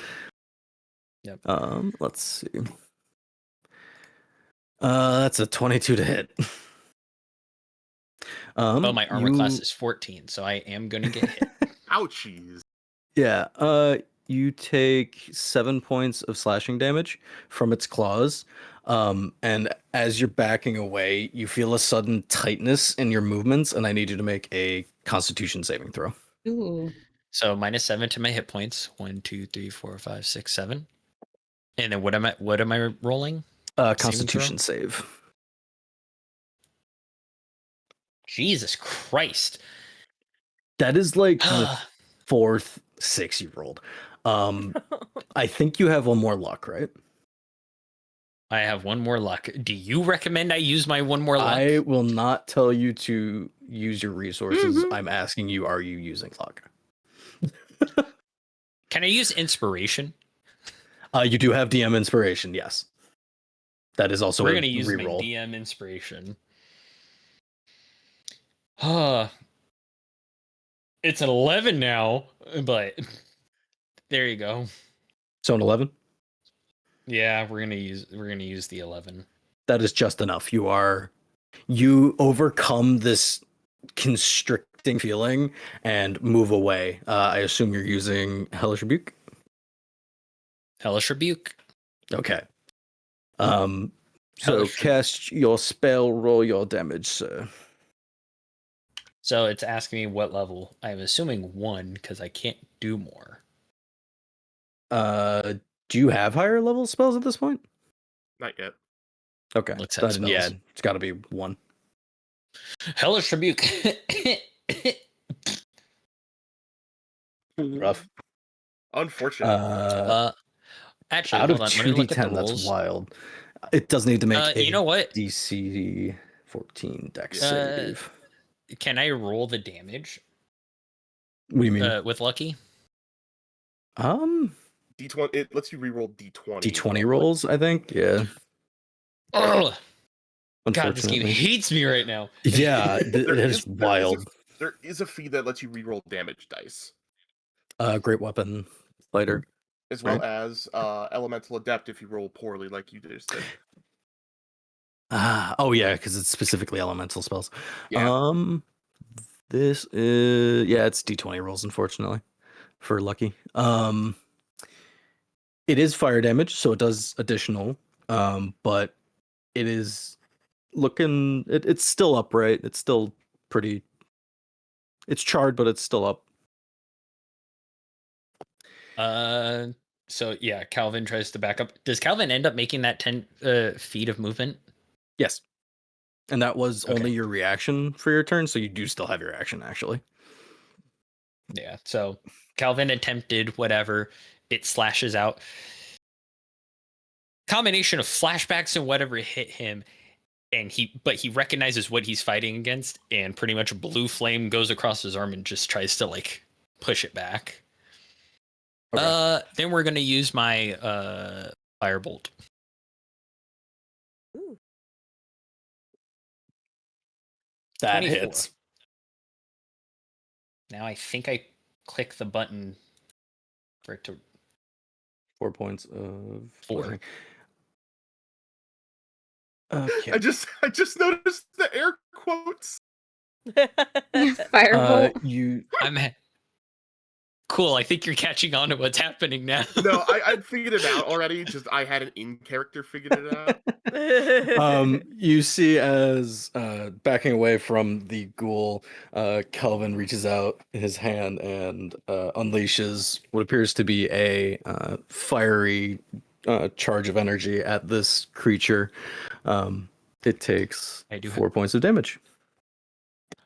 Yep. Let's see. That's a 22 to hit. My armor class is 14, so I am going to get hit. Ouchies. Yeah. You take 7 points of slashing damage from its claws. And as you're backing away, you feel a sudden tightness in your movements, and I need you to make a Constitution saving throw. Ooh. So -7 to my hit points. 1, 2, 3, 4, 5, 6, 7. And then what am I rolling? Constitution save. Jesus Christ. That is like the fourth 6 you rolled. I think you have one more luck, right? I have one more luck. Do you recommend I use my one more luck? I will not tell you to use your resources. I'm asking you, are you using luck? Can I use inspiration? You do have DM inspiration, yes. That is also We're a gonna use my reroll. DM inspiration. It's an 11 now, but there you go. So an 11. Yeah, we're gonna use the 11. That is just enough. You overcome this constricting feeling and move away. I assume you're using Hellish Rebuke. Hellish Rebuke. Okay. So Hellish cast your spell, roll your damage, sir. So it's asking me what level. I'm assuming 1 because I can't do more. Do you have higher level spells at this point? Not yet. Okay. Looks at Then, yeah, spells. it's got to be 1. Hellish Rebuke. Rough. Unfortunate. Actually, Out of hold on. Let me look at the 2d10, that's rolls. wild. It does need to make You know what? DC 14 dex Uh, save. Can I roll the damage What do you mean? with Lucky? D20. It lets you reroll D20. D20 rolls, I think. Yeah. Ugh. God, this game Unfortunately. hates me right now. Yeah, it is wild. There is a feat that lets you reroll damage dice, Great weapon fighter. as well Right. as elemental adept if you roll poorly, like you just did. Oh yeah, because it's specifically elemental spells. Yeah. This is it's D20 rolls, unfortunately, for Lucky. It is fire damage, so it does additional. But it is looking it's still upright. It's still pretty. It's charred, but it's still up. So yeah, Calvin tries to back up. Does Calvin end up making that 10 feet of movement? Yes. And that was Okay. only your reaction for your turn, so you do still have your action, actually. Yeah, so Calvin attempted whatever. It slashes out. Combination of flashbacks and whatever hit him, and he recognizes what he's fighting against, and pretty much blue flame goes across his arm and just tries to like push it back. Okay. Then we're gonna use my firebolt. Ooh. That 24. hits. Now I think I click the button for it to 4 points of 4. slashing. Okay. I just noticed the air quotes. Firebolt. I'm cool. I think you're catching on to what's happening now. No, I figured it out already. Just I hadn't in character figured it out. You see as backing away from the ghoul, Kelvin reaches out his hand and unleashes what appears to be a fiery charge of energy at this creature. It takes 4 points of damage.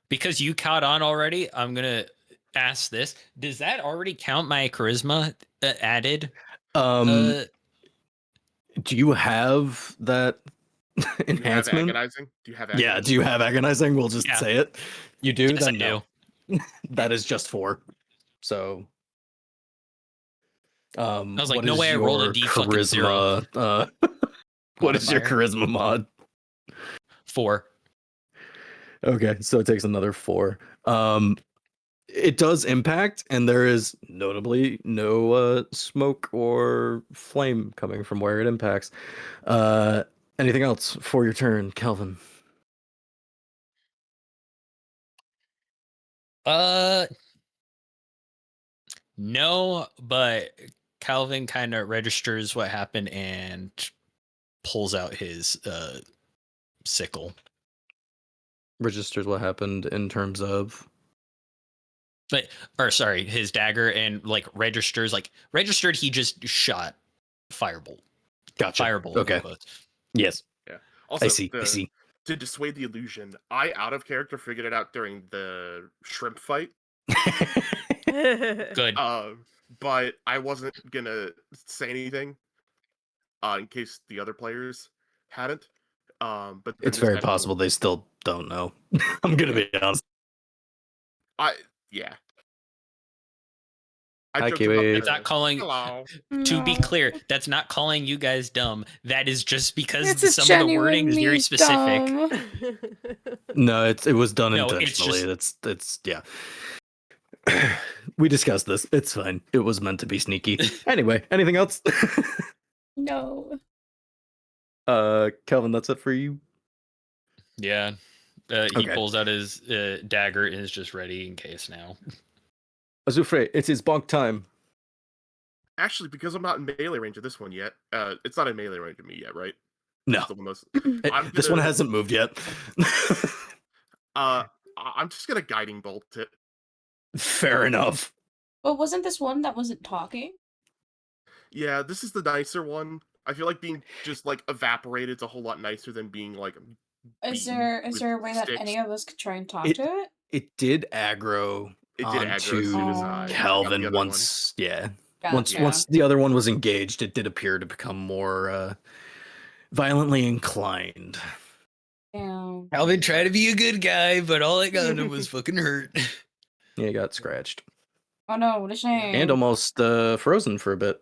Because you caught on already, I'm gonna ask this: does that already count my charisma added? Do you have that enhancement? Do you have agonizing? Yeah, do you have agonizing? We'll just say it. You do? Yes, Then I no. do. That is just 4. So I was like, what no is way I rolled a your D fucking 0. charisma? What is your Modifier? charisma mod? 4. Okay, so it takes another 4. It does impact, and there is notably no smoke or flame coming from where it impacts. Anything else for your turn, Kelvin? No, but Calvin kind of registers what happened and pulls out his sickle. Registers what happened in terms of his dagger, and registered he just shot firebolt. Gotcha. Firebolt. Okay. Yes. Yeah. Also, I see. To dissuade the illusion, I out of character figured it out during the shrimp fight. Good. But I wasn't gonna say anything in case the other players hadn't. But It's very possible they still don't know. I'm gonna be honest. Yeah. I Hi, joked about Kiwi. that. It's not calling. Hello. To be No. clear, that's not calling you guys dumb. That is just because This is some of the wording is very genuinely specific. dumb. No, it was done No, it's intentionally. just- It's yeah. We discussed this. It's fine. It was meant to be sneaky. Anyway, anything else? No. Kelvin, that's it for you. Yeah. He Okay. pulls out his dagger and is just ready in case now. Azufre, it is bonk time. Actually, because I'm not in melee range of this one yet, it's not in melee range of me yet, right? No, Still the most. this one hasn't moved yet. I'm just gonna guiding bolt it. Fair enough. But wasn't this one that wasn't talking? Yeah, this is the nicer one. I feel like being just like evaporated is a whole lot nicer than being like. Is beaten there with a way that sticks. any of us could try and talk It- to it? It did aggro It did aggro as soon as Oh. I got the Calvin other once. Yeah. Gotcha. Once the other one was engaged, it did appear to become more violently inclined. Damn. Calvin tried to be a good guy, but all it got him was fucking hurt. Yeah, he got scratched Oh no, what a shame. and almost frozen for a bit.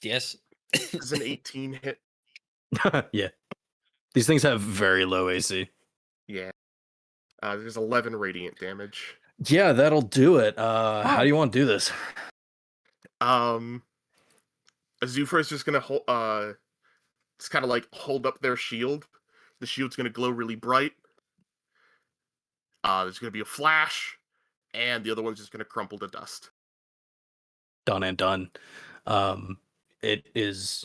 Yes. It's an 18 hit. Yeah, these things have very low AC. Yeah. There's 11 radiant damage. Yeah, that'll do it. How do you want to do this? Azufre is just gonna hold. It's kind of like hold up their shield. The shield's gonna glow really bright. There's gonna be a flash, and the other one's just gonna crumple to dust. Done and done. It is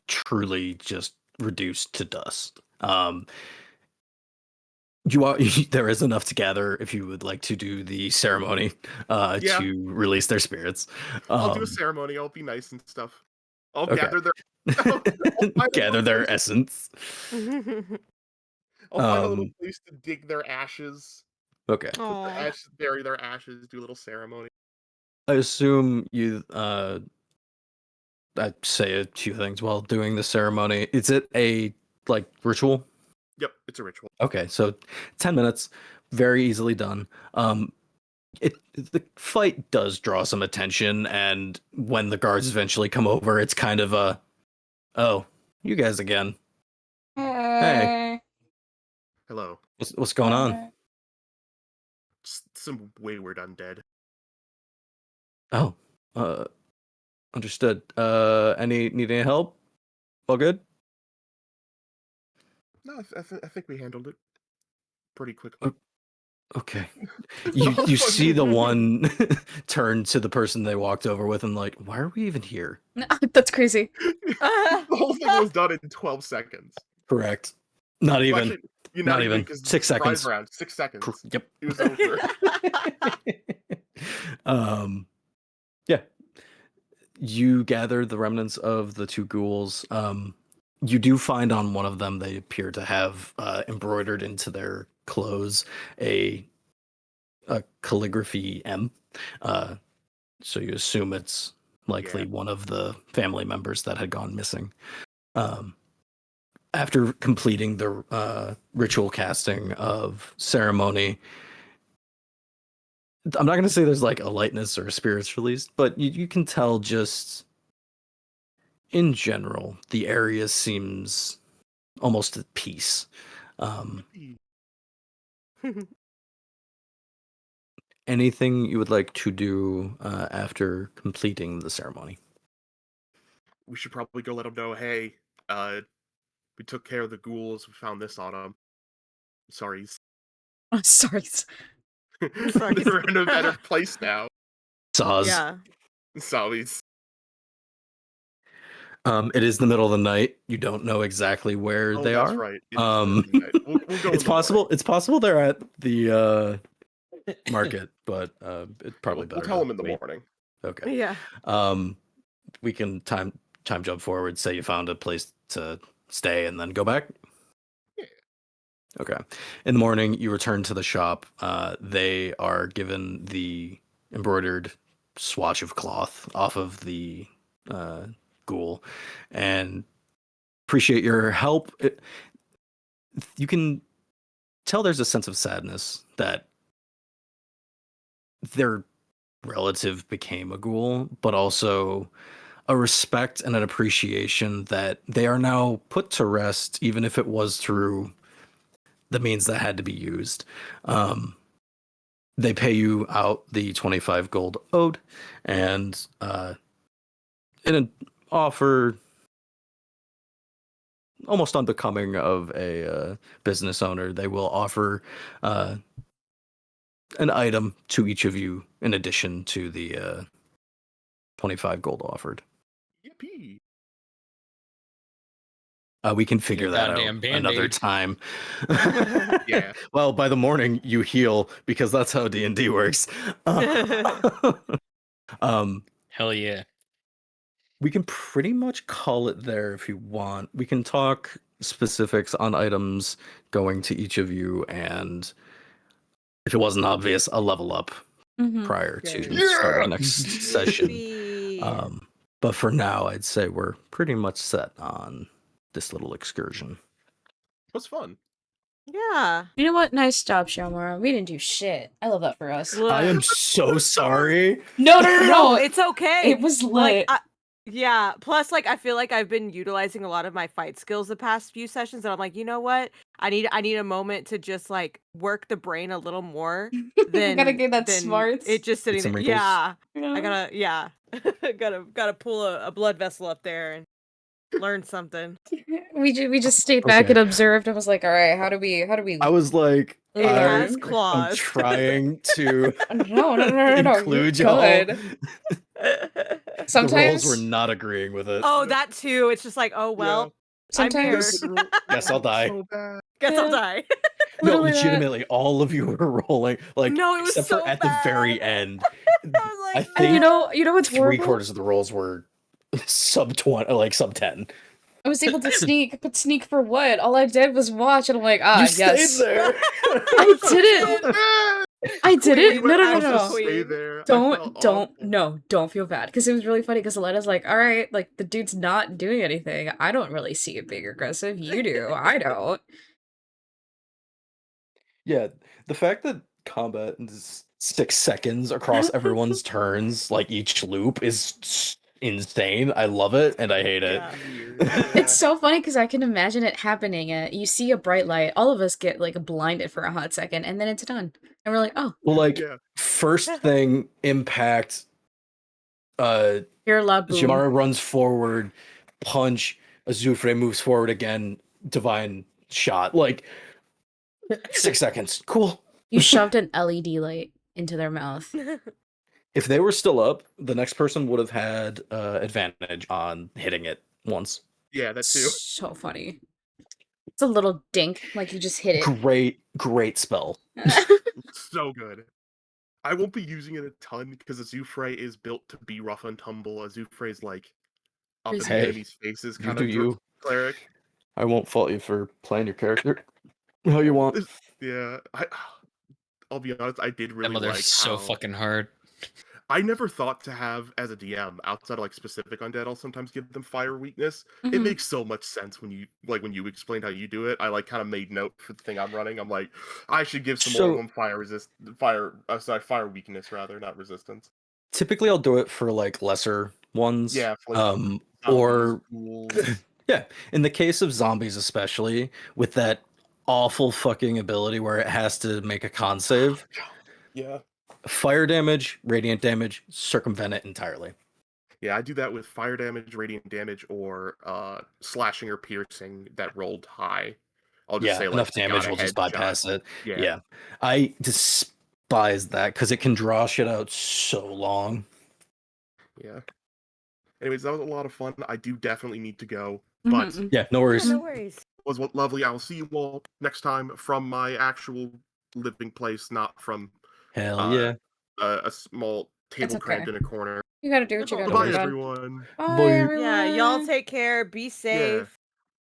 truly just reduced to dust. You are there is enough to gather if you would like to do the ceremony Yeah. to release their spirits. I'll do a ceremony. I'll be nice and stuff. I'll Okay. gather their. Gather their essence. I'll find a little Um, place to dig their ashes. Okay. Aw. Bury their ashes. Do a little ceremony. I assume you I say a few things while doing the ceremony. Is it a like ritual? Yep, it's a ritual. Okay, so 10 minutes, very easily done. The fight does draw some attention, and when the guards eventually come over, it's kind of a, oh, you guys again. Hey. Hello. What's going on? Just some wayward undead. Oh, understood. Need any help? All good? No, I think we handled it pretty quickly. Okay. You see the one turn to the person they walked over with and like, why are we even here? That's crazy. The whole thing was done in 12 seconds. Correct. Not Well, even. actually, you're Not even. 'cause 6 drive seconds. Around 6 seconds. Yep. It was over. Yeah. You gather the remnants of the two ghouls. You do find on one of them they appear to have embroidered into their clothes a calligraphy M. So you assume it's likely Yeah. one of the family members that had gone missing. After completing the ritual casting of ceremony, I'm not going to say there's like a lightness or spirits released, but you can tell just in general, the area seems almost at peace. Anything you would like to do after completing the ceremony? We should probably go let them know, hey, we took care of the ghouls. We found this on them. Sorry. Oh, sorry. Sorry. They're in a better place now. Saws. Yeah. Sorries. It is the middle of the night. You don't know exactly where Oh, they that's are. right. It is midnight. We'll go in It's the possible. morning. It's possible they're at the market, but it's probably better. We'll tell to them in the wait. morning. Okay. Yeah. We can time jump forward. Say you found a place to stay, and then go back. Yeah. Okay. In the morning, you return to the shop. They are given the embroidered swatch of cloth off of the ghoul, and appreciate your help. You can tell there's a sense of sadness that they're relative became a ghoul, but also a respect and an appreciation that they are now put to rest, even if it was through the means that had to be used. They pay you out the 25 gold owed, and in an offer almost unbecoming of a business owner, they will offer an item to each of you in addition to the 25 gold offered. Yippee. We can figure Your that out goddamn another Band-Aid. time. Yeah. Well, by the morning you heal because that's how D&D works. Hell yeah. We can pretty much call it there if you want. We can talk specifics on items going to each of you, and if it wasn't obvious, a level up Mhm. prior to the Yeah. start of the next session. Yippee. But for now, I'd say we're pretty much set on this little excursion. It was fun. Yeah. You know what? Nice job, Xiomara. We didn't do shit. I love that for us. Look. I am so sorry. No, No, it's okay. It was lit. Like, yeah. Plus, like, I feel like I've been utilizing a lot of my fight skills the past few sessions, and I'm like, you know what? I need a moment to just like work the brain a little more. You gotta get that than smarts. It just sitting some there. wrinkles. Yeah. Yeah. I gotta pull a blood vessel up there and learn something. We just stayed back Okay. and observed. I was like, all right, how do we I was like, It has learn? I'm claws. trying to No, include you're y'all. good. The rolls Sometimes were not agreeing with it. Oh, that too. It's just like, oh well, sometimes I'm here. Guess I'll die. So bad. Guess I'll Yeah. die. No, Literally that. legitimately, all of you were rolling like No, it was except so for at the very bad. end. I was like, I And think you know what's horrible? 3/4 of the rolls were sub 20, like sub 10. I was able to sneak, but sneak for what? All I did was watch, and I'm like, You yes. stayed there. I did it. I did Queen, it. you No, were no, no, actually no. queen. Stay there. I felt awful. Don't feel bad. Because it was really funny, because Elena's like, all right, like, the dude's not doing anything. I don't really see it being aggressive. You do. I don't. Yeah, the fact that combat is 6 seconds across everyone's turns, like each loop, is insane. I love it and I hate it. Yeah. Weird. It's so funny, because I can imagine it happening. You see a bright light, all of us get, like, blinded for a hot second, and then it's done. And we're like, oh, Well, like Yeah. first thing, impact. you're a loud boom. Xiomara runs forward, punch. Azufre moves forward again. Divine shot. Like 6 seconds. Cool. You shoved an LED light into their mouth. If they were still up, the next person would have had advantage on hitting it once. Yeah, that too. So funny. It's a little dink, like you just hit it. Great spell. So good. I won't be using it a ton because Azufre is built to be rough and tumble. Azufre is like up in the Hey, enemy's faces You kind do of you. cleric. I won't fault you for playing your character how you want. Yeah, I'll be honest. I did really Them others like so how fucking hard. I never thought to have as a DM outside of like specific undead. I'll sometimes give them fire weakness. It Mhm. makes so much sense when you explained how you do it. I like kind of made note for the thing I'm running. I'm like, I should give some more of them fire weakness rather, not resistance. Typically, I'll do it for like lesser ones. Yeah, for, like, or ghouls. yeah, in the case of zombies, especially with that awful fucking ability where it has to make a con save. Yeah. Fire damage, radiant damage, circumvent it entirely. Yeah, I do that with fire damage, radiant damage, or slashing or piercing that rolled high. I'll just say like enough damage got a will just headshot. bypass it. Yeah. Yeah. I despise that because it can draw shit out so long. Yeah. Anyways, that was a lot of fun. I do definitely need to go, Mhm, but mhm. Yeah, no Yeah, worries. no worries. it was lovely. I will see you all next time from my actual living place, not from Hell uh, yeah. a small table It's cramped okay. in a corner. You gotta do what you gotta Bye, do, bud. everyone. Bye, Bye. everyone. Yeah, y'all take care. Be safe.